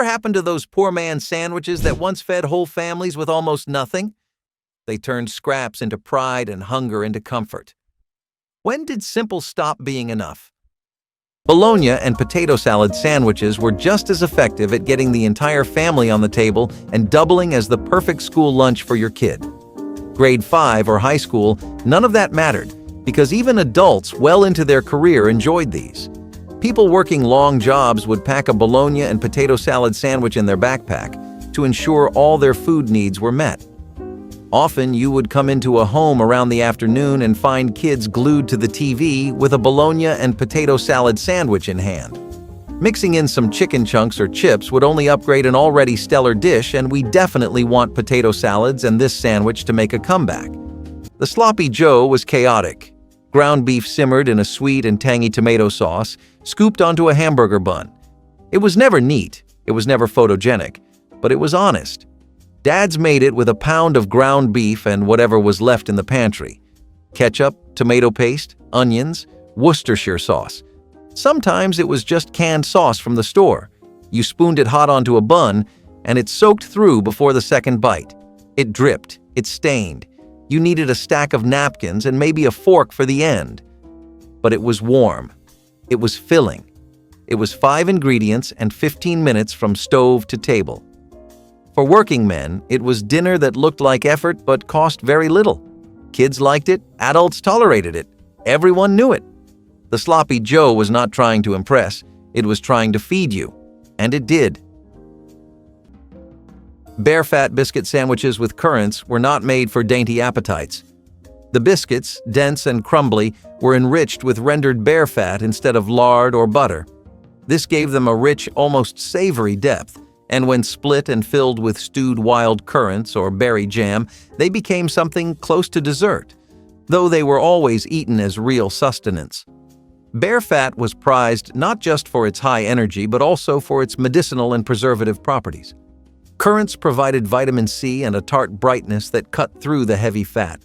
Whatever happened to those poor man's sandwiches that once fed whole families with almost nothing? They turned scraps into pride and hunger into comfort. When did simple stop being enough? Bologna and potato salad sandwiches were just as effective at getting the entire family on the table and doubling as the perfect school lunch for your kid. Grade 5 or high school, none of that mattered, because even adults well into their career enjoyed these. People working long jobs would pack a bologna and potato salad sandwich in their backpack to ensure all their food needs were met. Often you would come into a home around the afternoon and find kids glued to the TV with a bologna and potato salad sandwich in hand. Mixing in some chicken chunks or chips would only upgrade an already stellar dish, and we definitely want potato salads and this sandwich to make a comeback. The Sloppy Joe was chaotic. Ground beef simmered in a sweet and tangy tomato sauce, scooped onto a hamburger bun. It was never neat, it was never photogenic, but it was honest. Dads made it with a pound of ground beef and whatever was left in the pantry. Ketchup, tomato paste, onions, Worcestershire sauce. Sometimes it was just canned sauce from the store. You spooned it hot onto a bun, and it soaked through before the second bite. It dripped, it stained. You needed a stack of napkins and maybe a fork for the end. But it was warm. It was filling. It was 5 ingredients and 15 minutes from stove to table. For working men, it was dinner that looked like effort but cost very little. Kids liked it, adults tolerated it, everyone knew it. The Sloppy Joe was not trying to impress, it was trying to feed you, and it did. Bear-fat biscuit sandwiches with currants were not made for dainty appetites. The biscuits, dense and crumbly, were enriched with rendered bear fat instead of lard or butter. This gave them a rich, almost savory depth, and when split and filled with stewed wild currants or berry jam, they became something close to dessert, though they were always eaten as real sustenance. Bear fat was prized not just for its high energy, but also for its medicinal and preservative properties. Currants provided vitamin C and a tart brightness that cut through the heavy fat.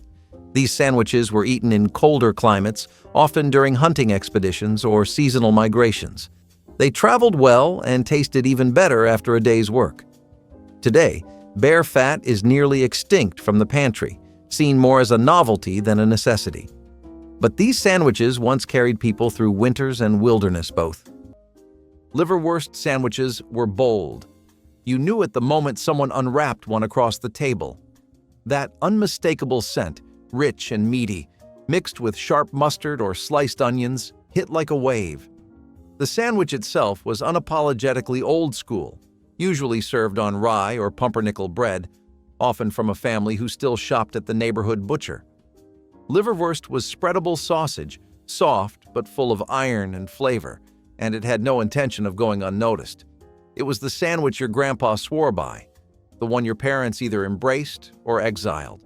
These sandwiches were eaten in colder climates, often during hunting expeditions or seasonal migrations. They traveled well and tasted even better after a day's work. Today, bear fat is nearly extinct from the pantry, seen more as a novelty than a necessity. But these sandwiches once carried people through winters and wilderness both. Liverwurst sandwiches were bold. You knew it the moment someone unwrapped one across the table. That unmistakable scent, rich and meaty, mixed with sharp mustard or sliced onions, hit like a wave. The sandwich itself was unapologetically old school, usually served on rye or pumpernickel bread, often from a family who still shopped at the neighborhood butcher. Liverwurst was spreadable sausage, soft but full of iron and flavor, and it had no intention of going unnoticed. It was the sandwich your grandpa swore by, the one your parents either embraced or exiled.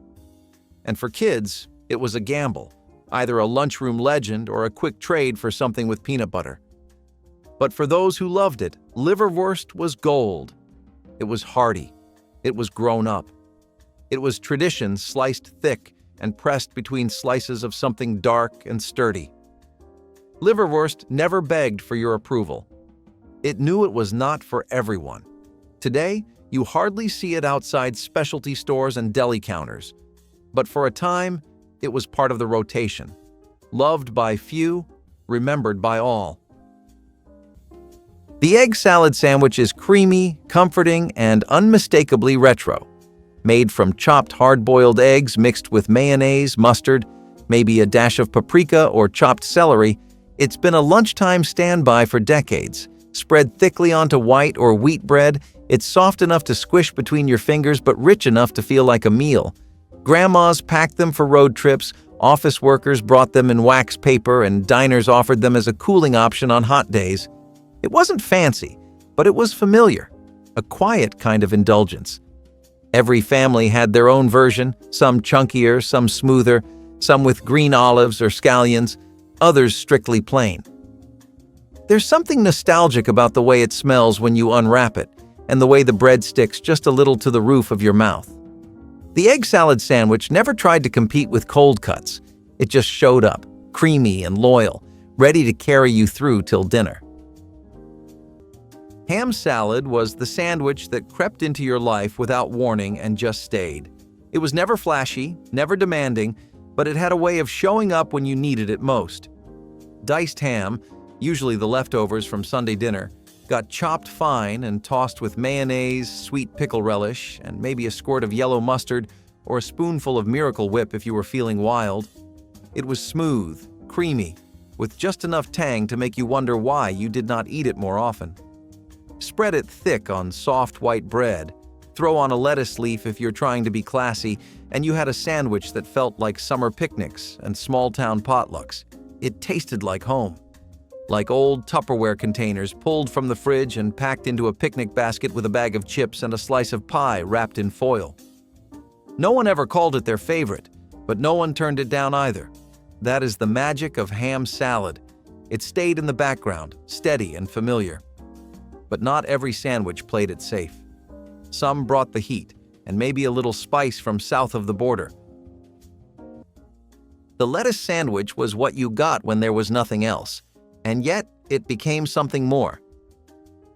And for kids, it was a gamble, either a lunchroom legend or a quick trade for something with peanut butter. But for those who loved it, liverwurst was gold. It was hearty. It was grown up. It was tradition sliced thick and pressed between slices of something dark and sturdy. Liverwurst never begged for your approval. It knew it was not for everyone. Today, you hardly see it outside specialty stores and deli counters. But for a time, it was part of the rotation. Loved by few, remembered by all. The egg salad sandwich is creamy, comforting, and unmistakably retro. Made from chopped hard-boiled eggs mixed with mayonnaise, mustard, maybe a dash of paprika or chopped celery, it's been a lunchtime standby for decades. Spread thickly onto white or wheat bread, it's soft enough to squish between your fingers but rich enough to feel like a meal. Grandmas packed them for road trips, office workers brought them in wax paper, and diners offered them as a cooling option on hot days. It wasn't fancy, but it was familiar, a quiet kind of indulgence. Every family had their own version, some chunkier, some smoother, some with green olives or scallions, others strictly plain. There's something nostalgic about the way it smells when you unwrap it, and the way the bread sticks just a little to the roof of your mouth. The egg salad sandwich never tried to compete with cold cuts. It just showed up, creamy and loyal, ready to carry you through till dinner. Ham salad was the sandwich that crept into your life without warning and just stayed. It was never flashy, never demanding, but it had a way of showing up when you needed it most. Diced ham, usually the leftovers from Sunday dinner, got chopped fine and tossed with mayonnaise, sweet pickle relish, and maybe a squirt of yellow mustard or a spoonful of Miracle Whip if you were feeling wild. It was smooth, creamy, with just enough tang to make you wonder why you did not eat it more often. Spread it thick on soft white bread. Throw on a lettuce leaf if you're trying to be classy, and you had a sandwich that felt like summer picnics and small-town potlucks. It tasted like home. Like old Tupperware containers pulled from the fridge and packed into a picnic basket with a bag of chips and a slice of pie wrapped in foil. No one ever called it their favorite, but no one turned it down either. That is the magic of ham salad. It stayed in the background, steady and familiar. But not every sandwich played it safe. Some brought the heat, and maybe a little spice from south of the border. The lettuce sandwich was what you got when there was nothing else, and yet it became something more.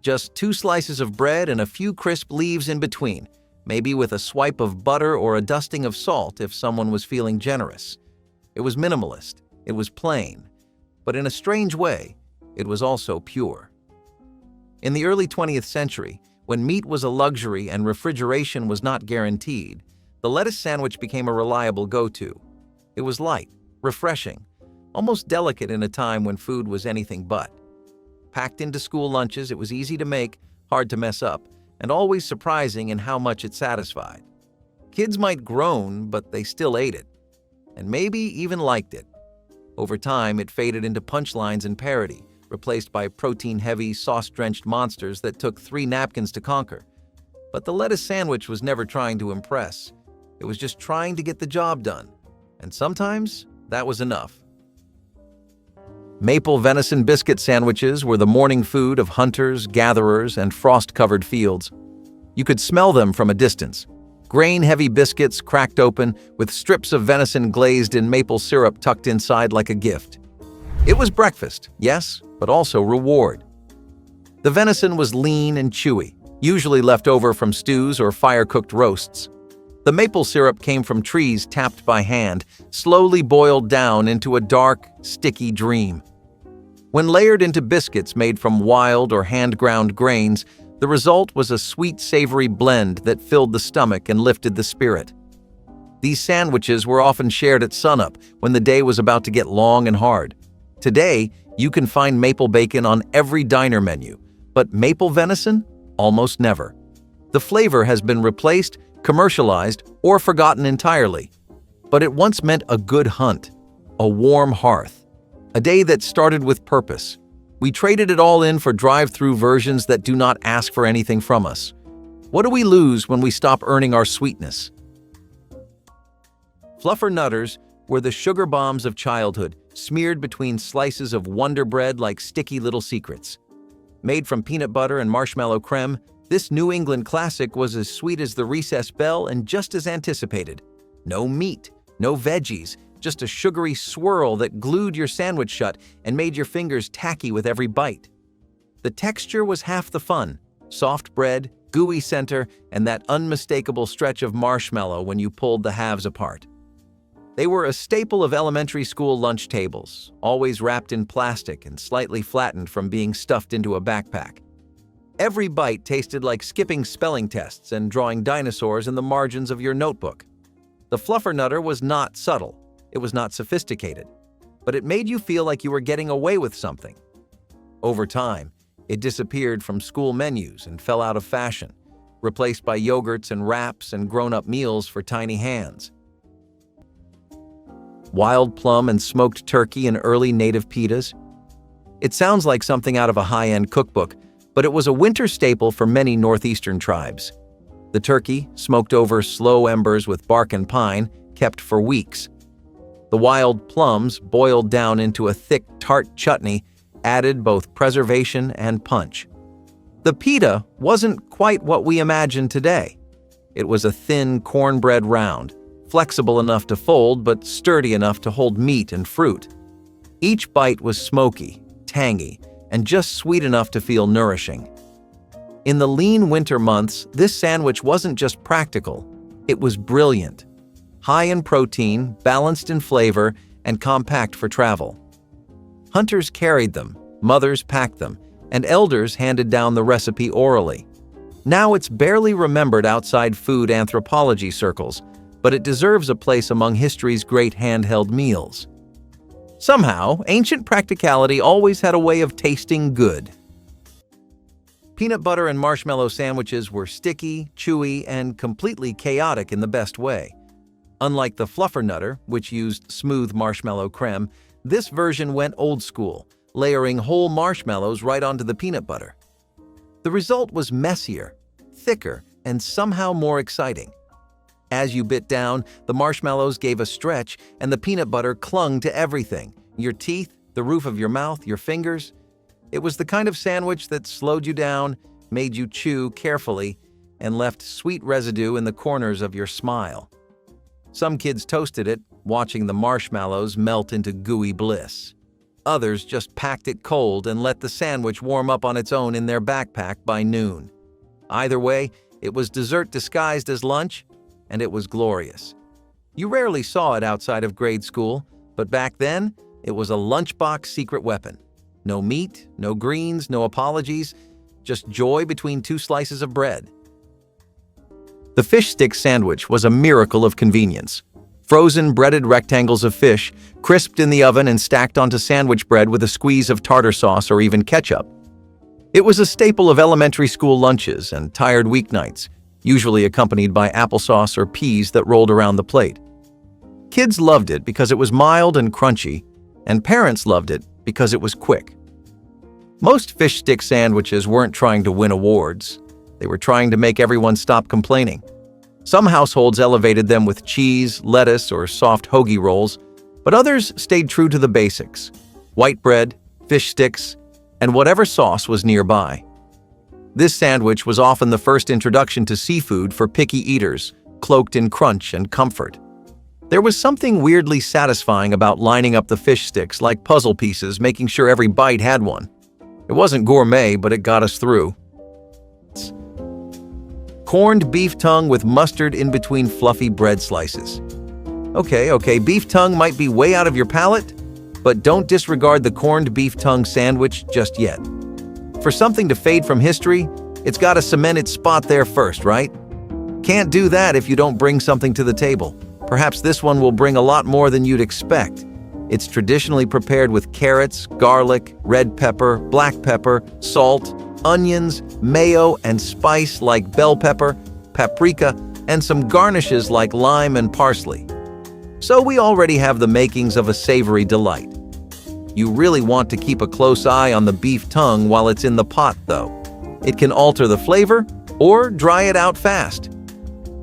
Just 2 slices of bread and a few crisp leaves in between, maybe with a swipe of butter or a dusting of salt if someone was feeling generous. It was minimalist, it was plain, but in a strange way, it was also pure. In the early 20th century, when meat was a luxury and refrigeration was not guaranteed, the lettuce sandwich became a reliable go-to. It was light, refreshing, almost delicate in a time when food was anything but. Packed into school lunches, it was easy to make, hard to mess up, and always surprising in how much it satisfied. Kids might groan, but they still ate it, and maybe even liked it. Over time, it faded into punchlines and parody, replaced by protein-heavy, sauce-drenched monsters that took 3 napkins to conquer. But the lettuce sandwich was never trying to impress. It was just trying to get the job done. And sometimes, that was enough. Maple venison biscuit sandwiches were the morning food of hunters, gatherers, and frost-covered fields. You could smell them from a distance. Grain-heavy biscuits cracked open, with strips of venison glazed in maple syrup tucked inside like a gift. It was breakfast, yes, but also reward. The venison was lean and chewy, usually left over from stews or fire-cooked roasts. The maple syrup came from trees tapped by hand, slowly boiled down into a dark, sticky dream. When layered into biscuits made from wild or hand-ground grains, the result was a sweet, savory blend that filled the stomach and lifted the spirit. These sandwiches were often shared at sunup when the day was about to get long and hard. Today, you can find maple bacon on every diner menu, but maple venison? Almost never. The flavor has been replaced, commercialized, or forgotten entirely. But it once meant a good hunt, a warm hearth, a day that started with purpose. We traded it all in for drive-through versions that do not ask for anything from us. What do we lose when we stop earning our sweetness? Fluffernutters were the sugar bombs of childhood, smeared between slices of Wonder Bread like sticky little secrets. Made from peanut butter and marshmallow creme, this New England classic was as sweet as the recess bell and just as anticipated. No meat, no veggies, just a sugary swirl that glued your sandwich shut and made your fingers tacky with every bite. The texture was half the fun: soft bread, gooey center, and that unmistakable stretch of marshmallow when you pulled the halves apart. They were a staple of elementary school lunch tables, always wrapped in plastic and slightly flattened from being stuffed into a backpack. Every bite tasted like skipping spelling tests and drawing dinosaurs in the margins of your notebook. The Fluffernutter was not subtle, it was not sophisticated, but it made you feel like you were getting away with something. Over time, it disappeared from school menus and fell out of fashion, replaced by yogurts and wraps and grown-up meals for tiny hands. Wild plum and smoked turkey and early native pitas. It sounds like something out of a high-end cookbook, but it was a winter staple for many northeastern tribes. The turkey, smoked over slow embers with bark and pine, kept for weeks. The wild plums, boiled down into a thick, tart chutney, added both preservation and punch. The pita wasn't quite what we imagine today. It was a thin cornbread round, flexible enough to fold but sturdy enough to hold meat and fruit. Each bite was smoky, tangy, and just sweet enough to feel nourishing. In the lean winter months, this sandwich wasn't just practical, it was brilliant. High in protein, balanced in flavor, and compact for travel. Hunters carried them, mothers packed them, and elders handed down the recipe orally. Now it's barely remembered outside food anthropology circles, but it deserves a place among history's great handheld meals. Somehow, ancient practicality always had a way of tasting good. Peanut butter and marshmallow sandwiches were sticky, chewy, and completely chaotic in the best way. Unlike the Fluffernutter, which used smooth marshmallow creme, this version went old school, layering whole marshmallows right onto the peanut butter. The result was messier, thicker, and somehow more exciting. As you bit down, the marshmallows gave a stretch, and the peanut butter clung to everything: your teeth, the roof of your mouth, your fingers. It was the kind of sandwich that slowed you down, made you chew carefully, and left sweet residue in the corners of your smile. Some kids toasted it, watching the marshmallows melt into gooey bliss. Others just packed it cold and let the sandwich warm up on its own in their backpack by noon. Either way, it was dessert disguised as lunch, and it was glorious. You rarely saw it outside of grade school, but back then, it was a lunchbox secret weapon. No meat, no greens, no apologies, just joy between two slices of bread. The fish stick sandwich was a miracle of convenience. Frozen breaded rectangles of fish, crisped in the oven and stacked onto sandwich bread with a squeeze of tartar sauce or even ketchup. It was a staple of elementary school lunches and tired weeknights, usually accompanied by applesauce or peas that rolled around the plate. Kids loved it because it was mild and crunchy, and parents loved it because it was quick. Most fish stick sandwiches weren't trying to win awards. They were trying to make everyone stop complaining. Some households elevated them with cheese, lettuce, or soft hoagie rolls, but others stayed true to the basics: white bread, fish sticks, and whatever sauce was nearby. This sandwich was often the first introduction to seafood for picky eaters, cloaked in crunch and comfort. There was something weirdly satisfying about lining up the fish sticks like puzzle pieces, making sure every bite had one. It wasn't gourmet, but it got us through. Corned beef tongue with mustard in between fluffy bread slices. Okay, beef tongue might be way out of your palate, but don't disregard the corned beef tongue sandwich just yet. For something to fade from history, it's got to cement its spot there first, right? Can't do that if you don't bring something to the table. Perhaps this one will bring a lot more than you'd expect. It's traditionally prepared with carrots, garlic, red pepper, black pepper, salt, onions, mayo, and spice like bell pepper, paprika, and some garnishes like lime and parsley. So we already have the makings of a savory delight. You really want to keep a close eye on the beef tongue while it's in the pot, though. It can alter the flavor or dry it out fast.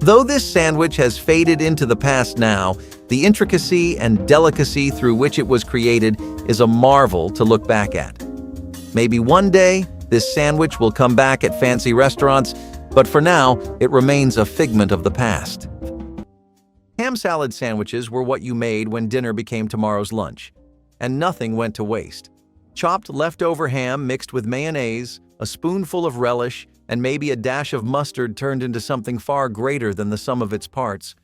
Though this sandwich has faded into the past now, the intricacy and delicacy through which it was created is a marvel to look back at. Maybe one day, this sandwich will come back at fancy restaurants, but for now, it remains a figment of the past. Ham salad sandwiches were what you made when dinner became tomorrow's lunch, and nothing went to waste. Chopped leftover ham mixed with mayonnaise, a spoonful of relish, and maybe a dash of mustard turned into something far greater than the sum of its parts.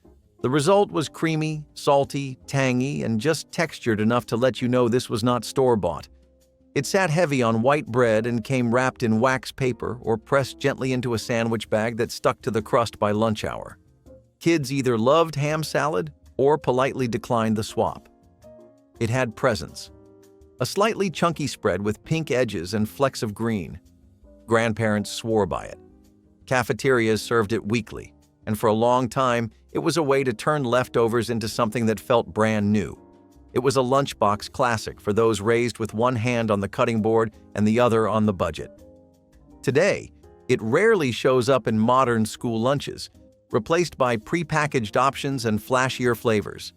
The result was creamy, salty, tangy, and just textured enough to let you know this was not store-bought. It sat heavy on white bread and came wrapped in wax paper or pressed gently into a sandwich bag that stuck to the crust by lunch hour. Kids either loved ham salad or politely declined the swap. It had presence. A slightly chunky spread with pink edges and flecks of green. Grandparents swore by it. Cafeterias served it weekly, and for a long time, it was a way to turn leftovers into something that felt brand new. It was a lunchbox classic for those raised with one hand on the cutting board and the other on the budget. Today, it rarely shows up in modern school lunches, replaced by prepackaged options and flashier flavors.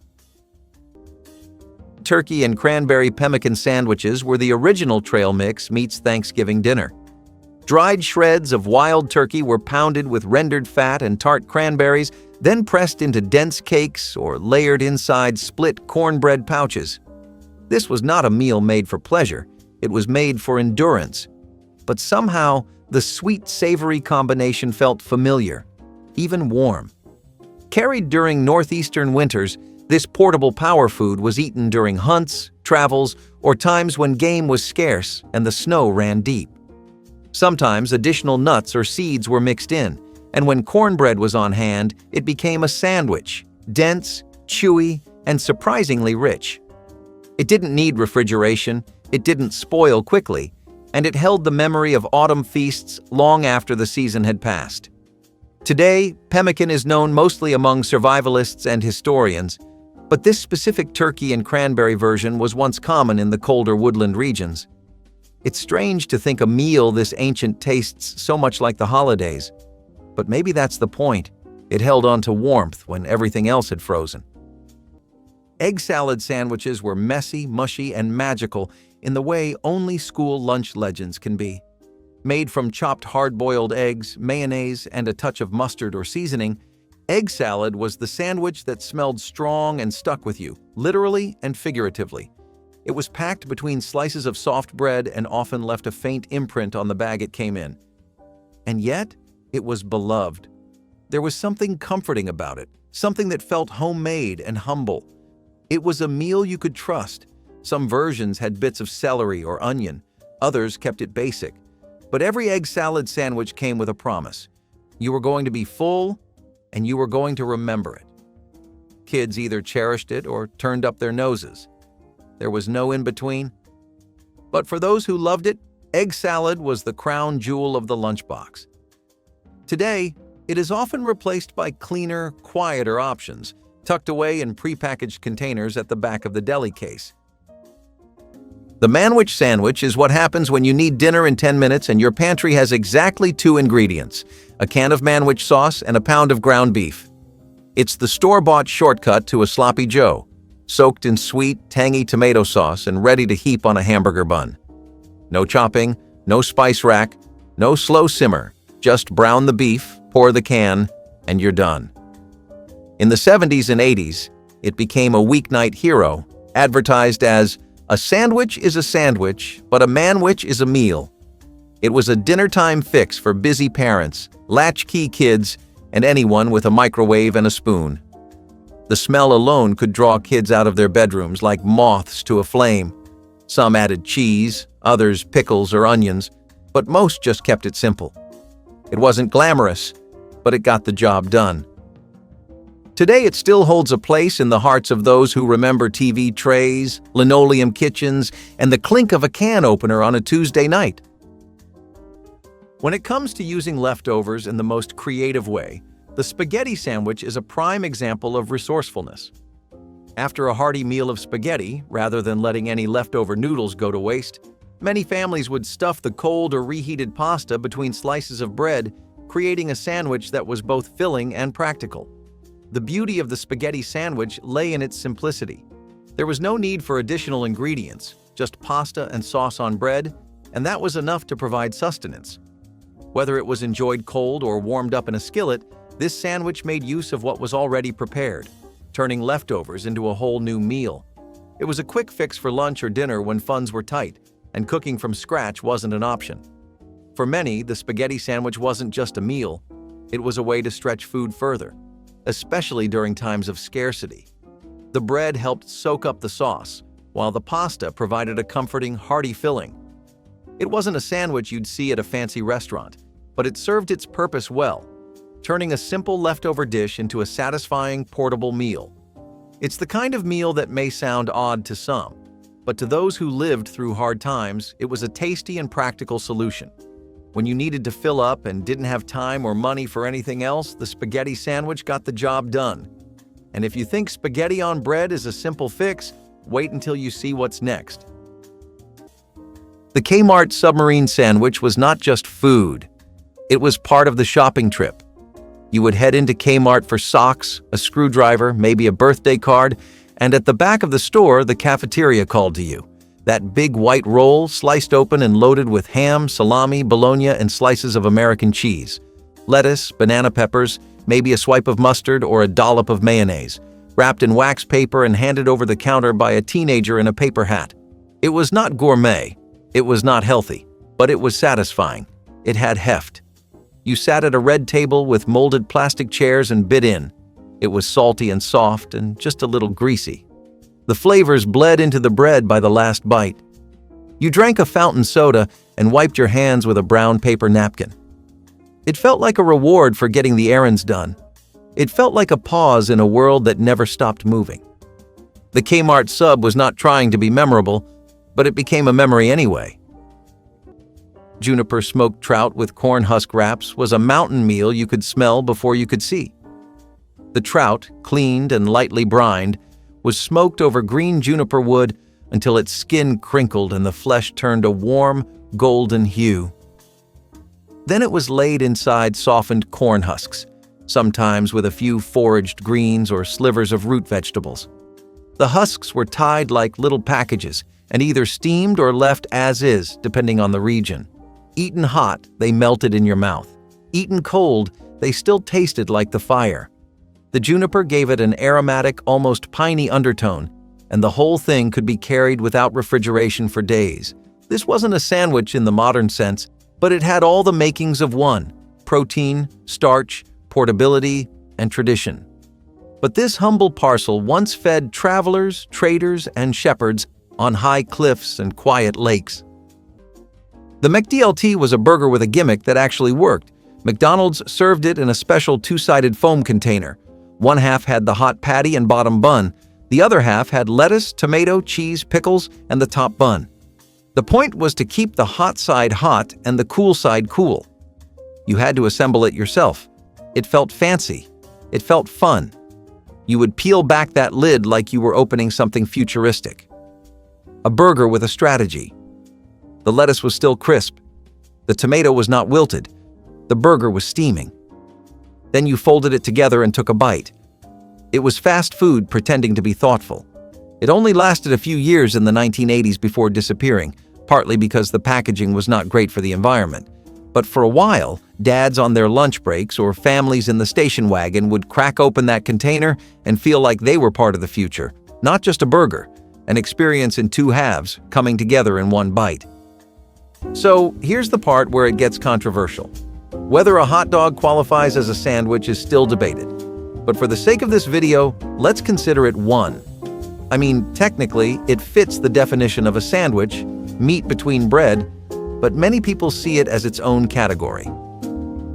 Turkey and cranberry pemmican sandwiches were the original trail mix meets Thanksgiving dinner. Dried shreds of wild turkey were pounded with rendered fat and tart cranberries, then pressed into dense cakes or layered inside split cornbread pouches. This was not a meal made for pleasure, it was made for endurance. But somehow, The sweet-savory combination felt familiar, even warm. Carried during northeastern winters, this portable power food was eaten during hunts, travels, or times when game was scarce and the snow ran deep. Sometimes additional nuts or seeds were mixed in, and when cornbread was on hand, it became a sandwich, dense, chewy, and surprisingly rich. It didn't need refrigeration, it didn't spoil quickly, and it held the memory of autumn feasts long after the season had passed. Today, pemmican is known mostly among survivalists and historians, but this specific turkey and cranberry version was once common in the colder woodland regions. It's strange to think a meal this ancient tastes so much like the holidays, but maybe that's the point. It held on to warmth when everything else had frozen. Egg salad sandwiches were messy, mushy, and magical in the way only school lunch legends can be. Made from chopped hard-boiled eggs, mayonnaise, and a touch of mustard or seasoning, egg salad was the sandwich that smelled strong and stuck with you, literally and figuratively. It was packed between slices of soft bread and often left a faint imprint on the bag it came in. And yet, it was beloved. There was something comforting about it, something that felt homemade and humble. It was a meal you could trust. Some versions had bits of celery or onion, others kept it basic. But every egg salad sandwich came with a promise. You were going to be full, and you were going to remember it. Kids either cherished it or turned up their noses. There was no in-between. But for those who loved it, egg salad was the crown jewel of the lunchbox. Today, it is often replaced by cleaner, quieter options, tucked away in prepackaged containers at the back of the deli case. The Manwich sandwich is what happens when you need dinner in 10 minutes and your pantry has exactly 2 ingredients, a can of Manwich sauce and a pound of ground beef. It's the store-bought shortcut to a sloppy Joe, soaked in sweet, tangy tomato sauce and ready to heap on a hamburger bun. No chopping, no spice rack, no slow simmer, just brown the beef, pour the can, and you're done. In the 70s and 80s, it became a weeknight hero, advertised as "A sandwich is a sandwich, but a manwich is a meal." It was a dinner-time fix for busy parents, latchkey kids, and anyone with a microwave and a spoon. The smell alone could draw kids out of their bedrooms like moths to a flame. Some added cheese, others pickles or onions, but most just kept it simple. It wasn't glamorous, but it got the job done. Today, it still holds a place in the hearts of those who remember TV trays, linoleum kitchens, and the clink of a can opener on a Tuesday night. When it comes to using leftovers in the most creative way, the spaghetti sandwich is a prime example of resourcefulness. After a hearty meal of spaghetti, rather than letting any leftover noodles go to waste, many families would stuff the cold or reheated pasta between slices of bread, creating a sandwich that was both filling and practical. The beauty of the spaghetti sandwich lay in its simplicity. There was no need for additional ingredients, just pasta and sauce on bread, and that was enough to provide sustenance. Whether it was enjoyed cold or warmed up in a skillet, this sandwich made use of what was already prepared, turning leftovers into a whole new meal. It was a quick fix for lunch or dinner when funds were tight, and cooking from scratch wasn't an option. For many, the spaghetti sandwich wasn't just a meal, it was a way to stretch food further, especially during times of scarcity. The bread helped soak up the sauce, while the pasta provided a comforting, hearty filling. It wasn't a sandwich you'd see at a fancy restaurant, but it served its purpose well, turning a simple leftover dish into a satisfying, portable meal. It's the kind of meal that may sound odd to some, but to those who lived through hard times, it was a tasty and practical solution. When you needed to fill up and didn't have time or money for anything else, the spaghetti sandwich got the job done. And if you think spaghetti on bread is a simple fix, wait until you see what's next. The Kmart submarine sandwich was not just food. It was part of the shopping trip. You would head into Kmart for socks, a screwdriver, maybe a birthday card, and at the back of the store, the cafeteria called to you. That big white roll, sliced open and loaded with ham, salami, bologna, and slices of American cheese. Lettuce, banana peppers, maybe a swipe of mustard or a dollop of mayonnaise, wrapped in wax paper and handed over the counter by a teenager in a paper hat. It was not gourmet. It was not healthy, but it was satisfying. It had heft. You sat at a red table with molded plastic chairs and bit in. It was salty and soft and just a little greasy. The flavors bled into the bread by the last bite. You drank a fountain soda and wiped your hands with a brown paper napkin. It felt like a reward for getting the errands done. It felt like a pause in a world that never stopped moving. The Kmart sub was not trying to be memorable, but it became a memory anyway. Juniper smoked trout with corn husk wraps was a mountain meal you could smell before you could see. The trout, cleaned and lightly brined, was smoked over green juniper wood until its skin crinkled and the flesh turned a warm, golden hue. Then it was laid inside softened corn husks, sometimes with a few foraged greens or slivers of root vegetables. The husks were tied like little packages and either steamed or left as is, depending on the region. Eaten hot, they melted in your mouth. Eaten cold, they still tasted like the fire. The juniper gave it an aromatic, almost piney undertone, and the whole thing could be carried without refrigeration for days. This wasn't a sandwich in the modern sense, but it had all the makings of one: protein, starch, portability, and tradition. But this humble parcel once fed travelers, traders, and shepherds on high cliffs and quiet lakes. The McDLT was a burger with a gimmick that actually worked. McDonald's served it in a special two-sided foam container. One half had the hot patty and bottom bun. The other half had lettuce, tomato, cheese, pickles, and the top bun. The point was to keep the hot side hot and the cool side cool. You had to assemble it yourself. It felt fancy. It felt fun. You would peel back that lid like you were opening something futuristic. A burger with a strategy. The lettuce was still crisp. The tomato was not wilted. The burger was steaming. Then you folded it together and took a bite. It was fast food pretending to be thoughtful. It only lasted a few years in the 1980s before disappearing, partly because the packaging was not great for the environment. But for a while, dads on their lunch breaks or families in the station wagon would crack open that container and feel like they were part of the future, not just a burger, an experience in two halves coming together in one bite. So here's the part where it gets controversial. Whether a hot dog qualifies as a sandwich is still debated. But for the sake of this video, let's consider it one. I mean, technically, it fits the definition of a sandwich, meat between bread, but many people see it as its own category.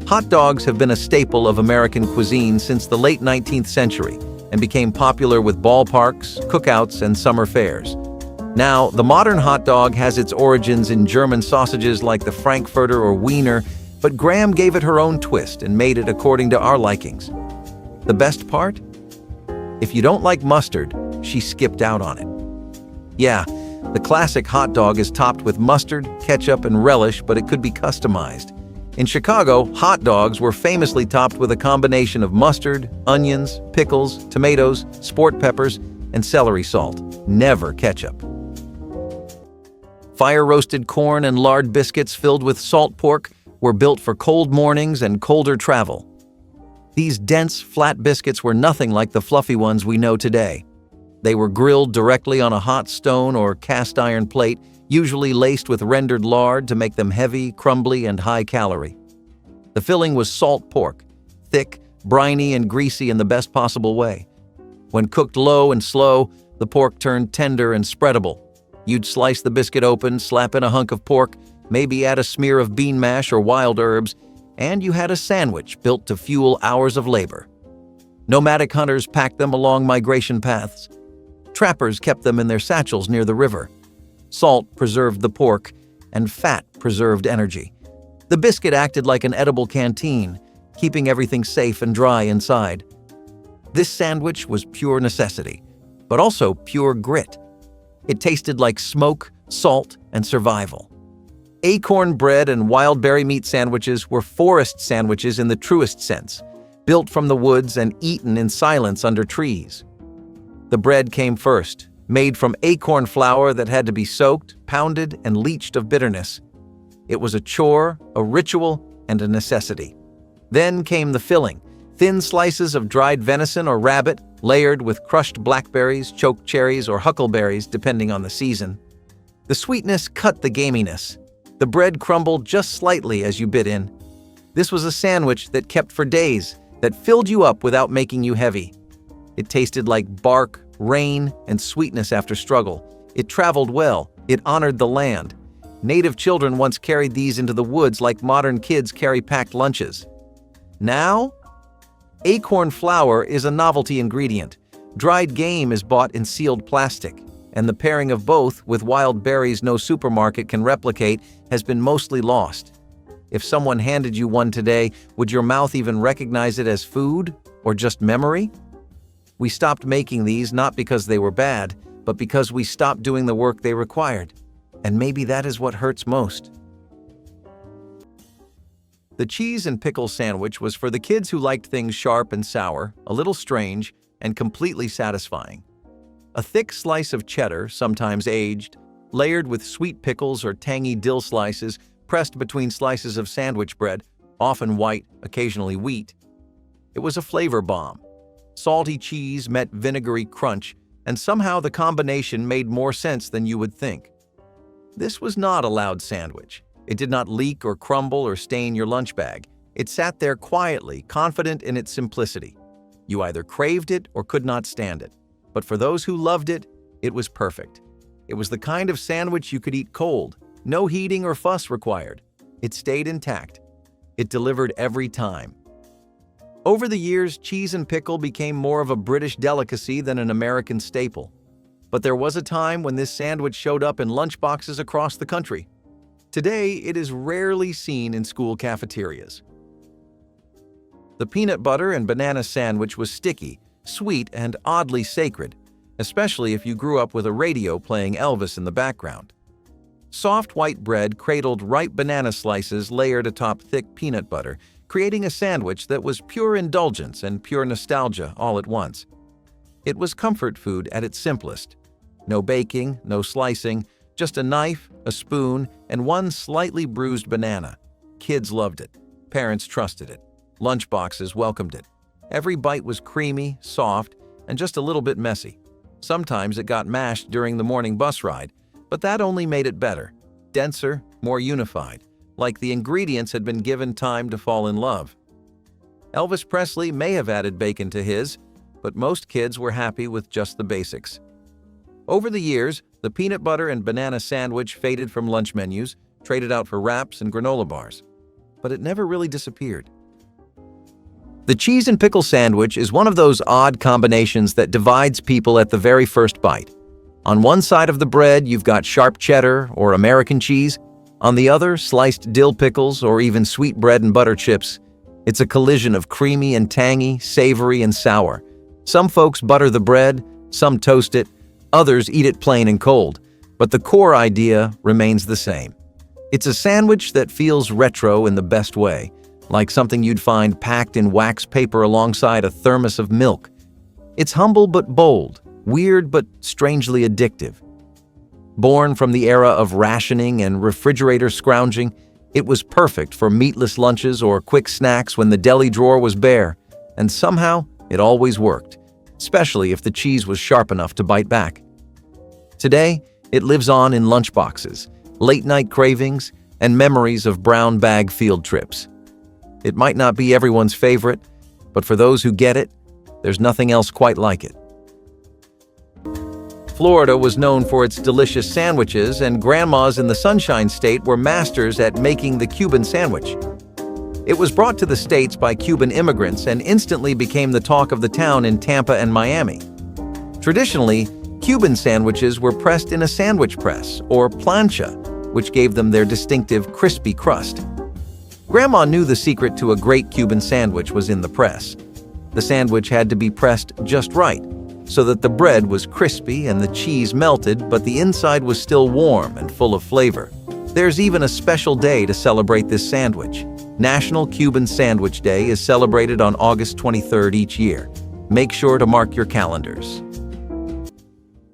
Hot dogs have been a staple of American cuisine since the late 19th century and became popular with ballparks, cookouts, and summer fairs. Now, the modern hot dog has its origins in German sausages like the Frankfurter or Wiener, but Graham gave it her own twist and made it according to our likings. The best part? If you don't like mustard, she skipped out on it. Yeah, the classic hot dog is topped with mustard, ketchup, and relish, but it could be customized. In Chicago, hot dogs were famously topped with a combination of mustard, onions, pickles, tomatoes, sport peppers, and celery salt, never ketchup. Fire-roasted corn and lard biscuits filled with salt pork were built for cold mornings and colder travel. These dense, flat biscuits were nothing like the fluffy ones we know today. They were grilled directly on a hot stone or cast iron plate, usually laced with rendered lard to make them heavy, crumbly, and high-calorie. The filling was salt pork, thick, briny, and greasy in the best possible way. When cooked low and slow, the pork turned tender and spreadable. You'd slice the biscuit open, slap in a hunk of pork, maybe add a smear of bean mash or wild herbs, and you had a sandwich built to fuel hours of labor. Nomadic hunters packed them along migration paths. Trappers kept them in their satchels near the river. Salt preserved the pork, and fat preserved energy. The biscuit acted like an edible canteen, keeping everything safe and dry inside. This sandwich was pure necessity, but also pure grit. It tasted like smoke, salt, and survival. Acorn bread and wild berry meat sandwiches were forest sandwiches in the truest sense, built from the woods and eaten in silence under trees. The bread came first, made from acorn flour that had to be soaked, pounded, and leached of bitterness. It was a chore, a ritual, and a necessity. Then came the filling, thin slices of dried venison or rabbit, layered with crushed blackberries, chokecherries, or huckleberries, depending on the season. The sweetness cut the gaminess. The bread crumbled just slightly as you bit in. This was a sandwich that kept for days, that filled you up without making you heavy. It tasted like bark, rain, and sweetness after struggle. It traveled well. It honored the land. Native children once carried these into the woods like modern kids carry packed lunches. Now, acorn flour is a novelty ingredient. Dried game is bought in sealed plastic, and the pairing of both with wild berries no supermarket can replicate has been mostly lost. If someone handed you one today, would your mouth even recognize it as food or just memory? We stopped making these not because they were bad, but because we stopped doing the work they required. And maybe that is what hurts most. The cheese and pickle sandwich was for the kids who liked things sharp and sour, a little strange, and completely satisfying. A thick slice of cheddar, sometimes aged, layered with sweet pickles or tangy dill slices pressed between slices of sandwich bread, often white, occasionally wheat. It was a flavor bomb. Salty cheese met vinegary crunch, and somehow the combination made more sense than you would think. This was not a loud sandwich. It did not leak or crumble or stain your lunch bag. It sat there quietly, confident in its simplicity. You either craved it or could not stand it. But for those who loved it, it was perfect. It was the kind of sandwich you could eat cold, no heating or fuss required. It stayed intact. It delivered every time. Over the years, cheese and pickle became more of a British delicacy than an American staple. But there was a time when this sandwich showed up in lunchboxes across the country. Today, it is rarely seen in school cafeterias. The peanut butter and banana sandwich was sticky, sweet, and oddly sacred, especially if you grew up with a radio playing Elvis in the background. Soft white bread cradled ripe banana slices layered atop thick peanut butter, creating a sandwich that was pure indulgence and pure nostalgia all at once. It was comfort food at its simplest. No baking, no slicing, just a knife, a spoon, and one slightly bruised banana. Kids loved it. Parents trusted it. Lunchboxes welcomed it. Every bite was creamy, soft, and just a little bit messy. Sometimes it got mashed during the morning bus ride, but that only made it better, denser, more unified, like the ingredients had been given time to fall in love. Elvis Presley may have added bacon to his, but most kids were happy with just the basics. Over the years, the peanut butter and banana sandwich faded from lunch menus, traded out for wraps and granola bars. But it never really disappeared. The cheese and pickle sandwich is one of those odd combinations that divides people at the very first bite. On one side of the bread, you've got sharp cheddar or American cheese. On the other, sliced dill pickles or even sweet bread and butter chips. It's a collision of creamy and tangy, savory and sour. Some folks butter the bread, some toast it, others eat it plain and cold. But the core idea remains the same. It's a sandwich that feels retro in the best way, like something you'd find packed in wax paper alongside a thermos of milk. It's humble but bold, weird but strangely addictive. Born from the era of rationing and refrigerator scrounging, it was perfect for meatless lunches or quick snacks when the deli drawer was bare, and somehow it always worked, especially if the cheese was sharp enough to bite back. Today, it lives on in lunchboxes, late-night cravings, and memories of brown bag field trips. It might not be everyone's favorite, but for those who get it, there's nothing else quite like it. Florida was known for its delicious sandwiches, and grandmas in the Sunshine State were masters at making the Cuban sandwich. It was brought to the States by Cuban immigrants and instantly became the talk of the town in Tampa and Miami. Traditionally, Cuban sandwiches were pressed in a sandwich press, or plancha, which gave them their distinctive crispy crust. Grandma knew the secret to a great Cuban sandwich was in the press. The sandwich had to be pressed just right, so that the bread was crispy and the cheese melted, but the inside was still warm and full of flavor. There's even a special day to celebrate this sandwich. National Cuban Sandwich Day is celebrated on August 23rd each year. Make sure to mark your calendars.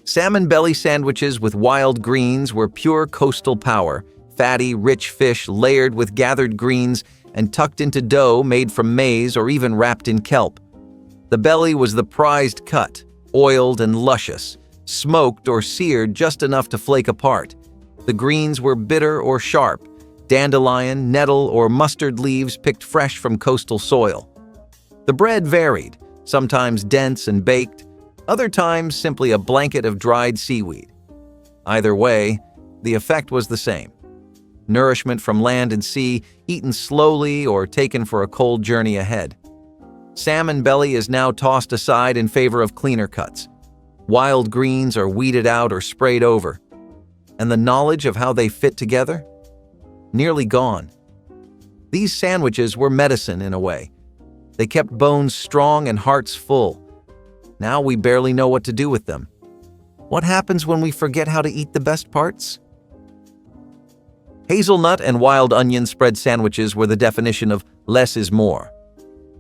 Salmon belly sandwiches with wild greens were pure coastal power. Fatty, rich fish layered with gathered greens and tucked into dough made from maize or even wrapped in kelp. The belly was the prized cut, oiled and luscious, smoked or seared just enough to flake apart. The greens were bitter or sharp, dandelion, nettle, or mustard leaves picked fresh from coastal soil. The bread varied, sometimes dense and baked, other times simply a blanket of dried seaweed. Either way, the effect was the same. Nourishment from land and sea, eaten slowly or taken for a cold journey ahead. Salmon belly is now tossed aside in favor of cleaner cuts. Wild greens are weeded out or sprayed over. And the knowledge of how they fit together? Nearly gone. These sandwiches were medicine in a way. They kept bones strong and hearts full. Now we barely know what to do with them. What happens when we forget how to eat the best parts? Hazelnut and wild onion spread sandwiches were the definition of less is more.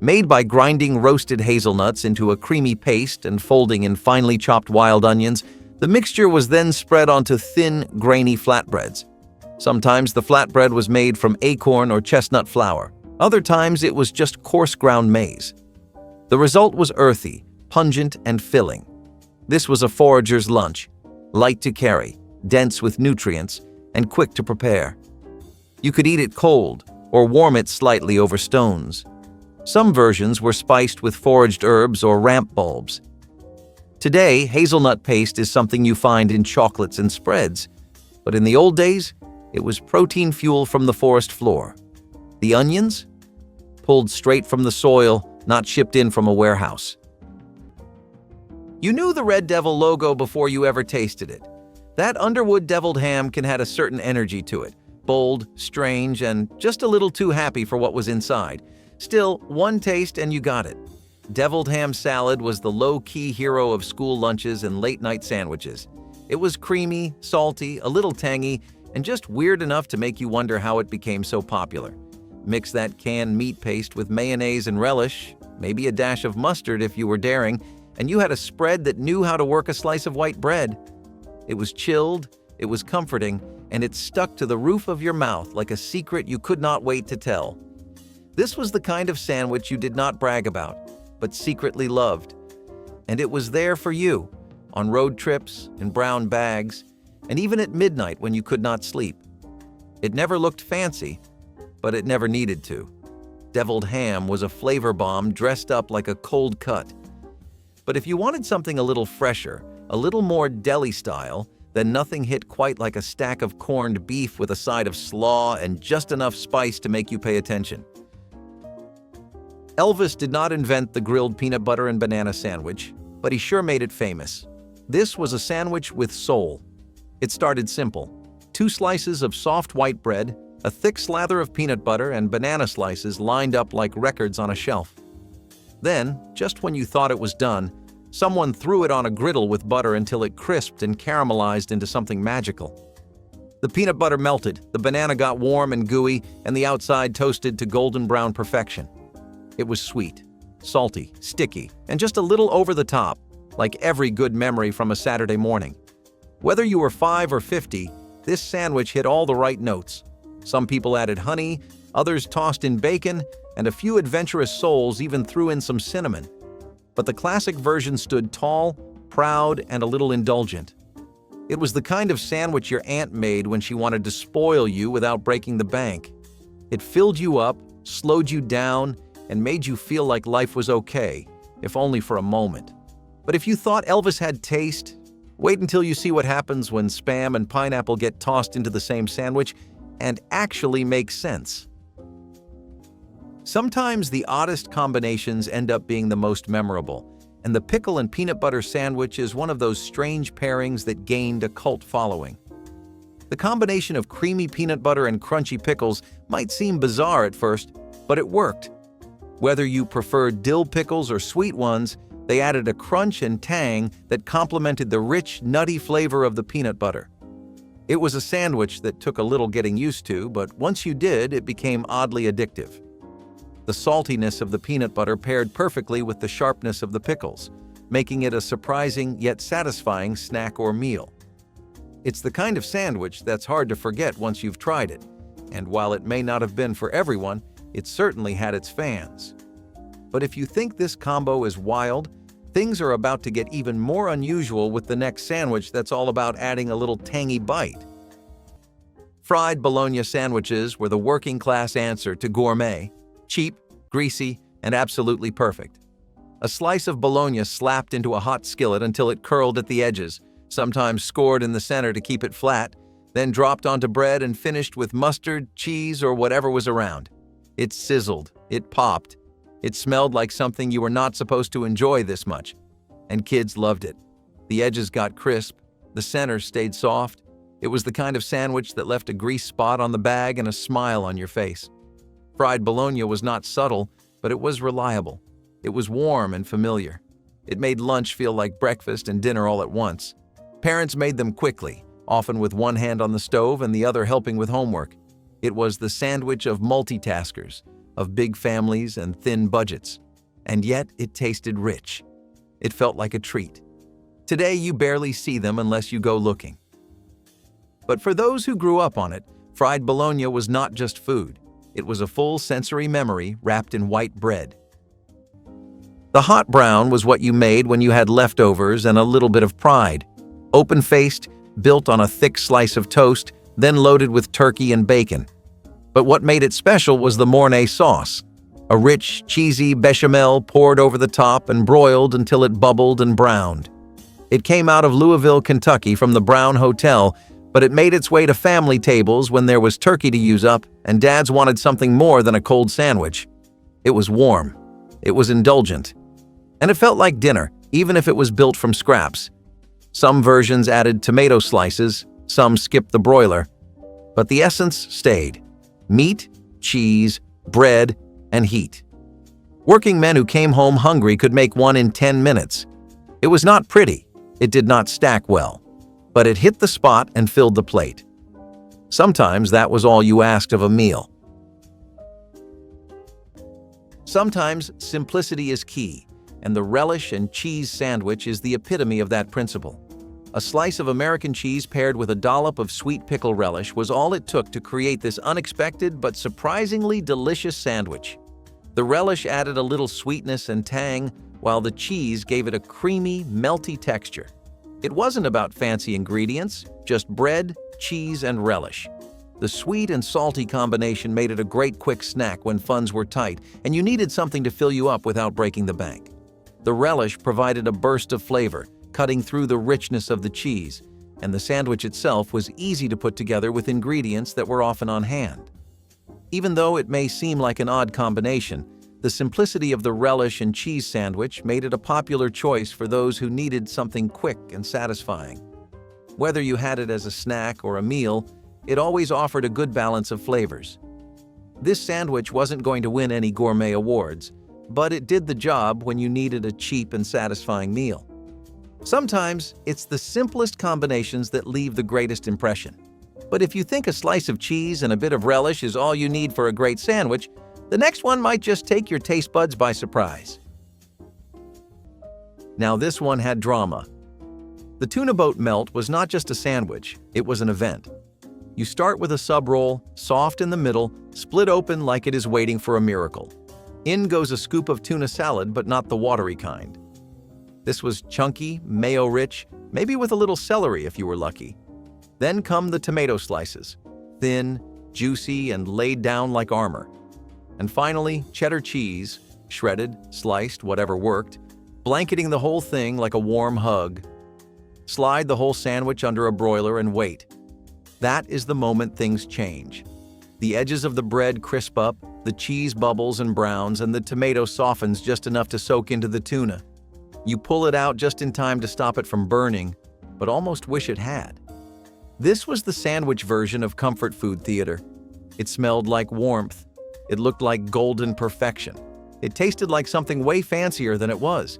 Made by grinding roasted hazelnuts into a creamy paste and folding in finely chopped wild onions, the mixture was then spread onto thin, grainy flatbreads. Sometimes the flatbread was made from acorn or chestnut flour. Other times it was just coarse ground maize. The result was earthy, pungent, and filling. This was a forager's lunch, light to carry, dense with nutrients, and quick to prepare. You could eat it cold or warm it slightly over stones. Some versions were spiced with foraged herbs or ramp bulbs. Today, hazelnut paste is something you find in chocolates and spreads, but in the old days, it was protein fuel from the forest floor. The onions? Pulled straight from the soil, not shipped in from a warehouse. You knew the Red Devil logo before you ever tasted it. That Underwood deviled ham can have a certain energy to it, bold, strange, and just a little too happy for what was inside. Still, one taste and you got it. Deviled ham salad was the low-key hero of school lunches and late-night sandwiches. It was creamy, salty, a little tangy, and just weird enough to make you wonder how it became so popular. Mix that canned meat paste with mayonnaise and relish, maybe a dash of mustard if you were daring, and you had a spread that knew how to work a slice of white bread. It was chilled, it was comforting, and it stuck to the roof of your mouth like a secret you could not wait to tell. This was the kind of sandwich you did not brag about, but secretly loved. And it was there for you, on road trips, in brown bags, and even at midnight when you could not sleep. It never looked fancy, but it never needed to. Deviled ham was a flavor bomb dressed up like a cold cut. But if you wanted something a little fresher, a little more deli style, then nothing hit quite like a stack of corned beef with a side of slaw and just enough spice to make you pay attention. Elvis did not invent the grilled peanut butter and banana sandwich, but he sure made it famous. This was a sandwich with soul. It started simple. 2 slices of soft white bread, a thick slather of peanut butter, and banana slices lined up like records on a shelf. Then, just when you thought it was done, someone threw it on a griddle with butter until it crisped and caramelized into something magical. The peanut butter melted, the banana got warm and gooey, and the outside toasted to golden brown perfection. It was sweet, salty, sticky, and just a little over the top, like every good memory from a Saturday morning. Whether you were 5 or 50, this sandwich hit all the right notes. Some people added honey, others tossed in bacon, and a few adventurous souls even threw in some cinnamon. But the classic version stood tall, proud, and a little indulgent. It was the kind of sandwich your aunt made when she wanted to spoil you without breaking the bank. It filled you up, slowed you down, and made you feel like life was okay, if only for a moment. But if you thought Elvis had taste, wait until you see what happens when Spam and pineapple get tossed into the same sandwich and actually make sense. Sometimes the oddest combinations end up being the most memorable, and the pickle and peanut butter sandwich is one of those strange pairings that gained a cult following. The combination of creamy peanut butter and crunchy pickles might seem bizarre at first, but it worked. Whether you preferred dill pickles or sweet ones, they added a crunch and tang that complemented the rich, nutty flavor of the peanut butter. It was a sandwich that took a little getting used to, but once you did, it became oddly addictive. The saltiness of the peanut butter paired perfectly with the sharpness of the pickles, making it a surprising yet satisfying snack or meal. It's the kind of sandwich that's hard to forget once you've tried it, and while it may not have been for everyone, it certainly had its fans. But if you think this combo is wild, things are about to get even more unusual with the next sandwich that's all about adding a little tangy bite. Fried bologna sandwiches were the working-class answer to gourmet, cheap, greasy, and absolutely perfect. A slice of bologna slapped into a hot skillet until it curled at the edges, sometimes scored in the center to keep it flat, then dropped onto bread and finished with mustard, cheese, or whatever was around. It sizzled, it popped, it smelled like something you were not supposed to enjoy this much. And kids loved it. The edges got crisp, the center stayed soft. It was the kind of sandwich that left a grease spot on the bag and a smile on your face. Fried bologna was not subtle, but it was reliable. It was warm and familiar. It made lunch feel like breakfast and dinner all at once. Parents made them quickly, often with one hand on the stove and the other helping with homework. It was the sandwich of multitaskers, of big families and thin budgets. And yet it tasted rich. It felt like a treat. Today you barely see them unless you go looking. But for those who grew up on it, fried bologna was not just food. It was a full sensory memory wrapped in white bread. The hot brown was what you made when you had leftovers and a little bit of pride. Open-faced, built on a thick slice of toast, then loaded with turkey and bacon. But what made it special was the Mornay sauce, a rich, cheesy bechamel poured over the top and broiled until it bubbled and browned. It came out of Louisville, Kentucky from the Brown Hotel, but it made its way to family tables when there was turkey to use up and dads wanted something more than a cold sandwich. It was warm. It was indulgent. And it felt like dinner, even if it was built from scraps. Some versions added tomato slices, some skipped the broiler. But the essence stayed: meat, cheese, bread, and heat. Working men who came home hungry could make one in 10 minutes. It was not pretty. It did not stack well. But it hit the spot and filled the plate. Sometimes that was all you asked of a meal. Sometimes simplicity is key, and the relish and cheese sandwich is the epitome of that principle. A slice of American cheese paired with a dollop of sweet pickle relish was all it took to create this unexpected but surprisingly delicious sandwich. The relish added a little sweetness and tang, while the cheese gave it a creamy, melty texture. It wasn't about fancy ingredients, just bread, cheese, and relish. The sweet and salty combination made it a great quick snack when funds were tight and you needed something to fill you up without breaking the bank. The relish provided a burst of flavor, cutting through the richness of the cheese, and the sandwich itself was easy to put together with ingredients that were often on hand. Even though it may seem like an odd combination, the simplicity of the relish and cheese sandwich made it a popular choice for those who needed something quick and satisfying. Whether you had it as a snack or a meal, it always offered a good balance of flavors. This sandwich wasn't going to win any gourmet awards, but it did the job when you needed a cheap and satisfying meal. Sometimes it's the simplest combinations that leave the greatest impression. But if you think a slice of cheese and a bit of relish is all you need for a great sandwich, the next one might just take your taste buds by surprise. Now this one had drama. The tuna boat melt was not just a sandwich, it was an event. You start with a sub roll, soft in the middle, split open like it is waiting for a miracle. In goes a scoop of tuna salad, but not the watery kind. This was chunky, mayo-rich, maybe with a little celery if you were lucky. Then come the tomato slices, thin, juicy, and laid down like armor. And finally, cheddar cheese, shredded, sliced, whatever worked, blanketing the whole thing like a warm hug. Slide the whole sandwich under a broiler and wait. That is the moment things change. The edges of the bread crisp up, the cheese bubbles and browns, and the tomato softens just enough to soak into the tuna. You pull it out just in time to stop it from burning, but almost wish it had. This was the sandwich version of comfort food theater. It smelled like warmth. It looked like golden perfection. It tasted like something way fancier than it was.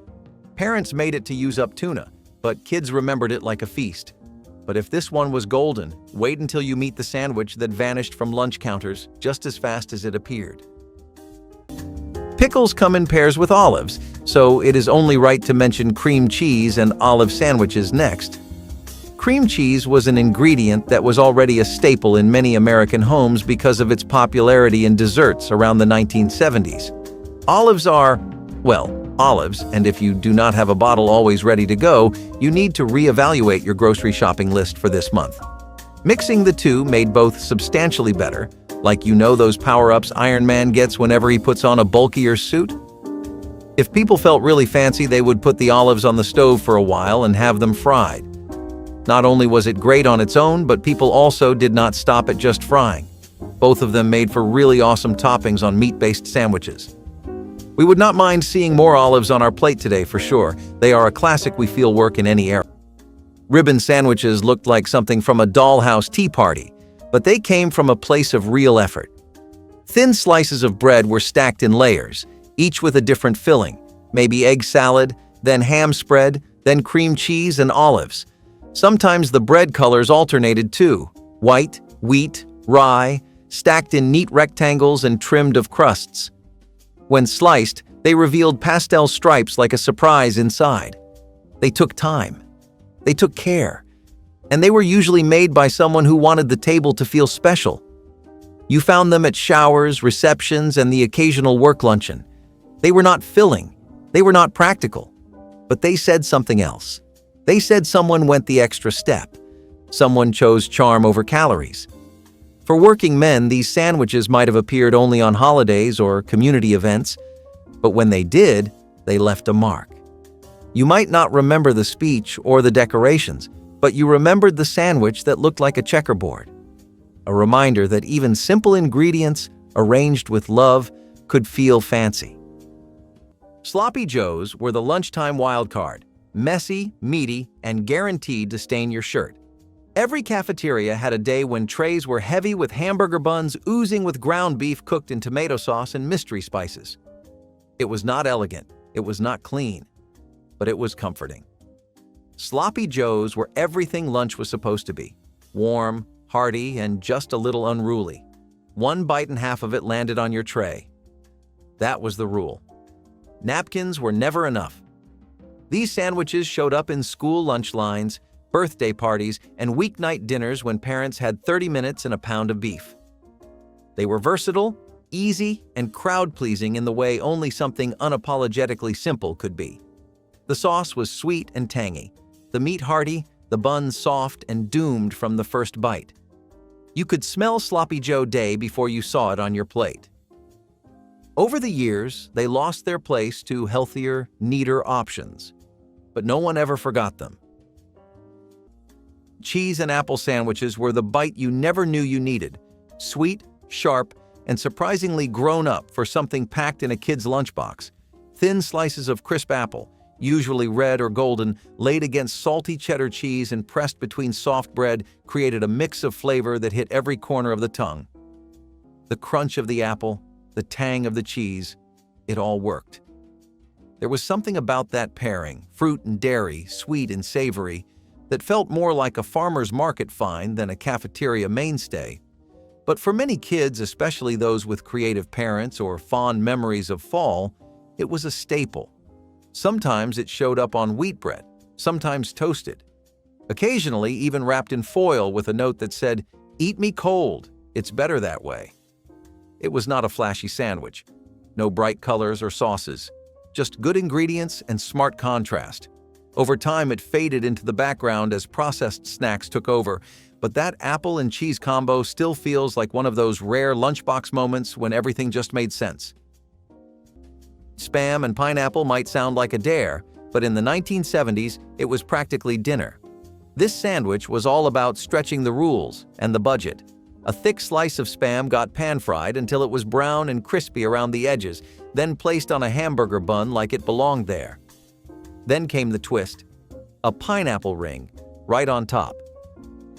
Parents made it to use up tuna, but kids remembered it like a feast. But if this one was golden, wait until you meet the sandwich that vanished from lunch counters just as fast as it appeared. Pickles come in pairs with olives, so it is only right to mention cream cheese and olive sandwiches next. Cream cheese was an ingredient that was already a staple in many American homes because of its popularity in desserts around the 1970s. Olives are, well, olives, and if you do not have a bottle always ready to go, you need to reevaluate your grocery shopping list for this month. Mixing the two made both substantially better, like those power-ups Iron Man gets whenever he puts on a bulkier suit. If people felt really fancy, they would put the olives on the stove for a while and have them fried. Not only was it great on its own, but people also did not stop at just frying. Both of them made for really awesome toppings on meat-based sandwiches. We would not mind seeing more olives on our plate today for sure. They are a classic we feel work in any era. Ribbon sandwiches looked like something from a dollhouse tea party, but they came from a place of real effort. Thin slices of bread were stacked in layers, each with a different filling, maybe egg salad, then ham spread, then cream cheese and olives. Sometimes the bread colors alternated too: white, wheat, rye, stacked in neat rectangles and trimmed of crusts. When sliced, they revealed pastel stripes like a surprise inside. They took time. They took care. And they were usually made by someone who wanted the table to feel special. You found them at showers, receptions, and the occasional work luncheon. They were not filling. They were not practical. But they said something else. They said someone went the extra step. Someone chose charm over calories. For working men, these sandwiches might have appeared only on holidays or community events, but when they did, they left a mark. You might not remember the speech or the decorations, but you remembered the sandwich that looked like a checkerboard. A reminder that even simple ingredients, arranged with love, could feel fancy. Sloppy Joes were the lunchtime wild card, messy, meaty, and guaranteed to stain your shirt. Every cafeteria had a day when trays were heavy with hamburger buns oozing with ground beef cooked in tomato sauce and mystery spices. It was not elegant, it was not clean, but it was comforting. Sloppy Joes were everything lunch was supposed to be: warm, hearty, and just a little unruly. One bite and half of it landed on your tray. That was the rule. Napkins were never enough. These sandwiches showed up in school lunch lines, birthday parties, and weeknight dinners when parents had 30 minutes and a pound of beef. They were versatile, easy, and crowd-pleasing in the way only something unapologetically simple could be. The sauce was sweet and tangy, the meat hearty, the buns soft and doomed from the first bite. You could smell Sloppy Joe day before you saw it on your plate. Over the years, they lost their place to healthier, neater options, but no one ever forgot them. Cheese and apple sandwiches were the bite you never knew you needed: sweet, sharp, and surprisingly grown up for something packed in a kid's lunchbox. Thin slices of crisp apple, usually red or golden, laid against salty cheddar cheese and pressed between soft bread, created a mix of flavor that hit every corner of the tongue. The crunch of the apple, the tang of the cheese, it all worked. There was something about that pairing, fruit and dairy, sweet and savory, that felt more like a farmer's market find than a cafeteria mainstay. But for many kids, especially those with creative parents or fond memories of fall, it was a staple. Sometimes it showed up on wheat bread, sometimes toasted. Occasionally even wrapped in foil with a note that said, "Eat me cold, it's better that way." It was not a flashy sandwich. No bright colors or sauces, just good ingredients and smart contrast. Over time, it faded into the background as processed snacks took over, but that apple and cheese combo still feels like one of those rare lunchbox moments when everything just made sense. Spam and pineapple might sound like a dare, but in the 1970s, it was practically dinner. This sandwich was all about stretching the rules and the budget. A thick slice of Spam got pan-fried until it was brown and crispy around the edges, then placed on a hamburger bun like it belonged there. Then came the twist: a pineapple ring, right on top.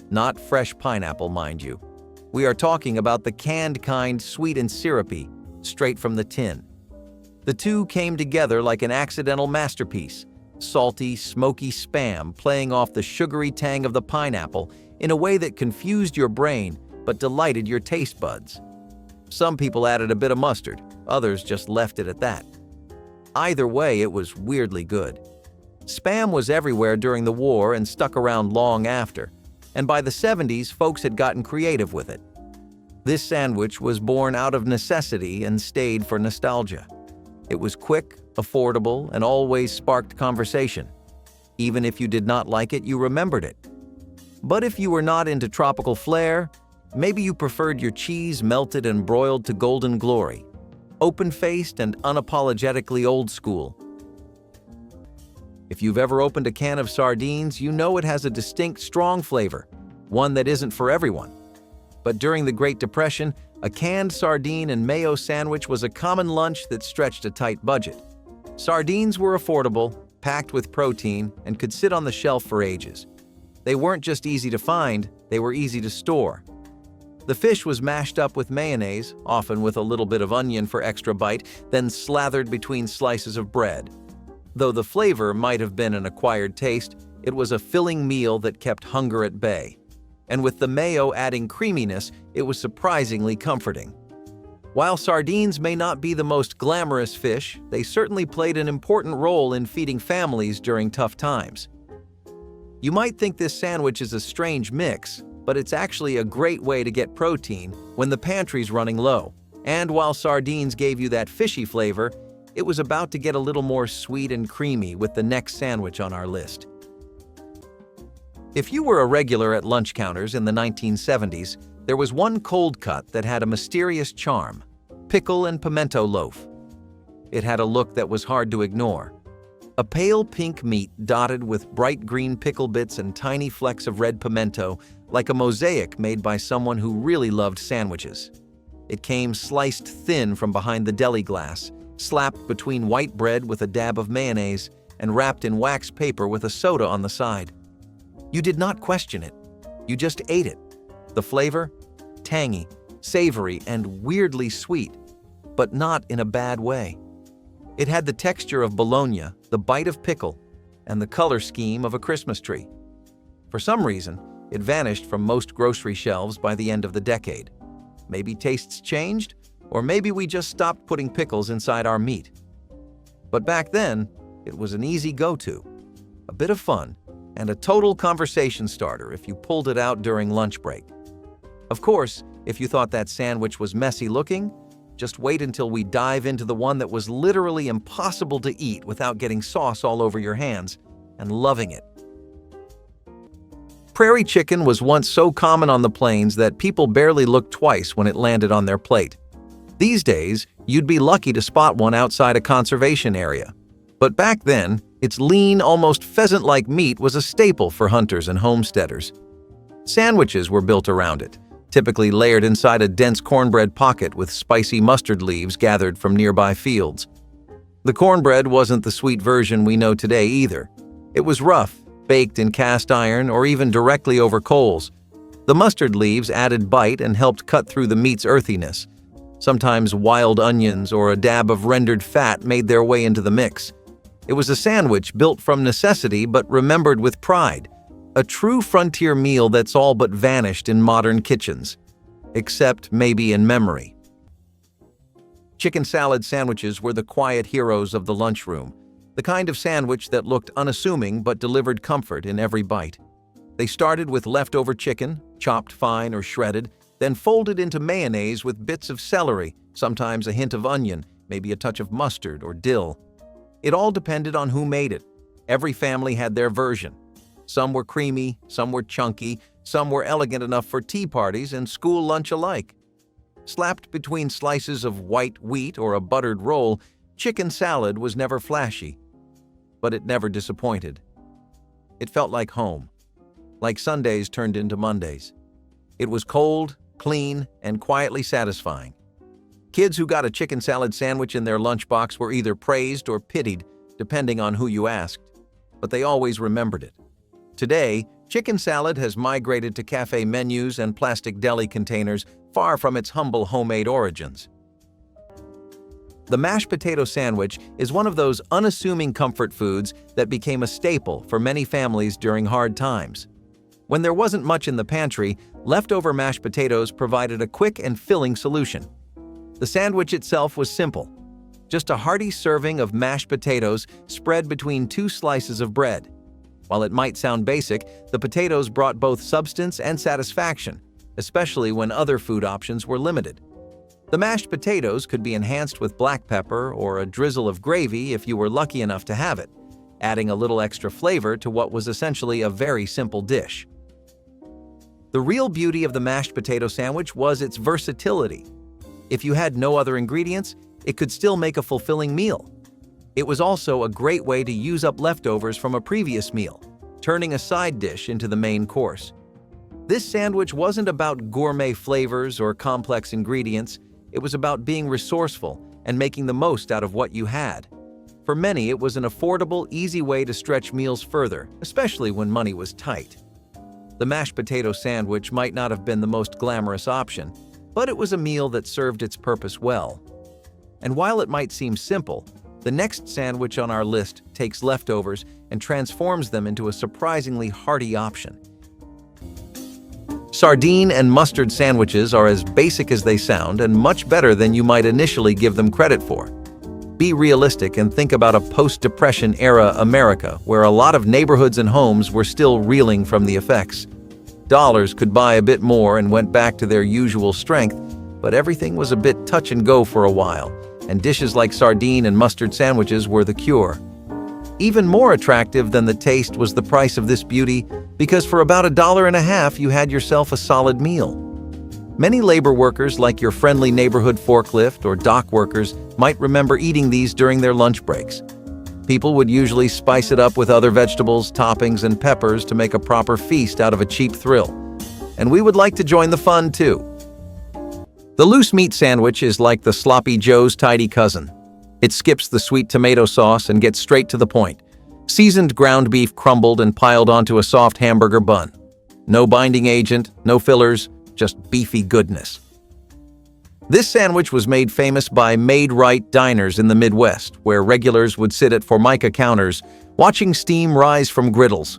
Not fresh pineapple, mind you. We are talking about the canned kind, sweet and syrupy, straight from the tin. The two came together like an accidental masterpiece: salty, smoky Spam playing off the sugary tang of the pineapple in a way that confused your brain but delighted your taste buds. Some people added a bit of mustard, others just left it at that. Either way, it was weirdly good. Spam was everywhere during the war and stuck around long after, and by the 70s, folks had gotten creative with it. This sandwich was born out of necessity and stayed for nostalgia. It was quick, affordable, and always sparked conversation. Even if you did not like it, you remembered it. But if you were not into tropical flair, maybe you preferred your cheese melted and broiled to golden glory, open-faced and unapologetically old school. If you've ever opened a can of sardines, you know it has a distinct, strong flavor, one that isn't for everyone. But during the Great Depression, a canned sardine and mayo sandwich was a common lunch that stretched a tight budget. Sardines were affordable, packed with protein, and could sit on the shelf for ages. They weren't just easy to find, they were easy to store. The fish was mashed up with mayonnaise, often with a little bit of onion for extra bite, then slathered between slices of bread. Though the flavor might have been an acquired taste, it was a filling meal that kept hunger at bay. And with the mayo adding creaminess, it was surprisingly comforting. While sardines may not be the most glamorous fish, they certainly played an important role in feeding families during tough times. You might think this sandwich is a strange mix, but it's actually a great way to get protein when the pantry's running low. And while sardines gave you that fishy flavor, it was about to get a little more sweet and creamy with the next sandwich on our list. If you were a regular at lunch counters in the 1970s, there was one cold cut that had a mysterious charm: pickle and pimento loaf. It had a look that was hard to ignore. A pale pink meat dotted with bright green pickle bits and tiny flecks of red pimento, like a mosaic made by someone who really loved sandwiches. It came sliced thin from behind the deli glass, slapped between white bread with a dab of mayonnaise, and wrapped in wax paper with a soda on the side. You did not question it. You just ate it. The flavor? Tangy, savory, and weirdly sweet, but not in a bad way. It had the texture of bologna, the bite of pickle, and the color scheme of a Christmas tree. For some reason, it vanished from most grocery shelves by the end of the decade. Maybe tastes changed, or maybe we just stopped putting pickles inside our meat. But back then, it was an easy go-to, a bit of fun, and a total conversation starter if you pulled it out during lunch break. Of course, if you thought that sandwich was messy looking, just wait until we dive into the one that was literally impossible to eat without getting sauce all over your hands and loving it. Prairie chicken was once so common on the plains that people barely looked twice when it landed on their plate. These days, you'd be lucky to spot one outside a conservation area. But back then, its lean, almost pheasant-like meat was a staple for hunters and homesteaders. Sandwiches were built around it, typically layered inside a dense cornbread pocket with spicy mustard leaves gathered from nearby fields. The cornbread wasn't the sweet version we know today either. It was rough, baked in cast iron or even directly over coals. The mustard leaves added bite and helped cut through the meat's earthiness. Sometimes wild onions or a dab of rendered fat made their way into the mix. It was a sandwich built from necessity but remembered with pride. A true frontier meal that's all but vanished in modern kitchens, except maybe in memory. Chicken salad sandwiches were the quiet heroes of the lunchroom, the kind of sandwich that looked unassuming but delivered comfort in every bite. They started with leftover chicken, chopped fine or shredded, then folded into mayonnaise with bits of celery, sometimes a hint of onion, maybe a touch of mustard or dill. It all depended on who made it. Every family had their version. Some were creamy, some were chunky, some were elegant enough for tea parties and school lunch alike. Slapped between slices of white wheat or a buttered roll, chicken salad was never flashy, but it never disappointed. It felt like home, like Sundays turned into Mondays. It was cold, clean, and quietly satisfying. Kids who got a chicken salad sandwich in their lunchbox were either praised or pitied, depending on who you asked, but they always remembered it. Today, chicken salad has migrated to cafe menus and plastic deli containers, far from its humble homemade origins. The mashed potato sandwich is one of those unassuming comfort foods that became a staple for many families during hard times. When there wasn't much in the pantry, leftover mashed potatoes provided a quick and filling solution. The sandwich itself was simple, just a hearty serving of mashed potatoes spread between two slices of bread. While it might sound basic, the potatoes brought both substance and satisfaction, especially when other food options were limited. The mashed potatoes could be enhanced with black pepper or a drizzle of gravy if you were lucky enough to have it, adding a little extra flavor to what was essentially a very simple dish. The real beauty of the mashed potato sandwich was its versatility. If you had no other ingredients, it could still make a fulfilling meal. It was also a great way to use up leftovers from a previous meal, turning a side dish into the main course. This sandwich wasn't about gourmet flavors or complex ingredients. It was about being resourceful and making the most out of what you had. For many, it was an affordable, easy way to stretch meals further, especially when money was tight. The mashed potato sandwich might not have been the most glamorous option, but it was a meal that served its purpose well. And while it might seem simple, the next sandwich on our list takes leftovers and transforms them into a surprisingly hearty option. Sardine and mustard sandwiches are as basic as they sound and much better than you might initially give them credit for. Be realistic and think about a post-Depression era America where a lot of neighborhoods and homes were still reeling from the effects. Dollars could buy a bit more and went back to their usual strength, but everything was a bit touch and go for a while, and dishes like sardine and mustard sandwiches were the cure. Even more attractive than the taste was the price of this beauty, because for about $1.50 you had yourself a solid meal. Many labor workers, like your friendly neighborhood forklift or dock workers, might remember eating these during their lunch breaks. People would usually spice it up with other vegetables, toppings, and peppers to make a proper feast out of a cheap thrill. And we would like to join the fun too. The loose meat sandwich is like the Sloppy Joe's tidy cousin. It skips the sweet tomato sauce and gets straight to the point. Seasoned ground beef crumbled and piled onto a soft hamburger bun. No binding agent, no fillers, just beefy goodness. This sandwich was made famous by made-right diners in the Midwest, where regulars would sit at Formica counters, watching steam rise from griddles.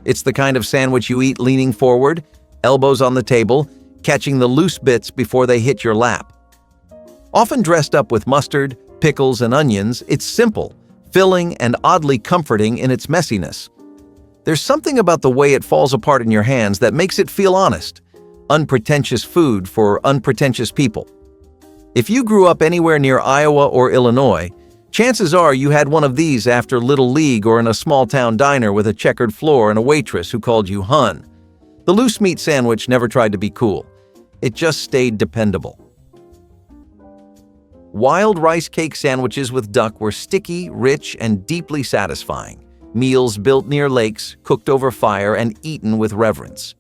It's the kind of sandwich you eat leaning forward, elbows on the table, catching the loose bits before they hit your lap. Often dressed up with mustard, pickles, and onions, it's simple, filling, and oddly comforting in its messiness. There's something about the way it falls apart in your hands that makes it feel honest. Unpretentious food for unpretentious people. If you grew up anywhere near Iowa or Illinois, chances are you had one of these after Little League or in a small-town diner with a checkered floor and a waitress who called you hun. The loose meat sandwich never tried to be cool. It just stayed dependable. Wild rice cake sandwiches with duck were sticky, rich, and deeply satisfying. Meals built near lakes, cooked over fire, and eaten with reverence.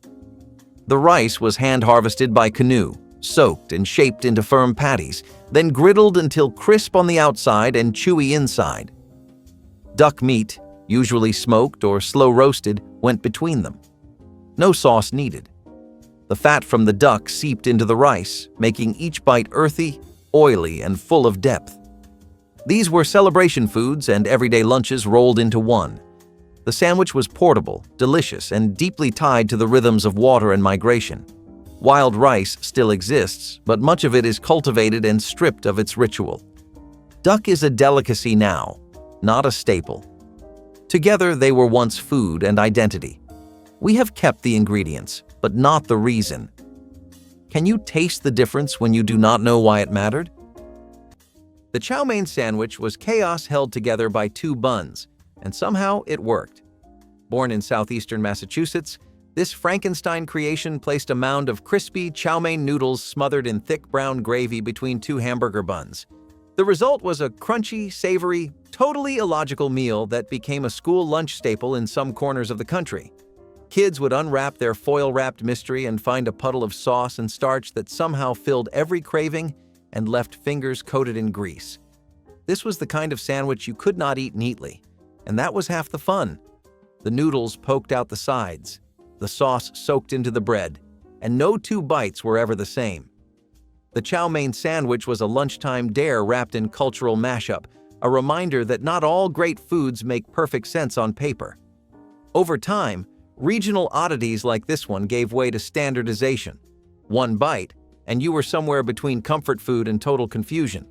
The rice was hand-harvested by canoe, soaked and shaped into firm patties, then griddled until crisp on the outside and chewy inside. Duck meat, usually smoked or slow-roasted, went between them. No sauce needed. The fat from the duck seeped into the rice, making each bite earthy, oily, and full of depth. These were celebration foods and everyday lunches rolled into one. The sandwich was portable, delicious, and deeply tied to the rhythms of water and migration. Wild rice still exists, but much of it is cultivated and stripped of its ritual. Duck is a delicacy now, not a staple. Together, they were once food and identity. We have kept the ingredients, but not the reason. Can you taste the difference when you do not know why it mattered? The chow mein sandwich was chaos held together by two buns, and somehow it worked. Born in southeastern Massachusetts, this Frankenstein creation placed a mound of crispy chow mein noodles smothered in thick brown gravy between two hamburger buns. The result was a crunchy, savory, totally illogical meal that became a school lunch staple in some corners of the country. Kids would unwrap their foil-wrapped mystery and find a puddle of sauce and starch that somehow filled every craving and left fingers coated in grease. This was the kind of sandwich you could not eat neatly, and that was half the fun. The noodles poked out the sides, the sauce soaked into the bread, and no two bites were ever the same. The chow mein sandwich was a lunchtime dare wrapped in cultural mashup, a reminder that not all great foods make perfect sense on paper. Over time, regional oddities like this one gave way to standardization. One bite, and you were somewhere between comfort food and total confusion,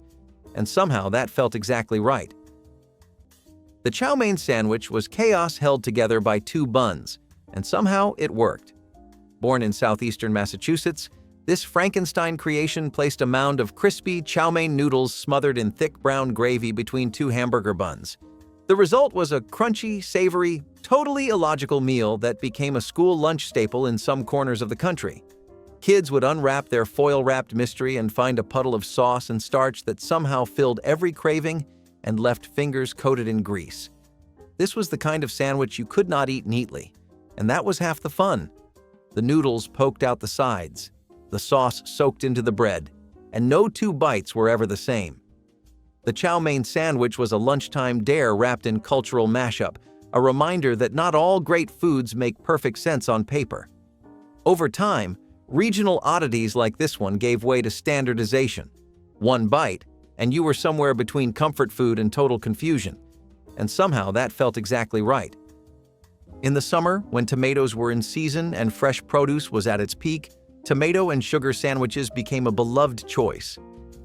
and somehow that felt exactly right. The chow mein sandwich was chaos held together by two buns, and somehow it worked. Born in southeastern Massachusetts, this Frankenstein creation placed a mound of crispy chow mein noodles smothered in thick brown gravy between two hamburger buns. The result was a crunchy, savory, totally illogical meal that became a school lunch staple in some corners of the country. Kids would unwrap their foil-wrapped mystery and find a puddle of sauce and starch that somehow filled every craving and left fingers coated in grease. This was the kind of sandwich you could not eat neatly, and that was half the fun. The noodles poked out the sides, the sauce soaked into the bread, and no two bites were ever the same. The chow mein sandwich was a lunchtime dare wrapped in cultural mashup, a reminder that not all great foods make perfect sense on paper. Over time, regional oddities like this one gave way to standardization. One bite, and you were somewhere between comfort food and total confusion. And somehow that felt exactly right. In the summer, when tomatoes were in season and fresh produce was at its peak, tomato and sugar sandwiches became a beloved choice.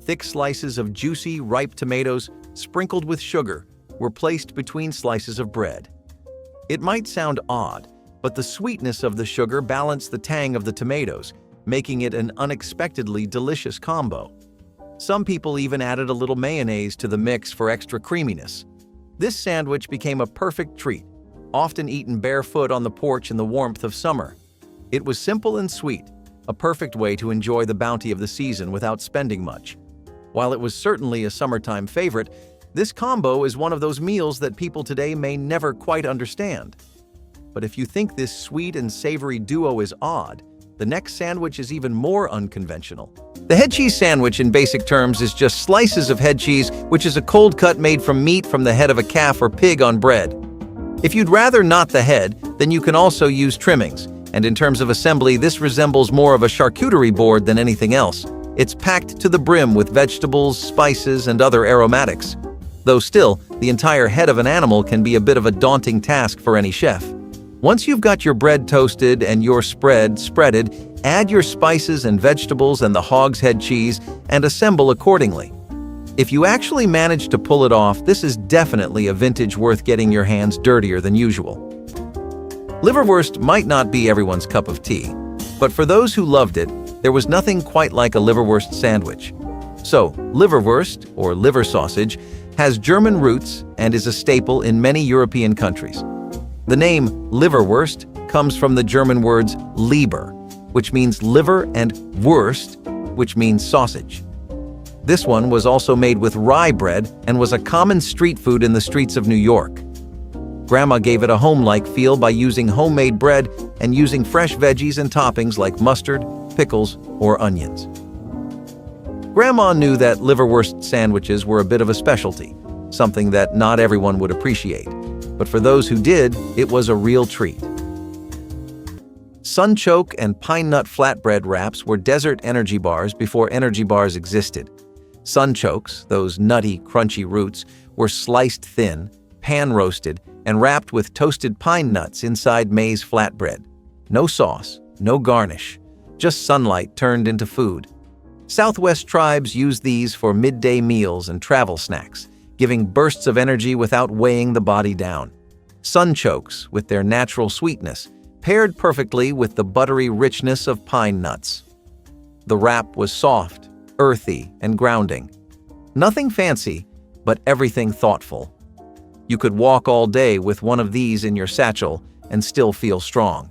Thick slices of juicy, ripe tomatoes, sprinkled with sugar, were placed between slices of bread. It might sound odd, but the sweetness of the sugar balanced the tang of the tomatoes, making it an unexpectedly delicious combo. Some people even added a little mayonnaise to the mix for extra creaminess. This sandwich became a perfect treat, often eaten barefoot on the porch in the warmth of summer. It was simple and sweet, a perfect way to enjoy the bounty of the season without spending much. While it was certainly a summertime favorite, this combo is one of those meals that people today may never quite understand. But if you think this sweet and savory duo is odd, the next sandwich is even more unconventional. The head cheese sandwich in basic terms is just slices of head cheese, which is a cold cut made from meat from the head of a calf or pig on bread. If you'd rather not the head, then you can also use trimmings, and in terms of assembly, this resembles more of a charcuterie board than anything else. It's packed to the brim with vegetables, spices, and other aromatics. Though still, the entire head of an animal can be a bit of a daunting task for any chef. Once you've got your bread toasted and your spread spreaded, add your spices and vegetables and the hog's head cheese and assemble accordingly. If you actually manage to pull it off, this is definitely a vintage worth getting your hands dirtier than usual. Liverwurst might not be everyone's cup of tea, but for those who loved it, there was nothing quite like a liverwurst sandwich. So, liverwurst, or liver sausage, has German roots and is a staple in many European countries. The name liverwurst comes from the German words Leber, which means liver, and Wurst, which means sausage. This one was also made with rye bread and was a common street food in the streets of New York. Grandma gave it a home-like feel by using homemade bread and using fresh veggies and toppings like mustard, pickles, or onions. Grandma knew that liverwurst sandwiches were a bit of a specialty, something that not everyone would appreciate. But for those who did, it was a real treat. Sunchoke and pine nut flatbread wraps were desert energy bars before energy bars existed. Sunchokes, those nutty, crunchy roots, were sliced thin, pan-roasted, and wrapped with toasted pine nuts inside maize flatbread. No sauce, no garnish, just sunlight turned into food. Southwest tribes used these for midday meals and travel snacks, giving bursts of energy without weighing the body down. Sunchokes, with their natural sweetness, paired perfectly with the buttery richness of pine nuts. The wrap was soft, earthy, and grounding. Nothing fancy, but everything thoughtful. You could walk all day with one of these in your satchel and still feel strong.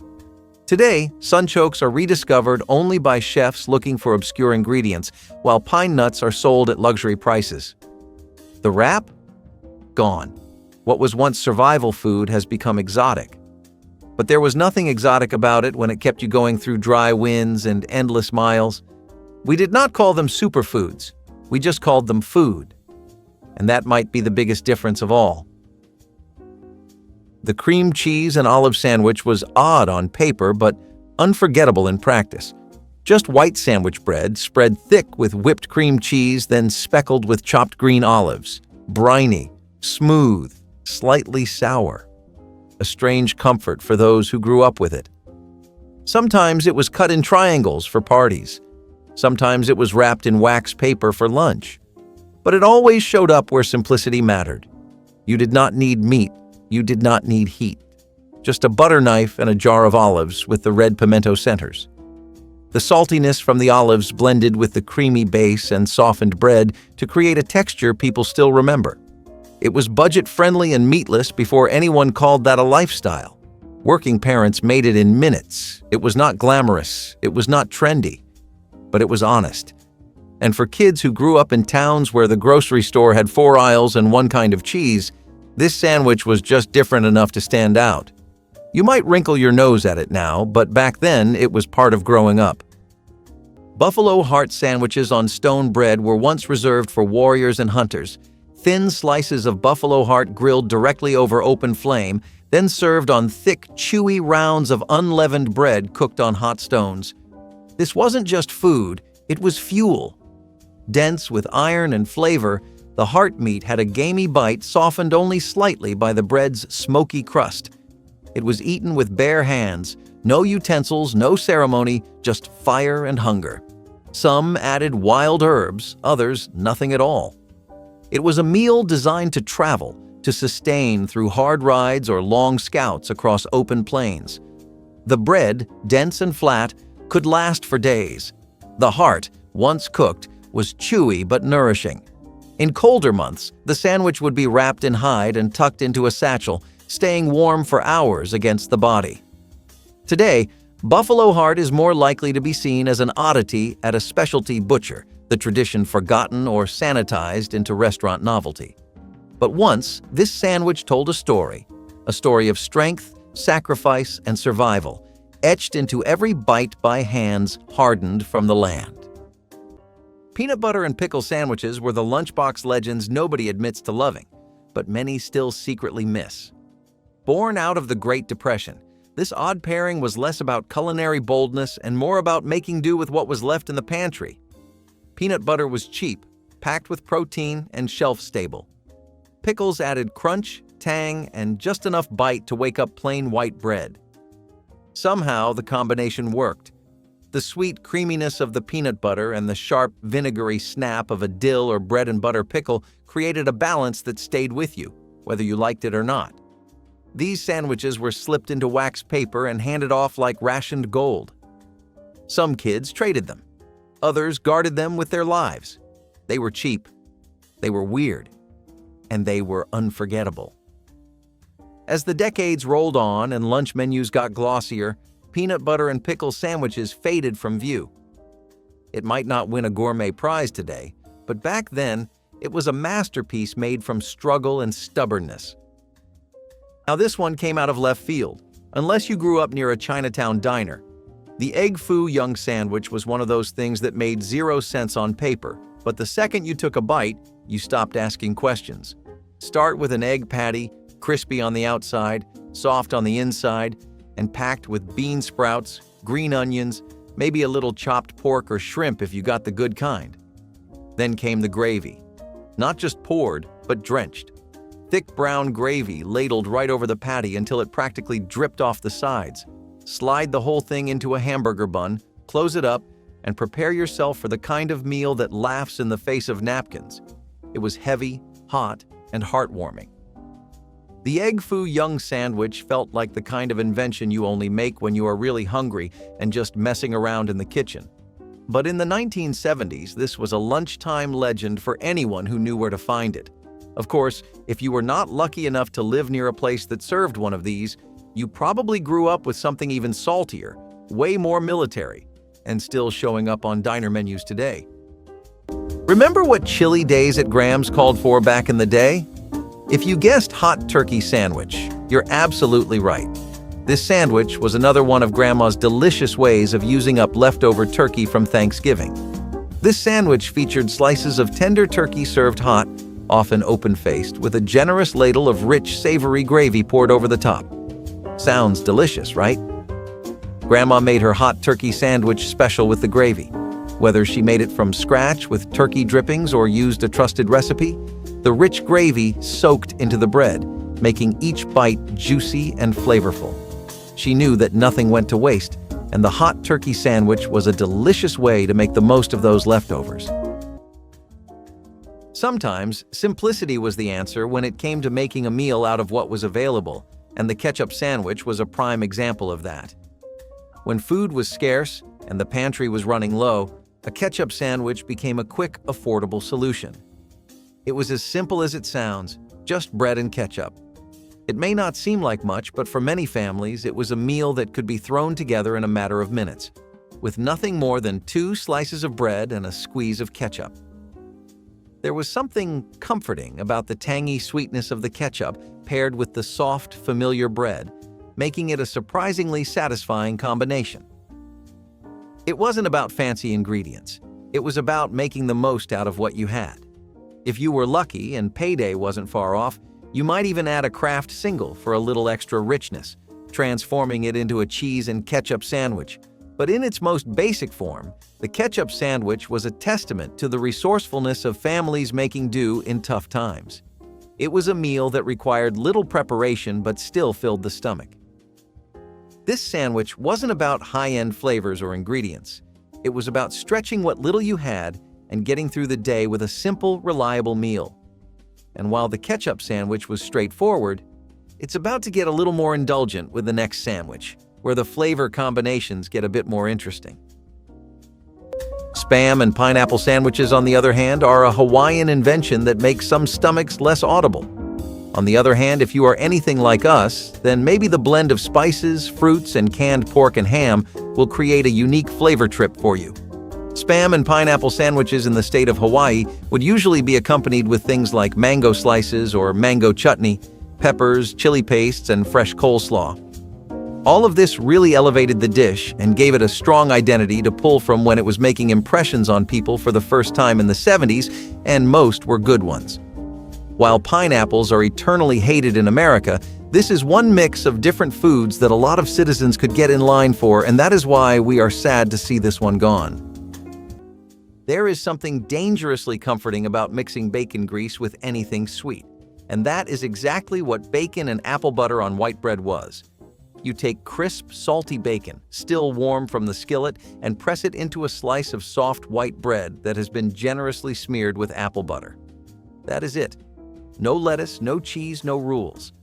Today, sunchokes are rediscovered only by chefs looking for obscure ingredients, while pine nuts are sold at luxury prices. The wrap? Gone. What was once survival food has become exotic. But there was nothing exotic about it when it kept you going through dry winds and endless miles. We did not call them superfoods, we just called them food. And that might be the biggest difference of all. The cream cheese and olive sandwich was odd on paper, but unforgettable in practice. Just white sandwich bread spread thick with whipped cream cheese, then speckled with chopped green olives. Briny, smooth, slightly sour. A strange comfort for those who grew up with it. Sometimes it was cut in triangles for parties. Sometimes it was wrapped in wax paper for lunch. But it always showed up where simplicity mattered. You did not need meat. You did not need heat. Just a butter knife and a jar of olives with the red pimento centers. The saltiness from the olives blended with the creamy base and softened bread to create a texture people still remember. It was budget-friendly and meatless before anyone called that a lifestyle. Working parents made it in minutes. It was not glamorous. It was not trendy. But it was honest. And for kids who grew up in towns where the grocery store had 4 aisles and one kind of cheese, this sandwich was just different enough to stand out. You might wrinkle your nose at it now, but back then it was part of growing up. Buffalo heart sandwiches on stone bread were once reserved for warriors and hunters. Thin slices of buffalo heart grilled directly over open flame, then served on thick, chewy rounds of unleavened bread cooked on hot stones. This wasn't just food, it was fuel. Dense with iron and flavor, the heart meat had a gamey bite softened only slightly by the bread's smoky crust. It was eaten with bare hands, no utensils, no ceremony, just fire and hunger. Some added wild herbs, others nothing at all. It was a meal designed to travel, to sustain through hard rides or long scouts across open plains. The bread, dense and flat, could last for days. The heart, once cooked, was chewy but nourishing. In colder months, the sandwich would be wrapped in hide and tucked into a satchel, staying warm for hours against the body. Today, buffalo heart is more likely to be seen as an oddity at a specialty butcher, the tradition forgotten or sanitized into restaurant novelty. But once, this sandwich told a story of strength, sacrifice, and survival, etched into every bite by hands hardened from the land. Peanut butter and pickle sandwiches were the lunchbox legends nobody admits to loving, but many still secretly miss. Born out of the Great Depression, this odd pairing was less about culinary boldness and more about making do with what was left in the pantry. Peanut butter was cheap, packed with protein, and shelf-stable. Pickles added crunch, tang, and just enough bite to wake up plain white bread. Somehow, the combination worked. The sweet creaminess of the peanut butter and the sharp, vinegary snap of a dill or bread and butter pickle created a balance that stayed with you, whether you liked it or not. These sandwiches were slipped into wax paper and handed off like rationed gold. Some kids traded them. Others guarded them with their lives. They were cheap. They were weird. And they were unforgettable. As the decades rolled on and lunch menus got glossier, peanut butter and pickle sandwiches faded from view. It might not win a gourmet prize today, but back then, it was a masterpiece made from struggle and stubbornness. Now this one came out of left field, unless you grew up near a Chinatown diner. The Egg Foo Young sandwich was one of those things that made 0 sense on paper, but the second you took a bite, you stopped asking questions. Start with an egg patty, crispy on the outside, soft on the inside, and packed with bean sprouts, green onions, maybe a little chopped pork or shrimp if you got the good kind. Then came the gravy. Not just poured, but drenched. Thick brown gravy ladled right over the patty until it practically dripped off the sides. Slide the whole thing into a hamburger bun, close it up, and prepare yourself for the kind of meal that laughs in the face of napkins. It was heavy, hot, and heartwarming. The Egg Foo Young sandwich felt like the kind of invention you only make when you are really hungry and just messing around in the kitchen. But in the 1970s, this was a lunchtime legend for anyone who knew where to find it. Of course, if you were not lucky enough to live near a place that served one of these, you probably grew up with something even saltier, way more military, and still showing up on diner menus today. Remember what chilly days at Graham's called for back in the day? If you guessed hot turkey sandwich, you're absolutely right. This sandwich was another one of Grandma's delicious ways of using up leftover turkey from Thanksgiving. This sandwich featured slices of tender turkey served hot, often open-faced, with a generous ladle of rich, savory gravy poured over the top. Sounds delicious, right? Grandma made her hot turkey sandwich special with the gravy. Whether she made it from scratch with turkey drippings or used a trusted recipe, the rich gravy soaked into the bread, making each bite juicy and flavorful. She knew that nothing went to waste, and the hot turkey sandwich was a delicious way to make the most of those leftovers. Sometimes, simplicity was the answer when it came to making a meal out of what was available, and the ketchup sandwich was a prime example of that. When food was scarce and the pantry was running low, a ketchup sandwich became a quick, affordable solution. It was as simple as it sounds, just bread and ketchup. It may not seem like much, but for many families, it was a meal that could be thrown together in a matter of minutes, with nothing more than 2 slices of bread and a squeeze of ketchup. There was something comforting about the tangy sweetness of the ketchup paired with the soft, familiar bread, making it a surprisingly satisfying combination. It wasn't about fancy ingredients. It was about making the most out of what you had. If you were lucky and payday wasn't far off, you might even add a Kraft single for a little extra richness, transforming it into a cheese and ketchup sandwich. But in its most basic form, the ketchup sandwich was a testament to the resourcefulness of families making do in tough times. It was a meal that required little preparation but still filled the stomach. This sandwich wasn't about high-end flavors or ingredients. It was about stretching what little you had and getting through the day with a simple, reliable meal. And while the ketchup sandwich was straightforward, it's about to get a little more indulgent with the next sandwich, where the flavor combinations get a bit more interesting. Spam and pineapple sandwiches, on the other hand, are a Hawaiian invention that makes some stomachs less audible. On the other hand, if you are anything like us, then maybe the blend of spices, fruits, and canned pork and ham will create a unique flavor trip for you. Spam and pineapple sandwiches in the state of Hawaii would usually be accompanied with things like mango slices or mango chutney, peppers, chili pastes, and fresh coleslaw. All of this really elevated the dish and gave it a strong identity to pull from when it was making impressions on people for the first time in the 70s, and most were good ones. While pineapples are eternally hated in America, this is one mix of different foods that a lot of citizens could get in line for, and that is why we are sad to see this one gone. There is something dangerously comforting about mixing bacon grease with anything sweet, and that is exactly what bacon and apple butter on white bread was. You take crisp, salty bacon, still warm from the skillet, and press it into a slice of soft white bread that has been generously smeared with apple butter. That is it. No lettuce, no cheese, no rules.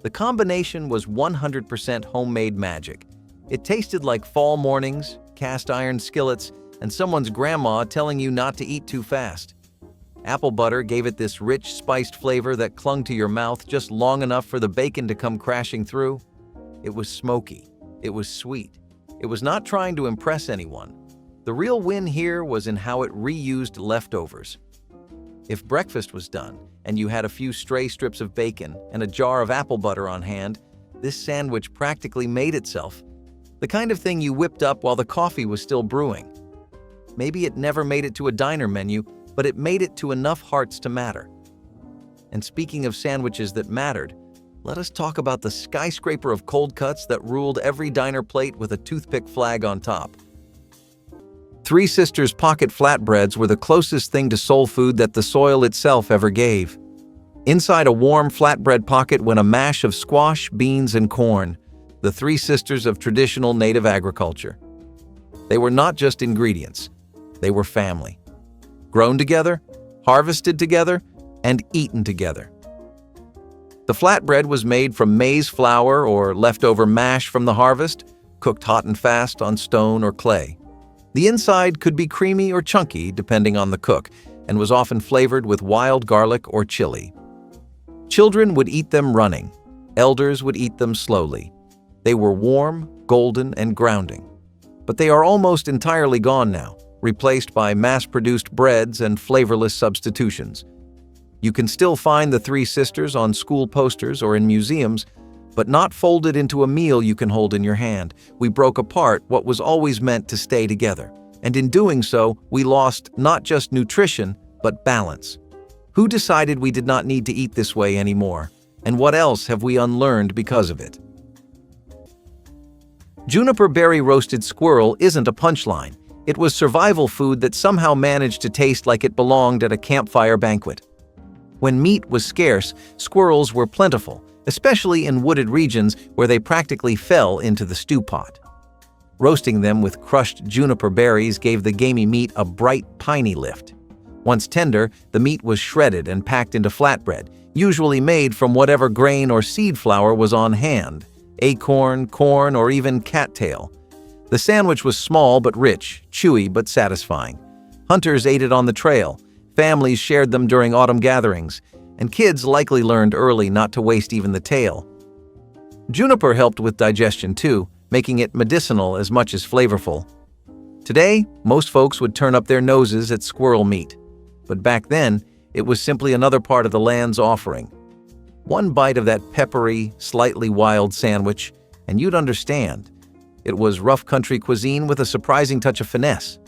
The combination was 100% homemade magic. It tasted like fall mornings, cast iron skillets, and someone's grandma telling you not to eat too fast. Apple butter gave it this rich, spiced flavor that clung to your mouth just long enough for the bacon to come crashing through. It was smoky. It was sweet. It was not trying to impress anyone. The real win here was in how it reused leftovers. If breakfast was done, and you had a few stray strips of bacon and a jar of apple butter on hand, this sandwich practically made itself. The kind of thing you whipped up while the coffee was still brewing. Maybe it never made it to a diner menu, but it made it to enough hearts to matter. And speaking of sandwiches that mattered, let us talk about the skyscraper of cold cuts that ruled every diner plate with a toothpick flag on top. Three Sisters pocket flatbreads were the closest thing to soul food that the soil itself ever gave. Inside a warm flatbread pocket went a mash of squash, beans, and corn, the Three Sisters of traditional native agriculture. They were not just ingredients. They were family. Grown together, harvested together, and eaten together. The flatbread was made from maize flour or leftover mash from the harvest, cooked hot and fast on stone or clay. The inside could be creamy or chunky depending on the cook, and was often flavored with wild garlic or chili. Children would eat them running. Elders would eat them slowly. They were warm, golden, and grounding. But they are almost entirely gone now, replaced by mass-produced breads and flavorless substitutions. You can still find the Three Sisters on school posters or in museums, but not folded into a meal you can hold in your hand. We broke apart what was always meant to stay together, and in doing so, we lost not just nutrition, but balance. Who decided we did not need to eat this way anymore? And what else have we unlearned because of it? Juniper berry roasted squirrel isn't a punchline. It was survival food that somehow managed to taste like it belonged at a campfire banquet. When meat was scarce, squirrels were plentiful, especially in wooded regions where they practically fell into the stew pot. Roasting them with crushed juniper berries gave the gamey meat a bright, piney lift. Once tender, the meat was shredded and packed into flatbread, usually made from whatever grain or seed flour was on hand: acorn, corn, or even cattail. The sandwich was small but rich, chewy but satisfying. Hunters ate it on the trail. Families shared them during autumn gatherings, and kids likely learned early not to waste even the tail. Juniper helped with digestion too, making it medicinal as much as flavorful. Today, most folks would turn up their noses at squirrel meat, but back then, it was simply another part of the land's offering. One bite of that peppery, slightly wild sandwich, and you'd understand. It was rough country cuisine with a surprising touch of finesse.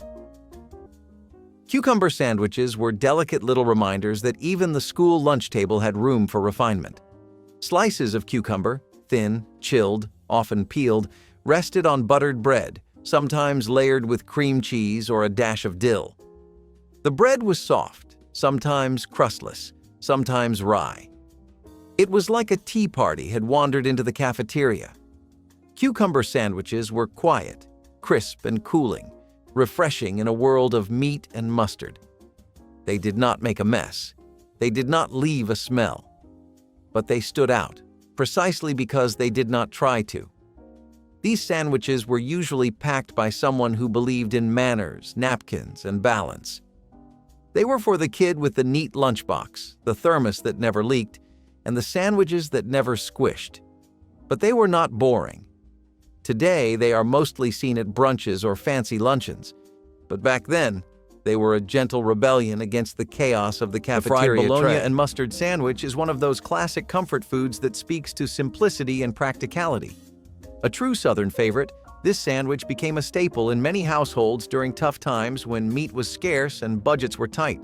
Cucumber sandwiches were delicate little reminders that even the school lunch table had room for refinement. Slices of cucumber, thin, chilled, often peeled, rested on buttered bread, sometimes layered with cream cheese or a dash of dill. The bread was soft, sometimes crustless, sometimes rye. It was like a tea party had wandered into the cafeteria. Cucumber sandwiches were quiet, crisp and cooling, refreshing in a world of meat and mustard. They did not make a mess. They did not leave a smell. But they stood out, precisely because they did not try to. These sandwiches were usually packed by someone who believed in manners, napkins, and balance. They were for the kid with the neat lunchbox, the thermos that never leaked, and the sandwiches that never squished. But they were not boring. Today, they are mostly seen at brunches or fancy luncheons. But back then, they were a gentle rebellion against the chaos of the cafeteria. The fried bologna and mustard sandwich is one of those classic comfort foods that speaks to simplicity and practicality. A true Southern favorite, this sandwich became a staple in many households during tough times when meat was scarce and budgets were tight.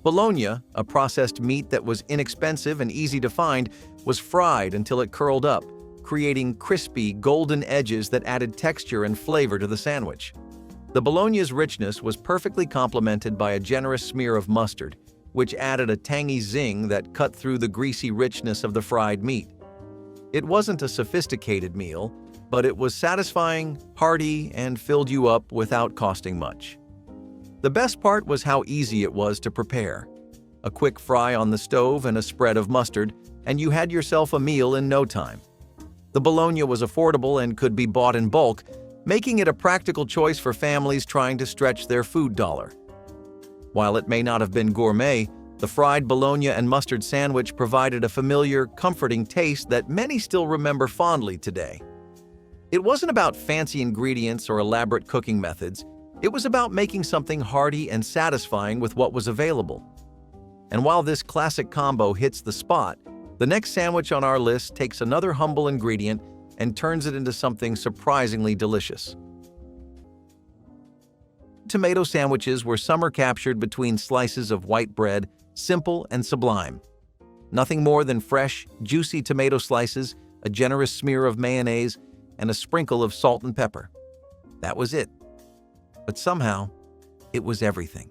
Bologna, a processed meat that was inexpensive and easy to find, was fried until it curled up, creating crispy, golden edges that added texture and flavor to the sandwich. The bologna's richness was perfectly complemented by a generous smear of mustard, which added a tangy zing that cut through the greasy richness of the fried meat. It wasn't a sophisticated meal, but it was satisfying, hearty, and filled you up without costing much. The best part was how easy it was to prepare. A quick fry on the stove and a spread of mustard, and you had yourself a meal in no time. The bologna was affordable and could be bought in bulk, making it a practical choice for families trying to stretch their food dollar. While it may not have been gourmet, the fried bologna and mustard sandwich provided a familiar, comforting taste that many still remember fondly today. It wasn't about fancy ingredients or elaborate cooking methods. It was about making something hearty and satisfying with what was available. And while this classic combo hits the spot, the next sandwich on our list takes another humble ingredient and turns it into something surprisingly delicious. Tomato sandwiches were summer captured between slices of white bread, simple and sublime. Nothing more than fresh, juicy tomato slices, a generous smear of mayonnaise, and a sprinkle of salt and pepper. That was it. But somehow, it was everything.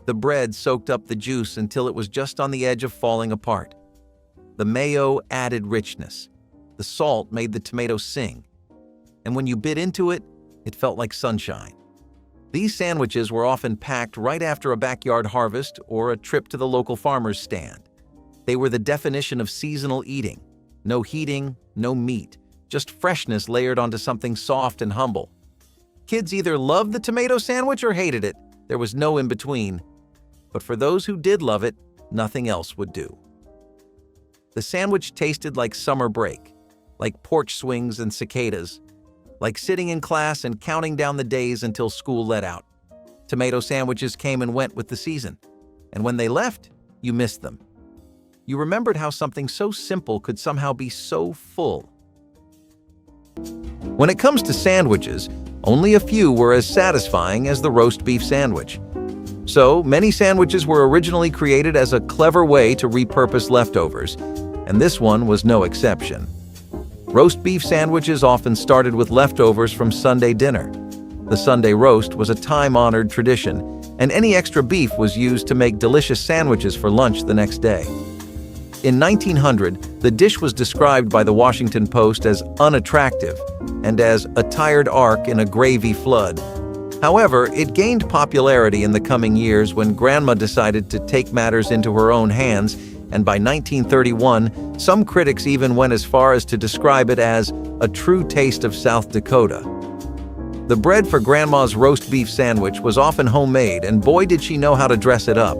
The bread soaked up the juice until it was just on the edge of falling apart. The mayo added richness. The salt made the tomato sing. And when you bit into it, it felt like sunshine. These sandwiches were often packed right after a backyard harvest or a trip to the local farmer's stand. They were the definition of seasonal eating. No heating, no meat, just freshness layered onto something soft and humble. Kids either loved the tomato sandwich or hated it. There was no in between. But for those who did love it, nothing else would do. The sandwich tasted like summer break, like porch swings and cicadas, like sitting in class and counting down the days until school let out. Tomato sandwiches came and went with the season, and when they left, you missed them. You remembered how something so simple could somehow be so full. When it comes to sandwiches, only a few were as satisfying as the roast beef sandwich. So, many sandwiches were originally created as a clever way to repurpose leftovers, and this one was no exception. Roast beef sandwiches often started with leftovers from Sunday dinner. The Sunday roast was a time-honored tradition, and any extra beef was used to make delicious sandwiches for lunch the next day. In 1900, the dish was described by the Washington Post as unattractive and as a tired ark in a gravy flood. However, it gained popularity in the coming years when Grandma decided to take matters into her own hands, and by 1931, some critics even went as far as to describe it as a true taste of South Dakota. The bread for Grandma's roast beef sandwich was often homemade, and boy did she know how to dress it up.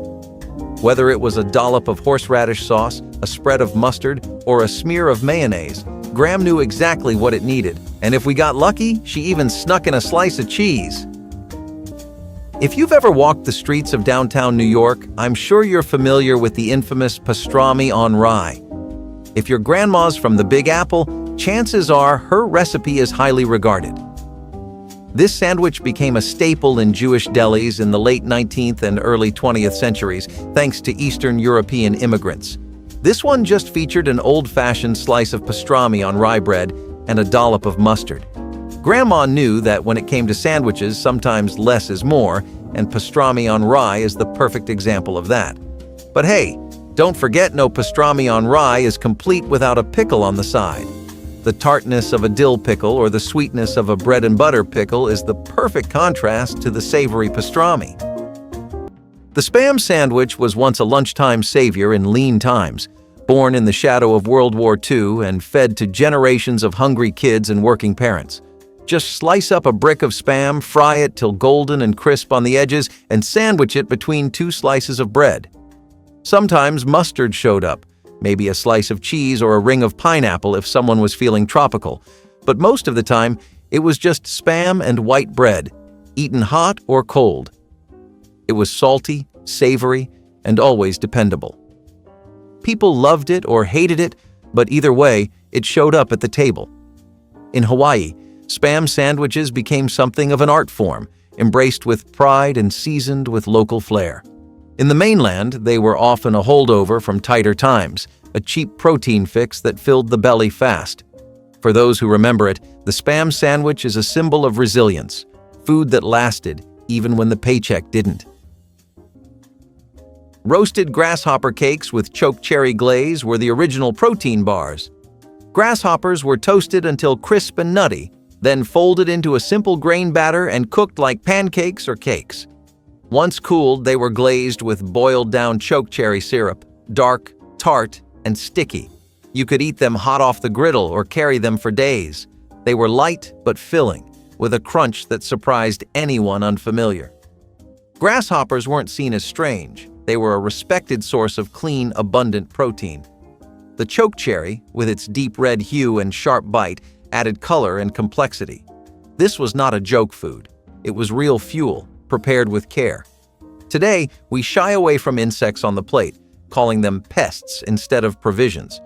Whether it was a dollop of horseradish sauce, a spread of mustard, or a smear of mayonnaise, Graham knew exactly what it needed, and if we got lucky, she even snuck in a slice of cheese. If you've ever walked the streets of downtown New York, I'm sure you're familiar with the infamous pastrami on rye. If your grandma's from the Big Apple, chances are her recipe is highly regarded. This sandwich became a staple in Jewish delis in the late 19th and early 20th centuries, thanks to Eastern European immigrants. This one just featured an old-fashioned slice of pastrami on rye bread and a dollop of mustard. Grandma knew that when it came to sandwiches, sometimes less is more, and pastrami on rye is the perfect example of that. But hey, don't forget no pastrami on rye is complete without a pickle on the side. The tartness of a dill pickle or the sweetness of a bread and butter pickle is the perfect contrast to the savory pastrami. The Spam sandwich was once a lunchtime savior in lean times, born in the shadow of World War II and fed to generations of hungry kids and working parents. Just slice up a brick of Spam, fry it till golden and crisp on the edges, and sandwich it between two slices of bread. Sometimes mustard showed up, maybe a slice of cheese or a ring of pineapple if someone was feeling tropical, but most of the time it was just Spam and white bread, eaten hot or cold. It was salty, savory, and always dependable. People loved it or hated it, but either way, it showed up at the table. In Hawaii, Spam sandwiches became something of an art form, embraced with pride and seasoned with local flair. In the mainland, they were often a holdover from tighter times, a cheap protein fix that filled the belly fast. For those who remember it, the Spam sandwich is a symbol of resilience, food that lasted even when the paycheck didn't. Roasted grasshopper cakes with choke cherry glaze were the original protein bars. Grasshoppers were toasted until crisp and nutty, then folded into a simple grain batter and cooked like pancakes or cakes. Once cooled, they were glazed with boiled-down choke cherry syrup, dark, tart, and sticky. You could eat them hot off the griddle or carry them for days. They were light but filling, with a crunch that surprised anyone unfamiliar. Grasshoppers weren't seen as strange. They were a respected source of clean, abundant protein. The choke cherry, with its deep red hue and sharp bite, added color and complexity. This was not a joke food. It was real fuel, prepared with care. Today, we shy away from insects on the plate, calling them pests instead of provisions.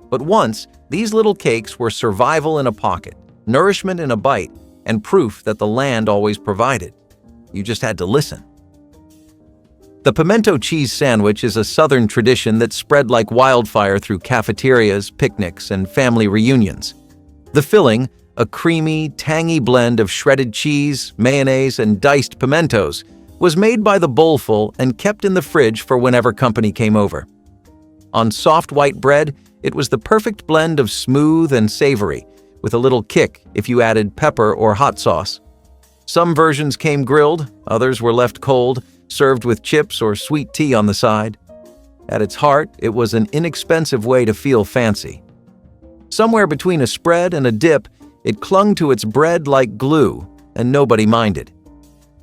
But once, these little cakes were survival in a pocket, nourishment in a bite, and proof that the land always provided. You just had to listen. The pimento cheese sandwich is a Southern tradition that spread like wildfire through cafeterias, picnics, and family reunions. The filling, a creamy, tangy blend of shredded cheese, mayonnaise, and diced pimentos, was made by the bowlful and kept in the fridge for whenever company came over. On soft white bread, it was the perfect blend of smooth and savory, with a little kick if you added pepper or hot sauce. Some versions came grilled, others were left cold, served with chips or sweet tea on the side. At its heart, it was an inexpensive way to feel fancy. Somewhere between a spread and a dip, it clung to its bread like glue, and nobody minded.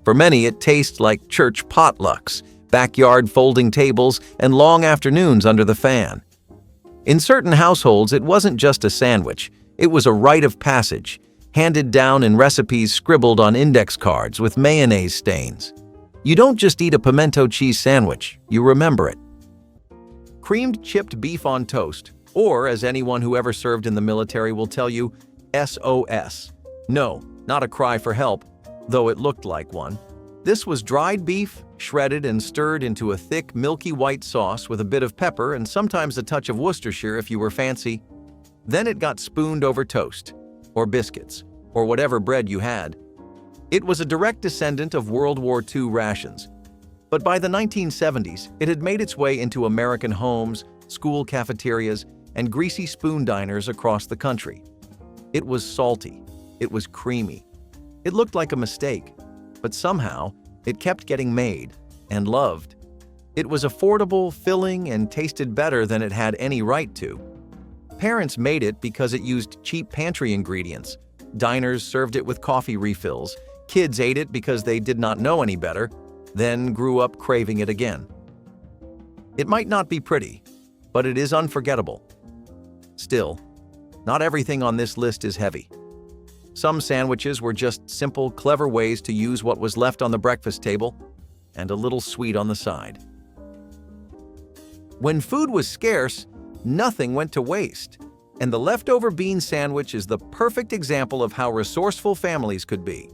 For many, it tastes like church potlucks, backyard folding tables, and long afternoons under the fan. In certain households, it wasn't just a sandwich. It was a rite of passage, handed down in recipes scribbled on index cards with mayonnaise stains. You don't just eat a pimento cheese sandwich, you remember it. Creamed chipped beef on toast, or as anyone who ever served in the military will tell you, SOS. No, not a cry for help, though it looked like one. This was dried beef, shredded and stirred into a thick, milky white sauce with a bit of pepper and sometimes a touch of Worcestershire if you were fancy. Then it got spooned over toast, or biscuits, or whatever bread you had. It was a direct descendant of World War II rations. But by the 1970s, it had made its way into American homes, school cafeterias, and greasy spoon diners across the country. It was salty. It was creamy. It looked like a mistake, but somehow it kept getting made and loved. It was affordable, filling, and tasted better than it had any right to. Parents made it because it used cheap pantry ingredients. Diners served it with coffee refills. Kids ate it because they did not know any better, then grew up craving it again. It might not be pretty, but it is unforgettable. Still, not everything on this list is heavy. Some sandwiches were just simple, clever ways to use what was left on the breakfast table and a little sweet on the side. When food was scarce, nothing went to waste, and the leftover bean sandwich is the perfect example of how resourceful families could be.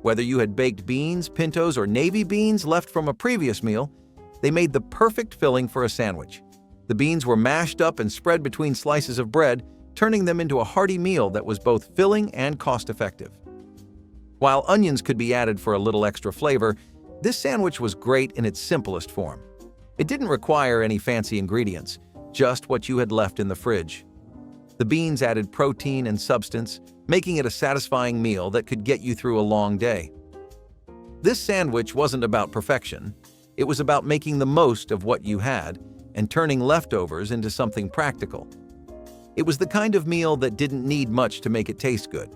Whether you had baked beans, pintos, or navy beans left from a previous meal, they made the perfect filling for a sandwich. The beans were mashed up and spread between slices of bread, turning them into a hearty meal that was both filling and cost-effective. While onions could be added for a little extra flavor, this sandwich was great in its simplest form. It didn't require any fancy ingredients, just what you had left in the fridge. The beans added protein and substance, making it a satisfying meal that could get you through a long day. This sandwich wasn't about perfection. It was about making the most of what you had and turning leftovers into something practical. It was the kind of meal that didn't need much to make it taste good.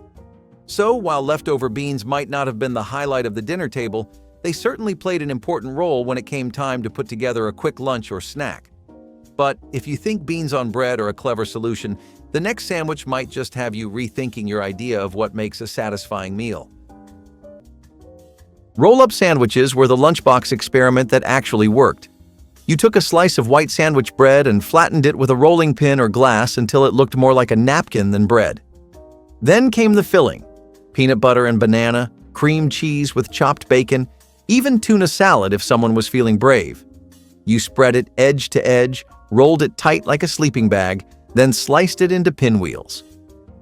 So, while leftover beans might not have been the highlight of the dinner table, they certainly played an important role when it came time to put together a quick lunch or snack. But if you think beans on bread are a clever solution, the next sandwich might just have you rethinking your idea of what makes a satisfying meal. Roll-up sandwiches were the lunchbox experiment that actually worked. You took a slice of white sandwich bread and flattened it with a rolling pin or glass until it looked more like a napkin than bread. Then came the filling: peanut butter and banana, cream cheese with chopped bacon, even tuna salad if someone was feeling brave. You spread it edge to edge, rolled it tight like a sleeping bag, then sliced it into pinwheels.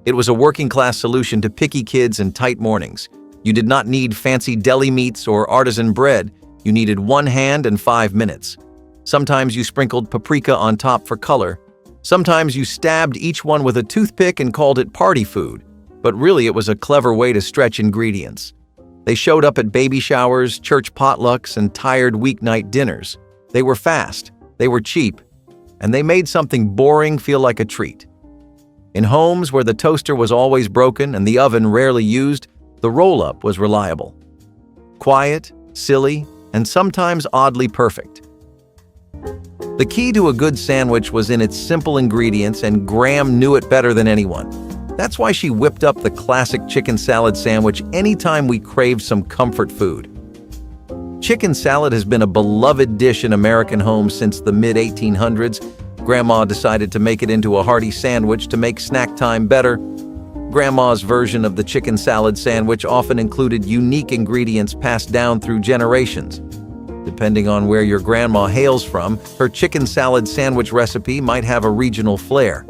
It was a working-class solution to picky kids and tight mornings. You did not need fancy deli meats or artisan bread. You needed one hand and 5 minutes. Sometimes you sprinkled paprika on top for color. Sometimes you stabbed each one with a toothpick and called it party food. But really, it was a clever way to stretch ingredients. They showed up at baby showers, church potlucks, and tired weeknight dinners. They were fast, they were cheap, and they made something boring feel like a treat. In homes where the toaster was always broken and the oven rarely used, the roll-up was reliable. Quiet, silly, and sometimes oddly perfect. The key to a good sandwich was in its simple ingredients, and Graham knew it better than anyone. That's why she whipped up the classic chicken salad sandwich anytime we craved some comfort food. Chicken salad has been a beloved dish in American homes since the mid-1800s. Grandma decided to make it into a hearty sandwich to make snack time better. Grandma's version of the chicken salad sandwich often included unique ingredients passed down through generations. Depending on where your grandma hails from, her chicken salad sandwich recipe might have a regional flair.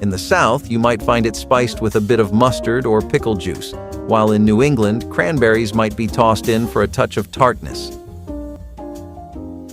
In the South, you might find it spiced with a bit of mustard or pickle juice, while in New England, cranberries might be tossed in for a touch of tartness.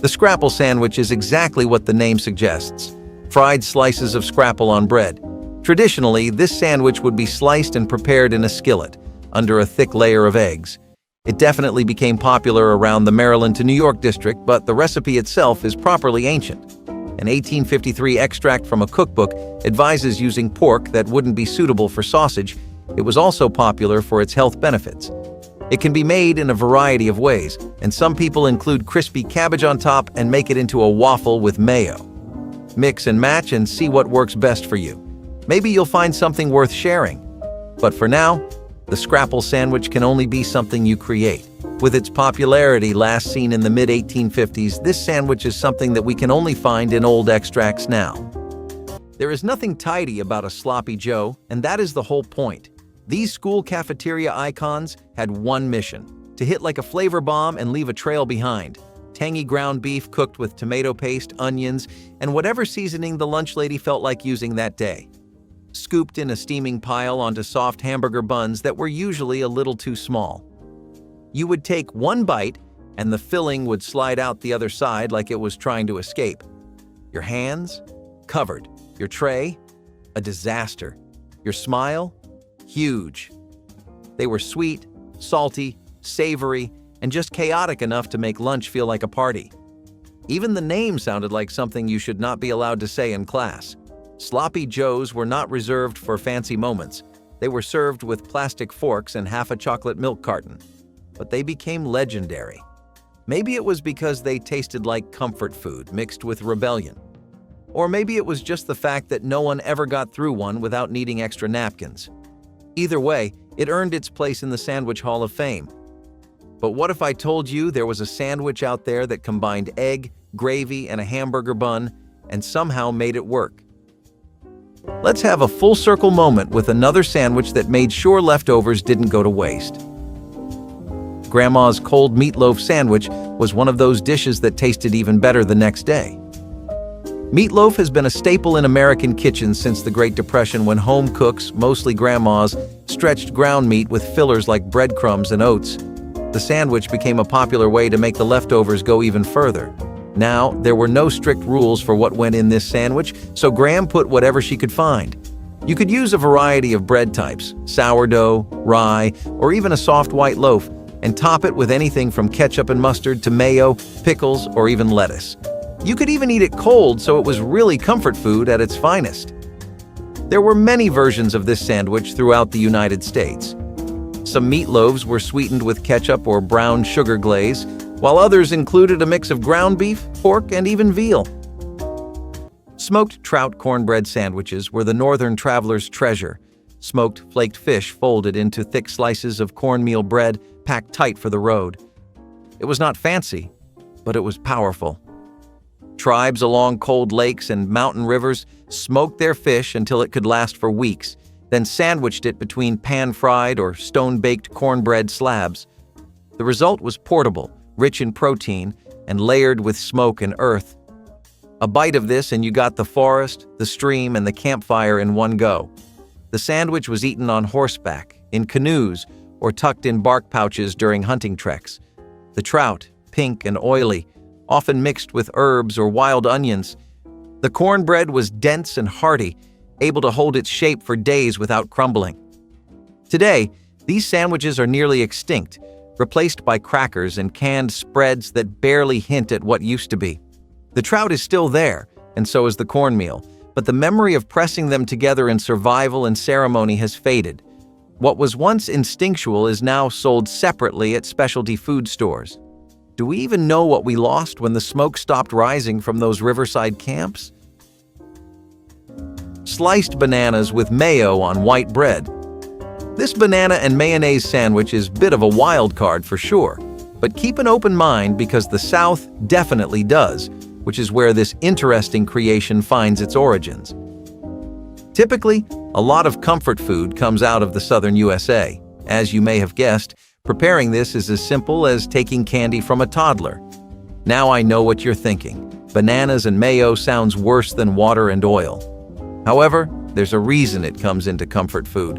The scrapple sandwich is exactly what the name suggests: fried slices of scrapple on bread. Traditionally, this sandwich would be sliced and prepared in a skillet, under a thick layer of eggs. It definitely became popular around the Maryland to New York district, but the recipe itself is properly ancient. An 1853 extract from a cookbook advises using pork that wouldn't be suitable for sausage. It was also popular for its health benefits. It can be made in a variety of ways, and some people include crispy cabbage on top and make it into a waffle with mayo. Mix and match and see what works best for you. Maybe you'll find something worth sharing. But for now, the scrapple sandwich can only be something you create. With its popularity last seen in the mid-1850s, this sandwich is something that we can only find in old extracts now. There is nothing tidy about a sloppy Joe, and that is the whole point. These school cafeteria icons had one mission: to hit like a flavor bomb and leave a trail behind. Tangy ground beef cooked with tomato paste, onions, and whatever seasoning the lunch lady felt like using that day. Scooped in a steaming pile onto soft hamburger buns that were usually a little too small. You would take one bite, and the filling would slide out the other side like it was trying to escape. Your hands? Covered. Your tray? A disaster. Your smile? Huge. They were sweet, salty, savory, and just chaotic enough to make lunch feel like a party. Even the name sounded like something you should not be allowed to say in class. Sloppy Joes were not reserved for fancy moments. They were served with plastic forks and half a chocolate milk carton. But they became legendary. Maybe it was because they tasted like comfort food mixed with rebellion. Or maybe it was just the fact that no one ever got through one without needing extra napkins. Either way, it earned its place in the Sandwich Hall of Fame. But what if I told you there was a sandwich out there that combined egg, gravy, and a hamburger bun, and somehow made it work? Let's have a full circle moment with another sandwich that made sure leftovers didn't go to waste. Grandma's cold meatloaf sandwich was one of those dishes that tasted even better the next day. Meatloaf has been a staple in American kitchens since the Great Depression, when home cooks, mostly grandmas, stretched ground meat with fillers like breadcrumbs and oats. The sandwich became a popular way to make the leftovers go even further. Now, there were no strict rules for what went in this sandwich, so Gram put whatever she could find. You could use a variety of bread types, sourdough, rye, or even a soft white loaf, and top it with anything from ketchup and mustard to mayo, pickles, or even lettuce. You could even eat it cold, so it was really comfort food at its finest. There were many versions of this sandwich throughout the United States. Some meatloaves were sweetened with ketchup or brown sugar glaze, while others included a mix of ground beef, pork, and even veal. Smoked trout cornbread sandwiches were the Northern traveler's treasure. Smoked flaked fish folded into thick slices of cornmeal bread packed tight for the road. It was not fancy, but it was powerful. Tribes along cold lakes and mountain rivers smoked their fish until it could last for weeks, then sandwiched it between pan-fried or stone-baked cornbread slabs. The result was portable, rich in protein, and layered with smoke and earth. A bite of this and you got the forest, the stream, and the campfire in one go. The sandwich was eaten on horseback, in canoes, or tucked in bark pouches during hunting treks. The trout, pink and oily, often mixed with herbs or wild onions. The cornbread was dense and hearty, able to hold its shape for days without crumbling. Today, these sandwiches are nearly extinct, replaced by crackers and canned spreads that barely hint at what used to be. The trout is still there, and so is the cornmeal, but the memory of pressing them together in survival and ceremony has faded. What was once instinctual is now sold separately at specialty food stores. Do we even know what we lost when the smoke stopped rising from those riverside camps? Sliced bananas with mayo on white bread. This banana and mayonnaise sandwich is a bit of a wild card for sure, but keep an open mind because the South definitely does, which is where this interesting creation finds its origins. Typically, a lot of comfort food comes out of the southern USA. As you may have guessed, preparing this is as simple as taking candy from a toddler. Now I know what you're thinking. Bananas and mayo sounds worse than water and oil. However, there's a reason it comes into comfort food.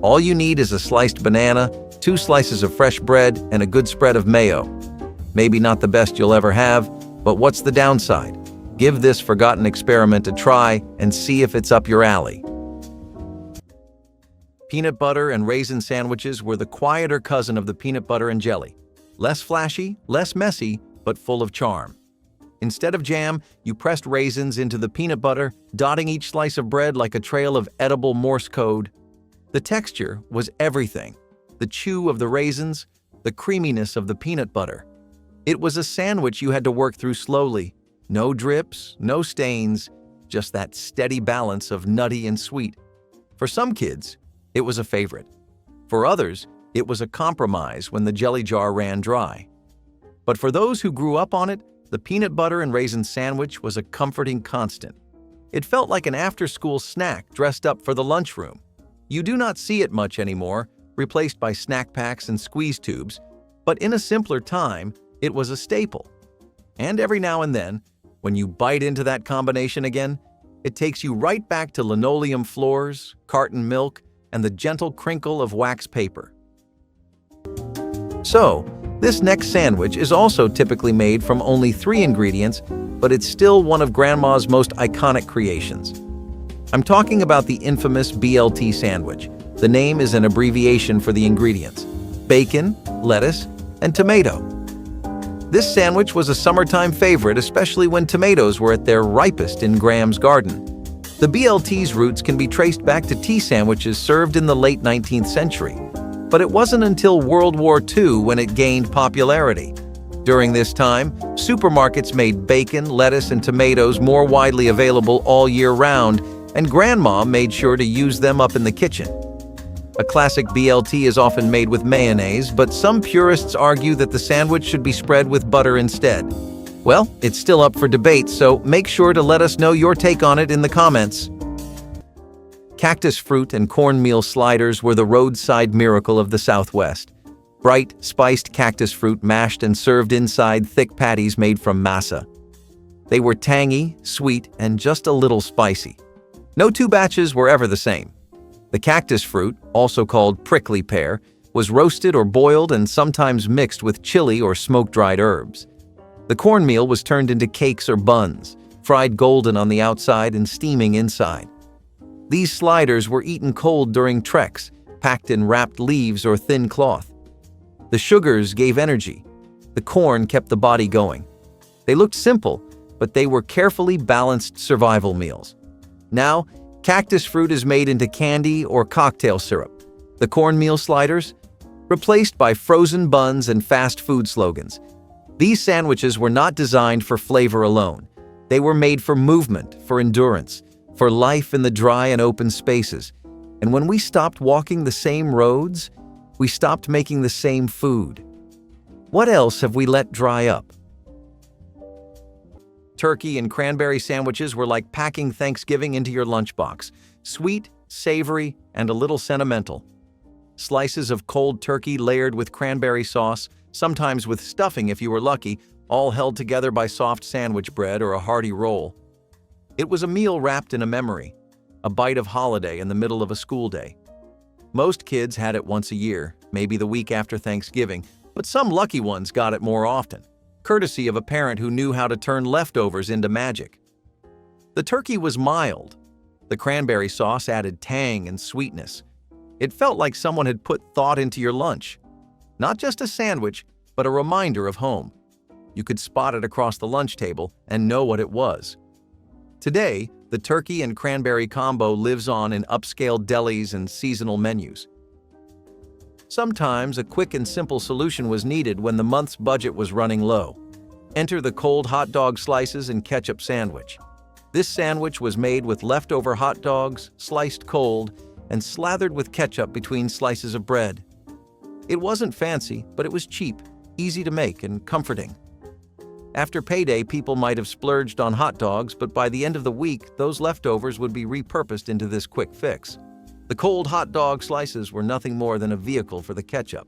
All you need is a sliced banana, 2 slices of fresh bread, and a good spread of mayo. Maybe not the best you'll ever have, but what's the downside? Give this forgotten experiment a try and see if it's up your alley. Peanut butter and raisin sandwiches were the quieter cousin of the peanut butter and jelly. Less flashy, less messy, but full of charm. Instead of jam, you pressed raisins into the peanut butter, dotting each slice of bread like a trail of edible Morse code. The texture was everything. The chew of the raisins, the creaminess of the peanut butter. It was a sandwich you had to work through slowly. No drips, no stains, just that steady balance of nutty and sweet. For some kids, it was a favorite. For others, it was a compromise when the jelly jar ran dry. But for those who grew up on it, the peanut butter and raisin sandwich was a comforting constant. It felt like an after-school snack dressed up for the lunchroom. You do not see it much anymore, replaced by snack packs and squeeze tubes, but in a simpler time, it was a staple. And every now and then, when you bite into that combination again, it takes you right back to linoleum floors, carton milk, and the gentle crinkle of wax paper. So, this next sandwich is also typically made from only 3 ingredients, but it's still one of Grandma's most iconic creations. I'm talking about the infamous BLT sandwich. The name is an abbreviation for the ingredients: bacon, lettuce, and tomato. This sandwich was a summertime favorite, especially when tomatoes were at their ripest in Gram's garden. The BLT's roots can be traced back to tea sandwiches served in the late 19th century, but it wasn't until World War II when it gained popularity. During this time, supermarkets made bacon, lettuce, and tomatoes more widely available all year round, and Grandma made sure to use them up in the kitchen. A classic BLT is often made with mayonnaise, but some purists argue that the sandwich should be spread with butter instead. Well, it's still up for debate, so make sure to let us know your take on it in the comments. Cactus fruit and cornmeal sliders were the roadside miracle of the Southwest. Bright, spiced cactus fruit mashed and served inside thick patties made from masa. They were tangy, sweet, and just a little spicy. No two batches were ever the same. The cactus fruit, also called prickly pear, was roasted or boiled and sometimes mixed with chili or smoke-dried herbs. The cornmeal was turned into cakes or buns, fried golden on the outside and steaming inside. These sliders were eaten cold during treks, packed in wrapped leaves or thin cloth. The sugars gave energy. The corn kept the body going. They looked simple, but they were carefully balanced survival meals. Now, cactus fruit is made into candy or cocktail syrup. The cornmeal sliders, replaced by frozen buns and fast food slogans. These sandwiches were not designed for flavor alone. They were made for movement, for endurance, for life in the dry and open spaces. And when we stopped walking the same roads, we stopped making the same food. What else have we let dry up? Turkey and cranberry sandwiches were like packing Thanksgiving into your lunchbox. Sweet, savory, and a little sentimental. Slices of cold turkey layered with cranberry sauce, sometimes with stuffing if you were lucky, all held together by soft sandwich bread or a hearty roll. It was a meal wrapped in a memory, a bite of holiday in the middle of a school day. Most kids had it once a year, maybe the week after Thanksgiving, but some lucky ones got it more often, courtesy of a parent who knew how to turn leftovers into magic. The turkey was mild. The cranberry sauce added tang and sweetness. It felt like someone had put thought into your lunch. Not just a sandwich, but a reminder of home. You could spot it across the lunch table and know what it was. Today, the turkey and cranberry combo lives on in upscale delis and seasonal menus. Sometimes a quick and simple solution was needed when the month's budget was running low. Enter the cold hot dog slices and ketchup sandwich. This sandwich was made with leftover hot dogs, sliced cold, and slathered with ketchup between slices of bread. It wasn't fancy, but it was cheap, easy to make, and comforting. After payday, people might have splurged on hot dogs, but by the end of the week, those leftovers would be repurposed into this quick fix. The cold hot dog slices were nothing more than a vehicle for the ketchup,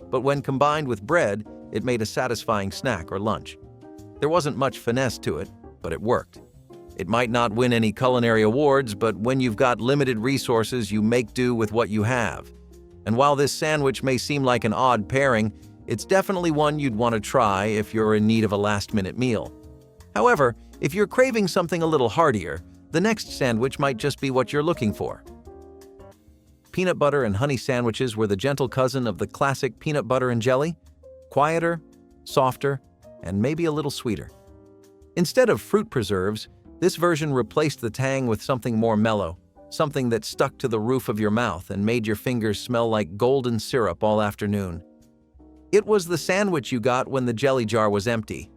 but when combined with bread, it made a satisfying snack or lunch. There wasn't much finesse to it, but it worked. It might not win any culinary awards, but when you've got limited resources, you make do with what you have. And while this sandwich may seem like an odd pairing, it's definitely one you'd want to try if you're in need of a last-minute meal. However, if you're craving something a little heartier, the next sandwich might just be what you're looking for. Peanut butter and honey sandwiches were the gentle cousin of the classic peanut butter and jelly, quieter, softer, and maybe a little sweeter. Instead of fruit preserves, this version replaced the tang with something more mellow, something that stuck to the roof of your mouth and made your fingers smell like golden syrup all afternoon. It was the sandwich you got when the jelly jar was empty,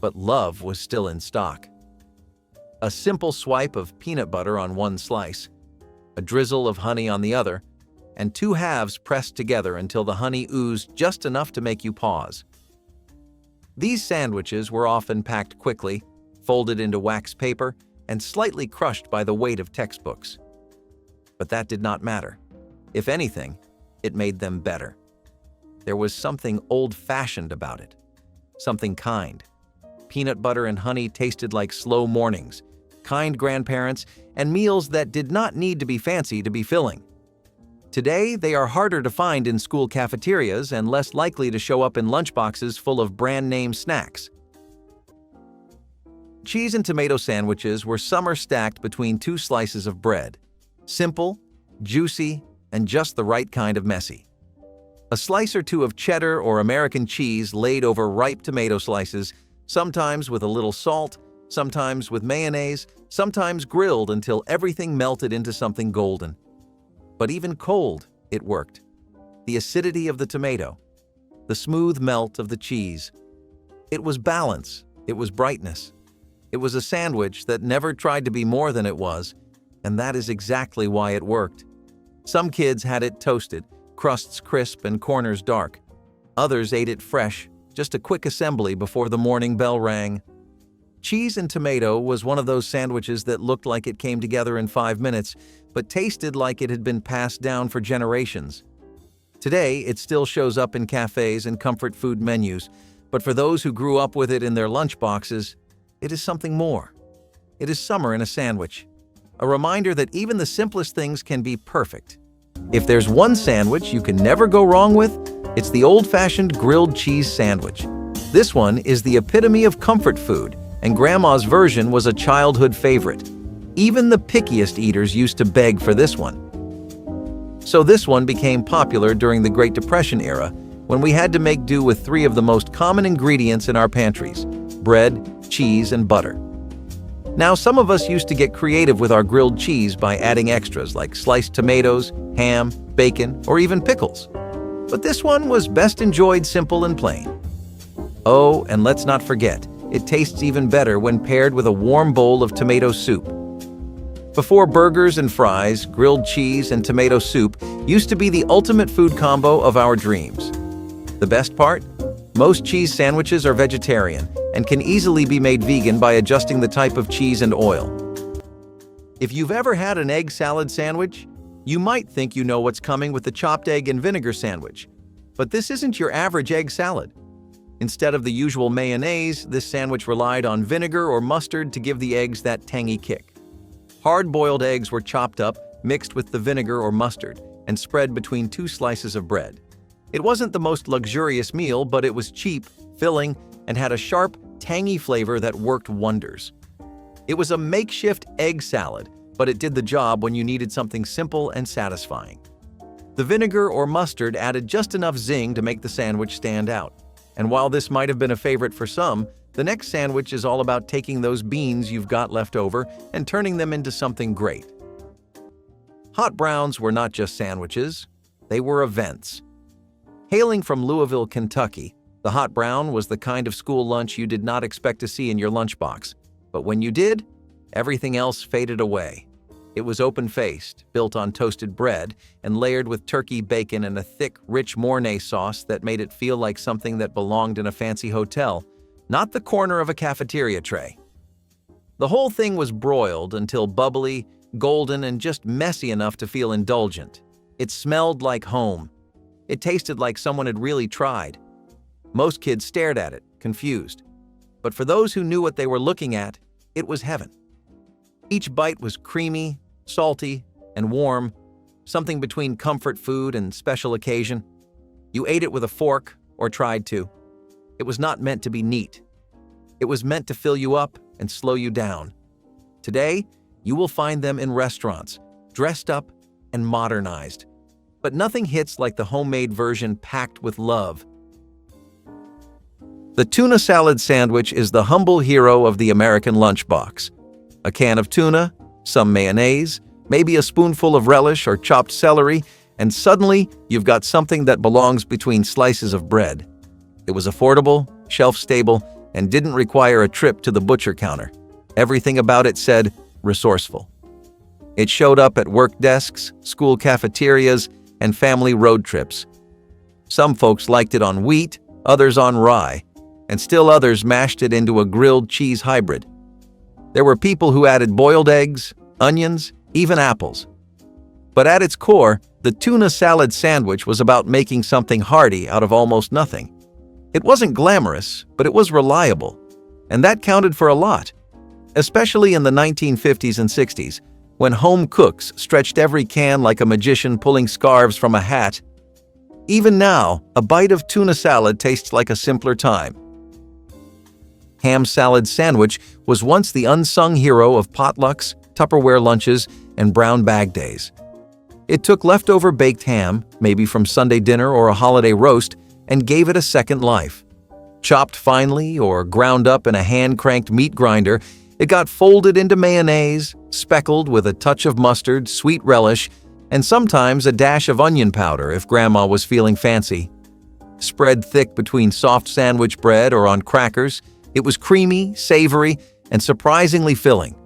but love was still in stock. A simple swipe of peanut butter on one slice, a drizzle of honey on the other, and two halves pressed together until the honey oozed just enough to make you pause. These sandwiches were often packed quickly, folded into wax paper, and slightly crushed by the weight of textbooks. But that did not matter. If anything, it made them better. There was something old-fashioned about it, something kind. Peanut butter and honey tasted like slow mornings, kind grandparents, and meals that did not need to be fancy to be filling. Today, they are harder to find in school cafeterias and less likely to show up in lunchboxes full of brand-name snacks. Cheese and tomato sandwiches were summer stacked between two slices of bread. Simple, juicy, and just the right kind of messy. A slice or two of cheddar or American cheese laid over ripe tomato slices, sometimes with a little salt, sometimes with mayonnaise, sometimes grilled until everything melted into something golden. But even cold, it worked. The acidity of the tomato, the smooth melt of the cheese, It was balance. It was brightness. It was a sandwich that never tried to be more than it was, and that is exactly why it worked. Some kids had it toasted, crusts crisp and corners dark. Others ate it fresh, just a quick assembly before the morning bell rang. Cheese and tomato was one of those sandwiches that looked like it came together in 5 minutes, but tasted like it had been passed down for generations. Today, it still shows up in cafes and comfort food menus, but for those who grew up with it in their lunchboxes, it is something more. It is summer in a sandwich, a reminder that even the simplest things can be perfect. If there's one sandwich you can never go wrong with, it's the old-fashioned grilled cheese sandwich. This one is the epitome of comfort food, and Grandma's version was a childhood favorite. Even the pickiest eaters used to beg for this one. So this one became popular during the Great Depression era, when we had to make do with 3 of the most common ingredients in our pantries: bread, cheese, and butter. Now, some of us used to get creative with our grilled cheese by adding extras like sliced tomatoes, ham, bacon, or even pickles. But this one was best enjoyed simple and plain. Oh, and let's not forget, it tastes even better when paired with a warm bowl of tomato soup. Before burgers and fries, grilled cheese and tomato soup used to be the ultimate food combo of our dreams. The best part? Most cheese sandwiches are vegetarian and can easily be made vegan by adjusting the type of cheese and oil. If you've ever had an egg salad sandwich, you might think you know what's coming with the chopped egg and vinegar sandwich. But this isn't your average egg salad. Instead of the usual mayonnaise, this sandwich relied on vinegar or mustard to give the eggs that tangy kick. Hard-boiled eggs were chopped up, mixed with the vinegar or mustard, and spread between 2 slices of bread. It wasn't the most luxurious meal, but it was cheap, filling, and had a sharp, tangy flavor that worked wonders. It was a makeshift egg salad, but it did the job when you needed something simple and satisfying. The vinegar or mustard added just enough zing to make the sandwich stand out. And while this might have been a favorite for some, the next sandwich is all about taking those beans you've got left over and turning them into something great. Hot browns were not just sandwiches, they were events. Hailing from Louisville, Kentucky, the hot brown was the kind of school lunch you did not expect to see in your lunchbox. But when you did, everything else faded away. It was open-faced, built on toasted bread, and layered with turkey bacon and a thick, rich Mornay sauce that made it feel like something that belonged in a fancy hotel, not the corner of a cafeteria tray. The whole thing was broiled until bubbly, golden, and just messy enough to feel indulgent. It smelled like home. It tasted like someone had really tried. Most kids stared at it, confused. But for those who knew what they were looking at, it was heaven. Each bite was creamy, salty, and warm, something between comfort food and special occasion. You ate it with a fork, or tried to. It was not meant to be neat. It was meant to fill you up and slow you down. Today, you will find them in restaurants, dressed up and modernized. But nothing hits like the homemade version packed with love. The tuna salad sandwich is the humble hero of the American lunchbox. A can of tuna, some mayonnaise, maybe a spoonful of relish or chopped celery, and suddenly you've got something that belongs between slices of bread. It was affordable, shelf-stable, and didn't require a trip to the butcher counter. Everything about it said resourceful. It showed up at work desks, school cafeterias, and family road trips. Some folks liked it on wheat, others on rye, and still others mashed it into a grilled cheese hybrid. There were people who added boiled eggs, onions, even apples. But at its core, the tuna salad sandwich was about making something hearty out of almost nothing. It wasn't glamorous, but it was reliable, and that counted for a lot, especially in the 1950s and 60s, when home cooks stretched every can like a magician pulling scarves from a hat. Even now, a bite of tuna salad tastes like a simpler time. Ham salad sandwich was once the unsung hero of potlucks, Tupperware lunches, and brown bag days. It took leftover baked ham, maybe from Sunday dinner or a holiday roast, and gave it a second life. Chopped finely or ground up in a hand-cranked meat grinder, it got folded into mayonnaise, speckled with a touch of mustard, sweet relish, and sometimes a dash of onion powder if Grandma was feeling fancy. Spread thick between soft sandwich bread or on crackers, it was creamy, savory, and surprisingly filling.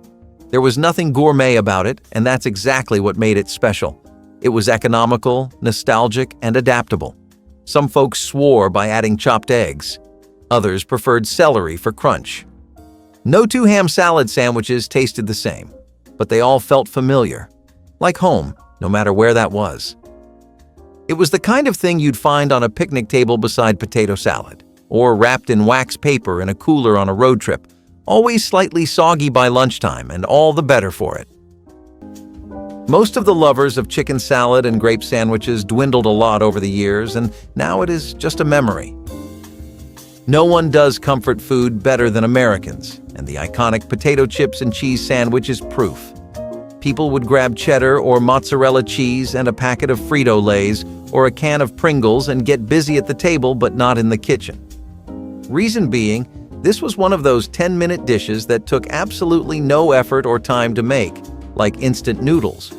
There was nothing gourmet about it, and that's exactly what made it special. It was economical, nostalgic, and adaptable. Some folks swore by adding chopped eggs. Others preferred celery for crunch. No two ham salad sandwiches tasted the same, but they all felt familiar, like home, no matter where that was. It was the kind of thing you'd find on a picnic table beside potato salad, or wrapped in wax paper in a cooler on a road trip, always slightly soggy by lunchtime, and all the better for it. Most of the lovers of chicken salad and grape sandwiches dwindled a lot over the years, and now it is just a memory. No one does comfort food better than Americans, and the iconic potato chips and cheese sandwich is proof. People would grab cheddar or mozzarella cheese and a packet of Frito-Lays or a can of Pringles and get busy at the table but not in the kitchen. Reason being, this was one of those 10-minute dishes that took absolutely no effort or time to make, like instant noodles.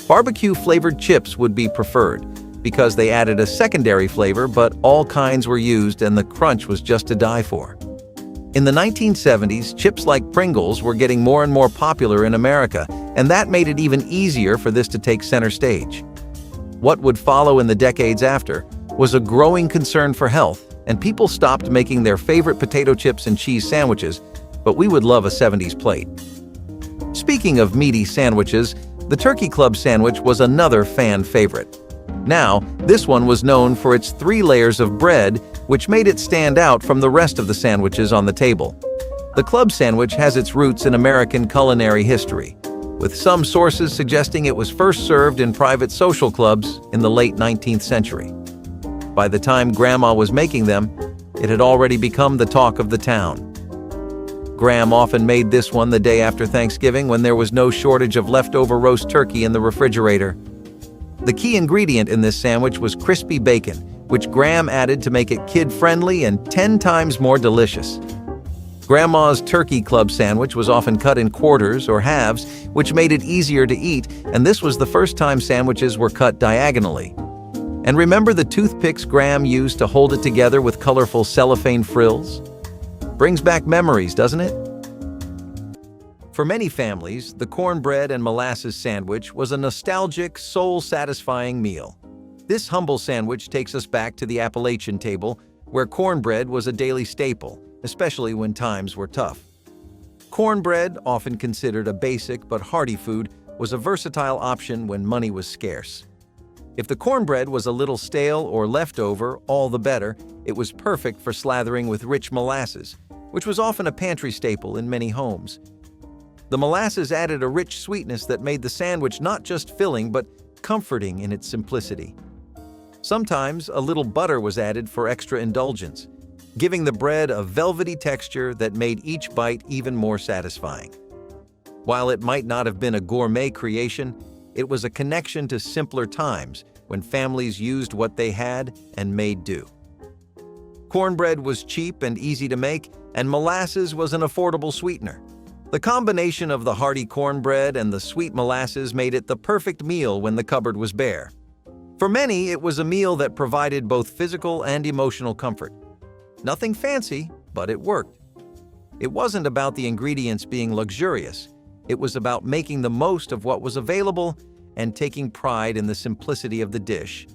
Barbecue-flavored chips would be preferred, because they added a secondary flavor, but all kinds were used and the crunch was just to die for. In the 1970s, chips like Pringles were getting more and more popular in America, and that made it even easier for this to take center stage. What would follow in the decades after was a growing concern for health, and people stopped making their favorite potato chips and cheese sandwiches, but we would love a 70s plate. Speaking of meaty sandwiches, the Turkey Club sandwich was another fan favorite. Now, this one was known for its 3 layers of bread, which made it stand out from the rest of the sandwiches on the table. The club sandwich has its roots in American culinary history, with some sources suggesting it was first served in private social clubs in the late 19th century. By the time Grandma was making them, it had already become the talk of the town. Gram often made this one the day after Thanksgiving when there was no shortage of leftover roast turkey in the refrigerator. The key ingredient in this sandwich was crispy bacon, which Gram added to make it kid-friendly and 10 times more delicious. Grandma's Turkey Club sandwich was often cut in quarters or halves, which made it easier to eat, and this was the first time sandwiches were cut diagonally. And remember the toothpicks Gram used to hold it together with colorful cellophane frills? Brings back memories, doesn't it? For many families, the cornbread and molasses sandwich was a nostalgic, soul-satisfying meal. This humble sandwich takes us back to the Appalachian table, where cornbread was a daily staple, especially when times were tough. Cornbread, often considered a basic but hearty food, was a versatile option when money was scarce. If the cornbread was a little stale or leftover, all the better. It was perfect for slathering with rich molasses, which was often a pantry staple in many homes. The molasses added a rich sweetness that made the sandwich not just filling but comforting in its simplicity. Sometimes a little butter was added for extra indulgence, giving the bread a velvety texture that made each bite even more satisfying. While it might not have been a gourmet creation, it was a connection to simpler times when families used what they had and made do. Cornbread was cheap and easy to make, and molasses was an affordable sweetener. The combination of the hearty cornbread and the sweet molasses made it the perfect meal when the cupboard was bare. For many, it was a meal that provided both physical and emotional comfort. Nothing fancy, but it worked. It wasn't about the ingredients being luxurious. It was about making the most of what was available and taking pride in the simplicity of the dish.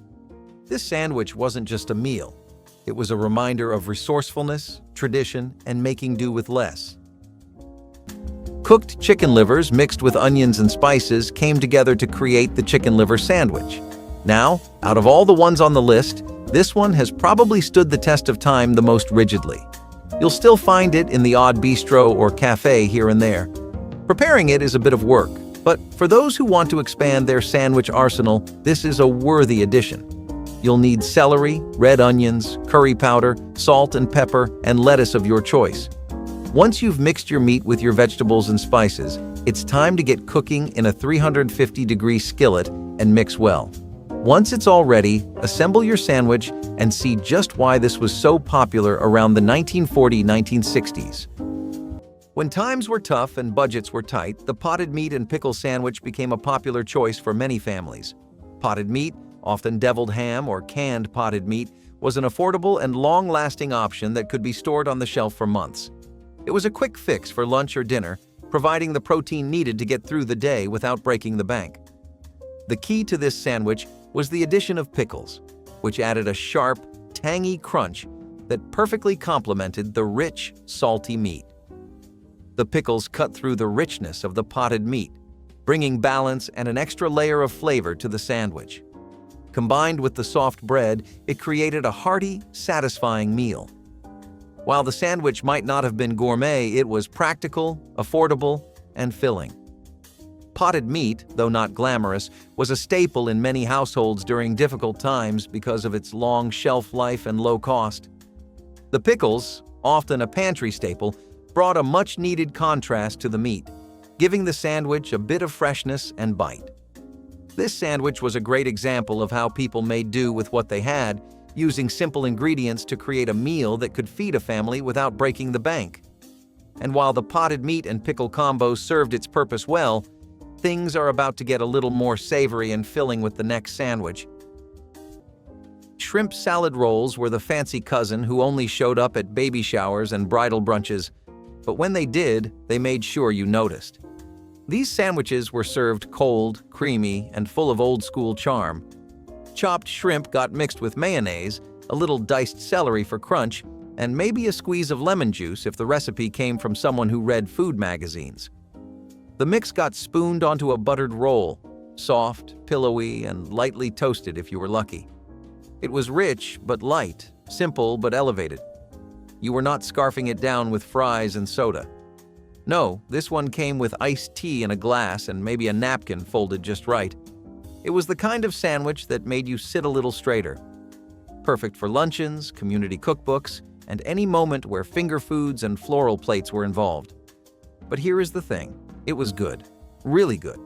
This sandwich wasn't just a meal. It was a reminder of resourcefulness, tradition, and making do with less. Cooked chicken livers mixed with onions and spices came together to create the chicken liver sandwich. Now, out of all the ones on the list, this one has probably stood the test of time the most rigidly. You'll still find it in the odd bistro or cafe here and there. Preparing it is a bit of work, but for those who want to expand their sandwich arsenal, this is a worthy addition. You'll need celery, red onions, curry powder, salt and pepper, and lettuce of your choice. Once you've mixed your meat with your vegetables and spices, it's time to get cooking in a 350-degree skillet and mix well. Once it's all ready, assemble your sandwich and see just why this was so popular around the 1940-1960s. When times were tough and budgets were tight, the potted meat and pickle sandwich became a popular choice for many families. Potted meat, often deviled ham or canned potted meat, was an affordable and long-lasting option that could be stored on the shelf for months. It was a quick fix for lunch or dinner, providing the protein needed to get through the day without breaking the bank. The key to this sandwich was the addition of pickles, which added a sharp, tangy crunch that perfectly complemented the rich, salty meat. The pickles cut through the richness of the potted meat, bringing balance and an extra layer of flavor to the sandwich. Combined with the soft bread, it created a hearty, satisfying meal. While the sandwich might not have been gourmet, it was practical, affordable, and filling. Potted meat, though not glamorous, was a staple in many households during difficult times because of its long shelf life and low cost. The pickles, often a pantry staple, brought a much-needed contrast to the meat, giving the sandwich a bit of freshness and bite. This sandwich was a great example of how people made do with what they had, using simple ingredients to create a meal that could feed a family without breaking the bank. And while the potted meat and pickle combo served its purpose well, things are about to get a little more savory and filling with the next sandwich. Shrimp salad rolls were the fancy cousin who only showed up at baby showers and bridal brunches, but when they did, they made sure you noticed. These sandwiches were served cold, creamy, and full of old-school charm. Chopped shrimp got mixed with mayonnaise, a little diced celery for crunch, and maybe a squeeze of lemon juice if the recipe came from someone who read food magazines. The mix got spooned onto a buttered roll, soft, pillowy, and lightly toasted if you were lucky. It was rich but light, simple but elevated. You were not scarfing it down with fries and soda. No, this one came with iced tea in a glass and maybe a napkin folded just right. It was the kind of sandwich that made you sit a little straighter. Perfect for luncheons, community cookbooks, and any moment where finger foods and floral plates were involved. But here is the thing. It was good. Really good.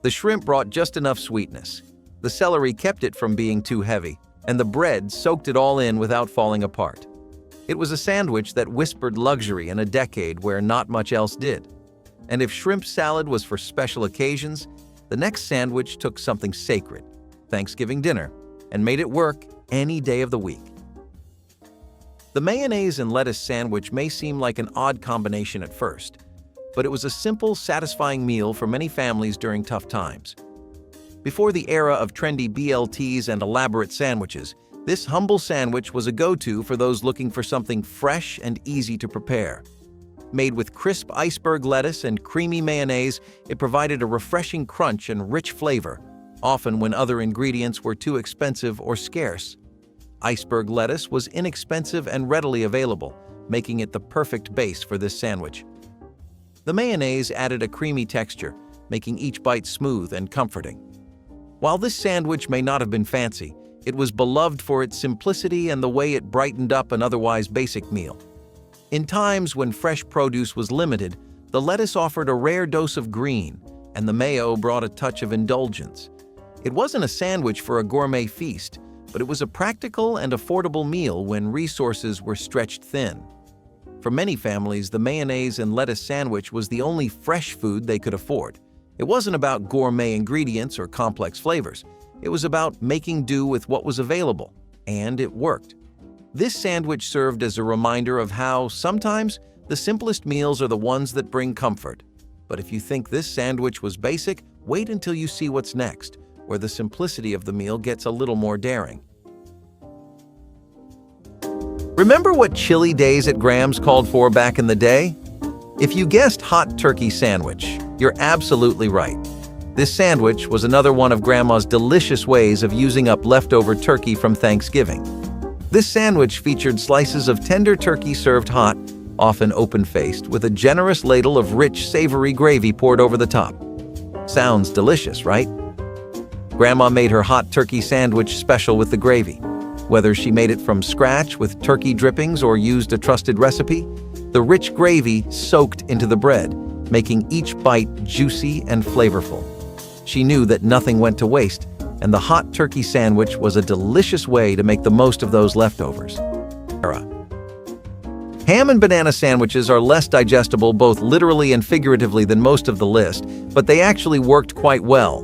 The shrimp brought just enough sweetness. The celery kept it from being too heavy, and the bread soaked it all in without falling apart. It was a sandwich that whispered luxury in a decade where not much else did. And if shrimp salad was for special occasions, the next sandwich took something sacred, Thanksgiving dinner, and made it work any day of the week. The mayonnaise and lettuce sandwich may seem like an odd combination at first, but it was a simple, satisfying meal for many families during tough times. Before the era of trendy BLTs and elaborate sandwiches, this humble sandwich was a go-to for those looking for something fresh and easy to prepare. Made with crisp iceberg lettuce and creamy mayonnaise, it provided a refreshing crunch and rich flavor, often when other ingredients were too expensive or scarce. Iceberg lettuce was inexpensive and readily available, making it the perfect base for this sandwich. The mayonnaise added a creamy texture, making each bite smooth and comforting. While this sandwich may not have been fancy, it was beloved for its simplicity and the way it brightened up an otherwise basic meal. In times when fresh produce was limited, the lettuce offered a rare dose of green, and the mayo brought a touch of indulgence. It wasn't a sandwich for a gourmet feast, but it was a practical and affordable meal when resources were stretched thin. For many families, the mayonnaise and lettuce sandwich was the only fresh food they could afford. It wasn't about gourmet ingredients or complex flavors. It was about making do with what was available, and it worked. This sandwich served as a reminder of how, sometimes, the simplest meals are the ones that bring comfort. But if you think this sandwich was basic, wait until you see what's next, where the simplicity of the meal gets a little more daring. Remember what chilly days at Graham's called for back in the day? If you guessed hot turkey sandwich, you're absolutely right. This sandwich was another one of Grandma's delicious ways of using up leftover turkey from Thanksgiving. This sandwich featured slices of tender turkey served hot, often open-faced, with a generous ladle of rich, savory gravy poured over the top. Sounds delicious, right? Grandma made her hot turkey sandwich special with the gravy. Whether she made it from scratch with turkey drippings or used a trusted recipe, the rich gravy soaked into the bread, making each bite juicy and flavorful. She knew that nothing went to waste, and the hot turkey sandwich was a delicious way to make the most of those leftovers. Ham and banana sandwiches are less digestible both literally and figuratively than most of the list, but they actually worked quite well.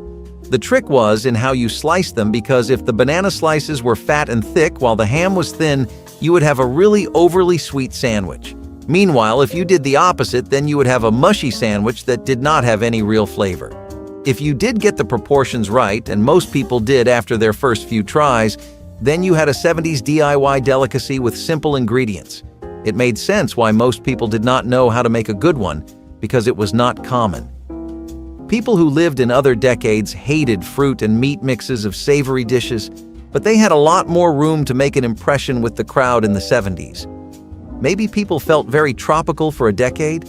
The trick was in how you sliced them, because if the banana slices were fat and thick while the ham was thin, you would have a really overly sweet sandwich. Meanwhile, if you did the opposite, then you would have a mushy sandwich that did not have any real flavor. If you did get the proportions right, and most people did after their first few tries, then you had a 70s DIY delicacy with simple ingredients. It made sense why most people did not know how to make a good one, because it was not common. People who lived in other decades hated fruit and meat mixes of savory dishes, but they had a lot more room to make an impression with the crowd in the 70s. Maybe people felt very tropical for a decade?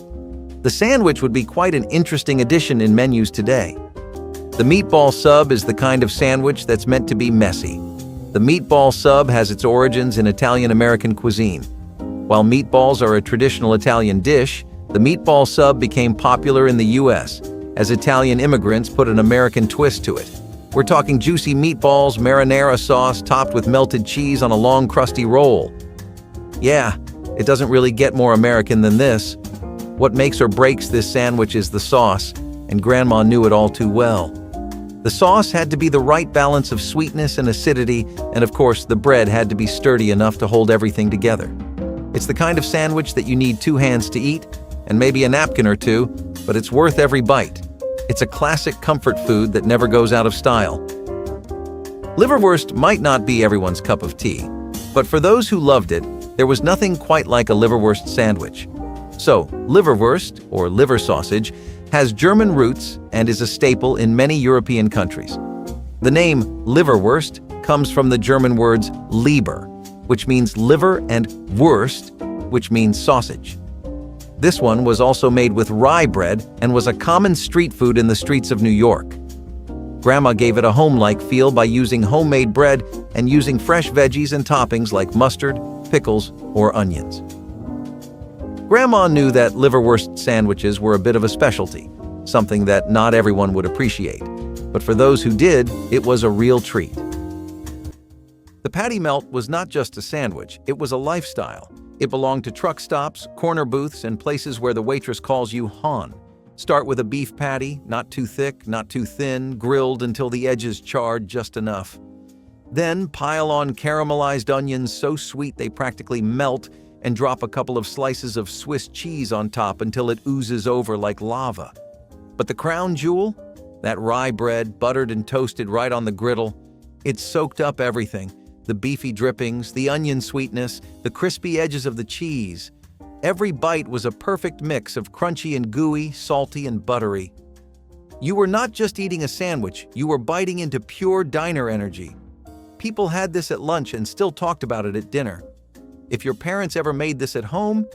The sandwich would be quite an interesting addition in menus today. The meatball sub is the kind of sandwich that's meant to be messy. The meatball sub has its origins in Italian-American cuisine. While meatballs are a traditional Italian dish, the meatball sub became popular in the U.S. as Italian immigrants put an American twist to it. We're talking juicy meatballs, marinara sauce topped with melted cheese on a long, crusty roll. Yeah, it doesn't really get more American than this. What makes or breaks this sandwich is the sauce, and Grandma knew it all too well. The sauce had to be the right balance of sweetness and acidity, and of course, the bread had to be sturdy enough to hold everything together. It's the kind of sandwich that you need 2 hands to eat, and maybe a napkin or 2, but it's worth every bite. It's a classic comfort food that never goes out of style. Liverwurst might not be everyone's cup of tea, but for those who loved it, there was nothing quite like a liverwurst sandwich. So, liverwurst, or liver sausage, has German roots and is a staple in many European countries. The name liverwurst comes from the German words Leber, which means liver, and Wurst, which means sausage. This one was also made with rye bread and was a common street food in the streets of New York. Grandma gave it a home-like feel by using homemade bread and using fresh veggies and toppings like mustard, pickles, or onions. Grandma knew that liverwurst sandwiches were a bit of a specialty, something that not everyone would appreciate. But for those who did, it was a real treat. The patty melt was not just a sandwich, it was a lifestyle. It belonged to truck stops, corner booths, and places where the waitress calls you hon. Start with a beef patty, not too thick, not too thin, grilled until the edges charred just enough. Then pile on caramelized onions so sweet they practically melt, and drop a couple of slices of Swiss cheese on top until it oozes over like lava. But the crown jewel? That rye bread, buttered and toasted right on the griddle. It soaked up everything. The beefy drippings, the onion sweetness, the crispy edges of the cheese. Every bite was a perfect mix of crunchy and gooey, salty and buttery. You were not just eating a sandwich, you were biting into pure diner energy. People had this at lunch and still talked about it at dinner. If your parents ever made this at home,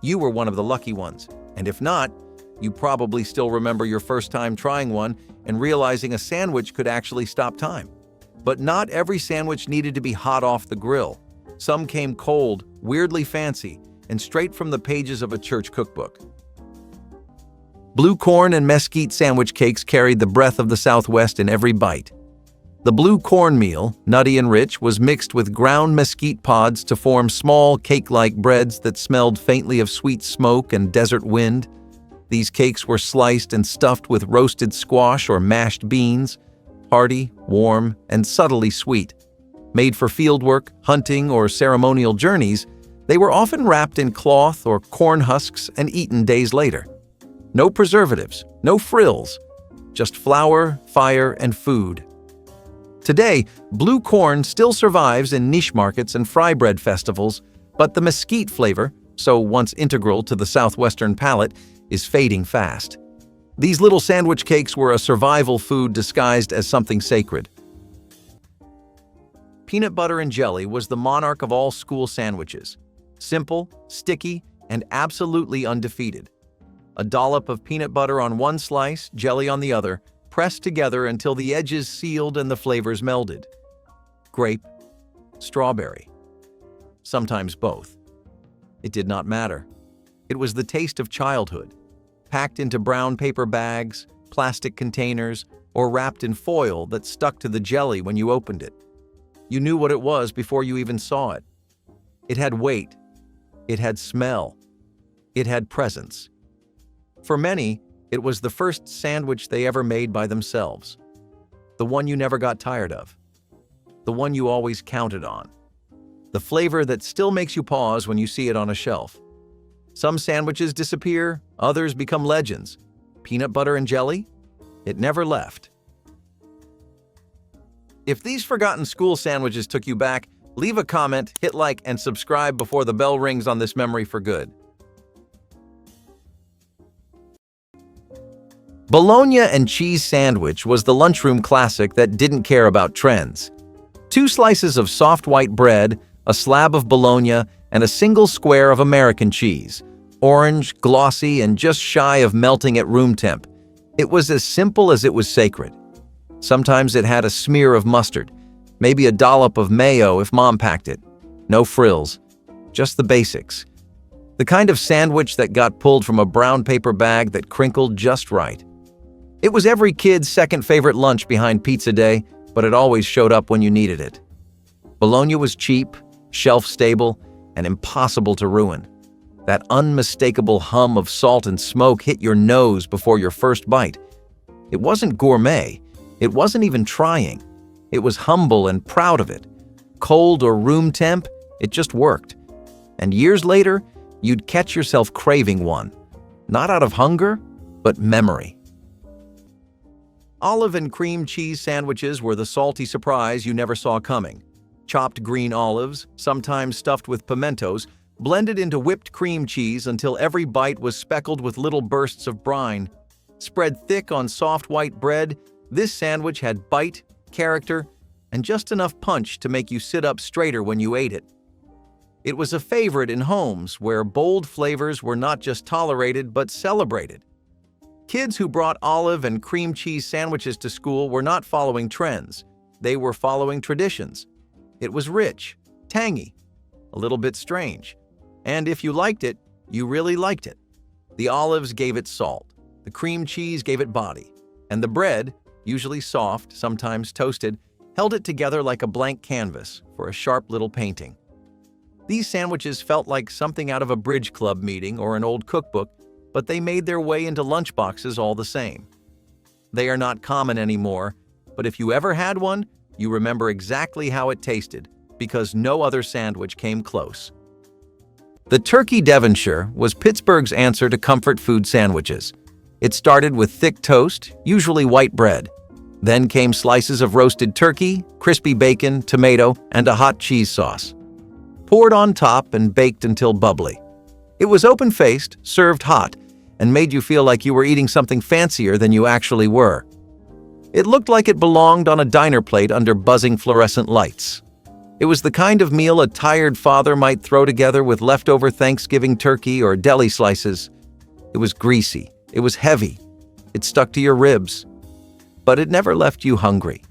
you were one of the lucky ones. And if not, you probably still remember your first time trying one and realizing a sandwich could actually stop time. But not every sandwich needed to be hot off the grill. Some came cold, weirdly fancy, and straight from the pages of a church cookbook. Blue corn and mesquite sandwich cakes carried the breath of the Southwest in every bite. The blue cornmeal, nutty and rich, was mixed with ground mesquite pods to form small, cake-like breads that smelled faintly of sweet smoke and desert wind. These cakes were sliced and stuffed with roasted squash or mashed beans, hearty, warm, and subtly sweet. Made for fieldwork, hunting, or ceremonial journeys, they were often wrapped in cloth or corn husks and eaten days later. No preservatives, no frills, just flour, fire, and food. Today, blue corn still survives in niche markets and fry bread festivals, but the mesquite flavor, so once integral to the Southwestern palate, is fading fast. These little sandwich cakes were a survival food disguised as something sacred. Peanut butter and jelly was the monarch of all school sandwiches. Simple, sticky, and absolutely undefeated. A dollop of peanut butter on one slice, jelly on the other, pressed together until the edges sealed and the flavors melded. Grape, strawberry, sometimes both. It did not matter. It was the taste of childhood, packed into brown paper bags, plastic containers, or wrapped in foil that stuck to the jelly when you opened it. You knew what it was before you even saw it. It had weight. It had smell. It had presence. For many, it was the first sandwich they ever made by themselves. The one you never got tired of. The one you always counted on. The flavor that still makes you pause when you see it on a shelf. Some sandwiches disappear, others become legends. Peanut butter and jelly? It never left. If these forgotten school sandwiches took you back, leave a comment, hit like, and subscribe before the bell rings on this memory for good. Bologna and cheese sandwich was the lunchroom classic that didn't care about trends. 2 slices of soft white bread, a slab of bologna, and a single square of American cheese. Orange, glossy, and just shy of melting at room temp. It was as simple as it was sacred. Sometimes it had a smear of mustard, maybe a dollop of mayo if mom packed it. No frills, just the basics. The kind of sandwich that got pulled from a brown paper bag that crinkled just right. It was every kid's second favorite lunch behind pizza day, but it always showed up when you needed it. Bologna was cheap, shelf-stable, and impossible to ruin. That unmistakable hum of salt and smoke hit your nose before your first bite. It wasn't gourmet. It wasn't even trying. It was humble and proud of it. Cold or room temp, it just worked. And years later, you'd catch yourself craving one. Not out of hunger, but memory. Olive and cream cheese sandwiches were the salty surprise you never saw coming. Chopped green olives, sometimes stuffed with pimentos, blended into whipped cream cheese until every bite was speckled with little bursts of brine. Spread thick on soft white bread, this sandwich had bite, character, and just enough punch to make you sit up straighter when you ate it. It was a favorite in homes where bold flavors were not just tolerated but celebrated. Kids who brought olive and cream cheese sandwiches to school were not following trends. They were following traditions. It was rich, tangy, a little bit strange. And if you liked it, you really liked it. The olives gave it salt, the cream cheese gave it body, and the bread, usually soft, sometimes toasted, held it together like a blank canvas for a sharp little painting. These sandwiches felt like something out of a bridge club meeting or an old cookbook, but they made their way into lunchboxes all the same. They are not common anymore, but if you ever had one, you remember exactly how it tasted, because no other sandwich came close. The Turkey Devonshire was Pittsburgh's answer to comfort food sandwiches. It started with thick toast, usually white bread. Then came slices of roasted turkey, crispy bacon, tomato, and a hot cheese sauce. Poured on top and baked until bubbly. It was open-faced, served hot, and made you feel like you were eating something fancier than you actually were. It looked like it belonged on a diner plate under buzzing fluorescent lights. It was the kind of meal a tired father might throw together with leftover Thanksgiving turkey or deli slices. It was greasy. It was heavy. It stuck to your ribs. But it never left you hungry.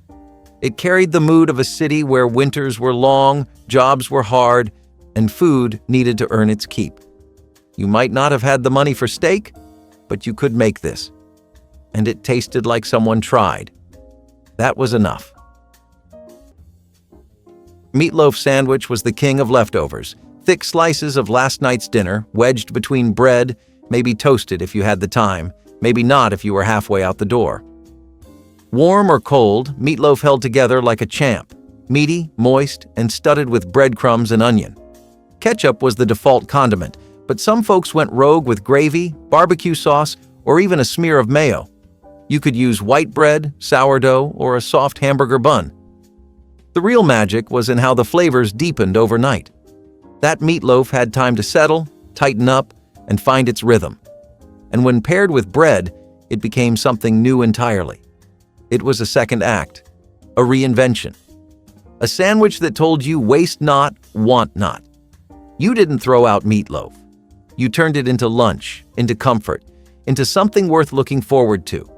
It carried the mood of a city where winters were long, jobs were hard, and food needed to earn its keep. You might not have had the money for steak, but you could make this. And it tasted like someone tried. That was enough. Meatloaf sandwich was the king of leftovers. Thick slices of last night's dinner, wedged between bread, maybe toasted if you had the time, maybe not if you were halfway out the door. Warm or cold, meatloaf held together like a champ, meaty, moist, and studded with breadcrumbs and onion. Ketchup was the default condiment, but some folks went rogue with gravy, barbecue sauce, or even a smear of mayo. You could use white bread, sourdough, or a soft hamburger bun. The real magic was in how the flavors deepened overnight. That meatloaf had time to settle, tighten up, and find its rhythm. And when paired with bread, it became something new entirely. It was a second act, a reinvention. A sandwich that told you waste not, want not. You didn't throw out meatloaf. You turned it into lunch, into comfort, into something worth looking forward to.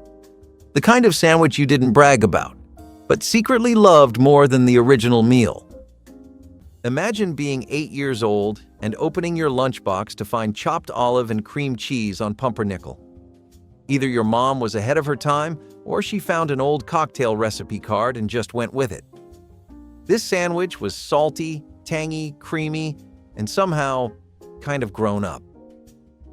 The kind of sandwich you didn't brag about, but secretly loved more than the original meal. Imagine being 8 years old and opening your lunchbox to find chopped olive and cream cheese on pumpernickel. Either your mom was ahead of her time, or she found an old cocktail recipe card and just went with it. This sandwich was salty, tangy, creamy, and somehow kind of grown up.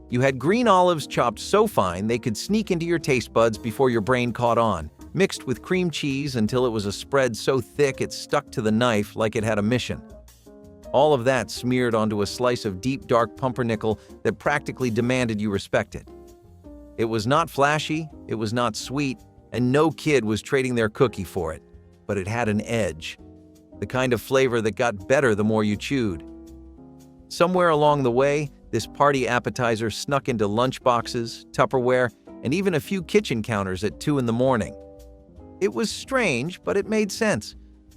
You had green olives chopped so fine they could sneak into your taste buds before your brain caught on. mixed with cream cheese until it was a spread so thick it stuck to the knife like it had a mission. All of that smeared onto a slice of deep dark pumpernickel that practically demanded you respect it. It was not flashy, it was not sweet, and no kid was trading their cookie for it, but it had an edge, the kind of flavor that got better the more you chewed. Somewhere along the way, this party appetizer snuck into lunchboxes, Tupperware, and even a few kitchen counters at 2 in the morning. It was strange, but it made sense.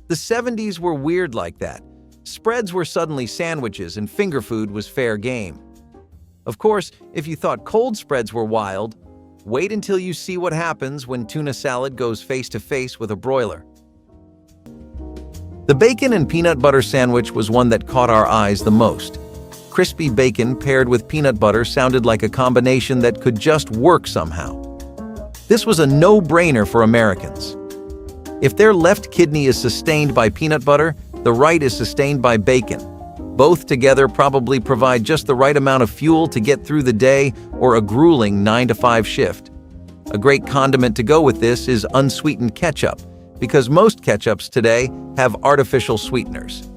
The 70s were weird like that. Spreads were suddenly sandwiches and finger food was fair game. Of course, if you thought cold spreads were wild, wait until you see what happens when tuna salad goes face to face with a broiler. The bacon and peanut butter sandwich was one that caught our eyes the most. Crispy bacon paired with peanut butter sounded like a combination that could just work somehow. This was a no-brainer for Americans. If their left kidney is sustained by peanut butter, the right is sustained by bacon. Both together probably provide just the right amount of fuel to get through the day or a grueling 9-to-5 shift. A great condiment to go with this is unsweetened ketchup, because most ketchups today have artificial sweeteners.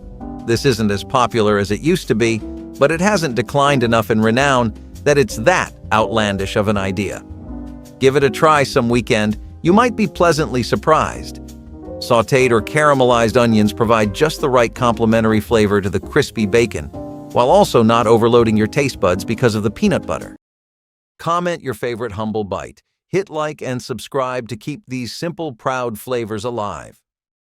This isn't as popular as it used to be, but it hasn't declined enough in renown that it's that outlandish of an idea. Give it a try some weekend, you might be pleasantly surprised. Sautéed or caramelized onions provide just the right complementary flavor to the crispy bacon, while also not overloading your taste buds because of the peanut butter. Comment your favorite humble bite. Hit like and subscribe to keep these simple, proud flavors alive.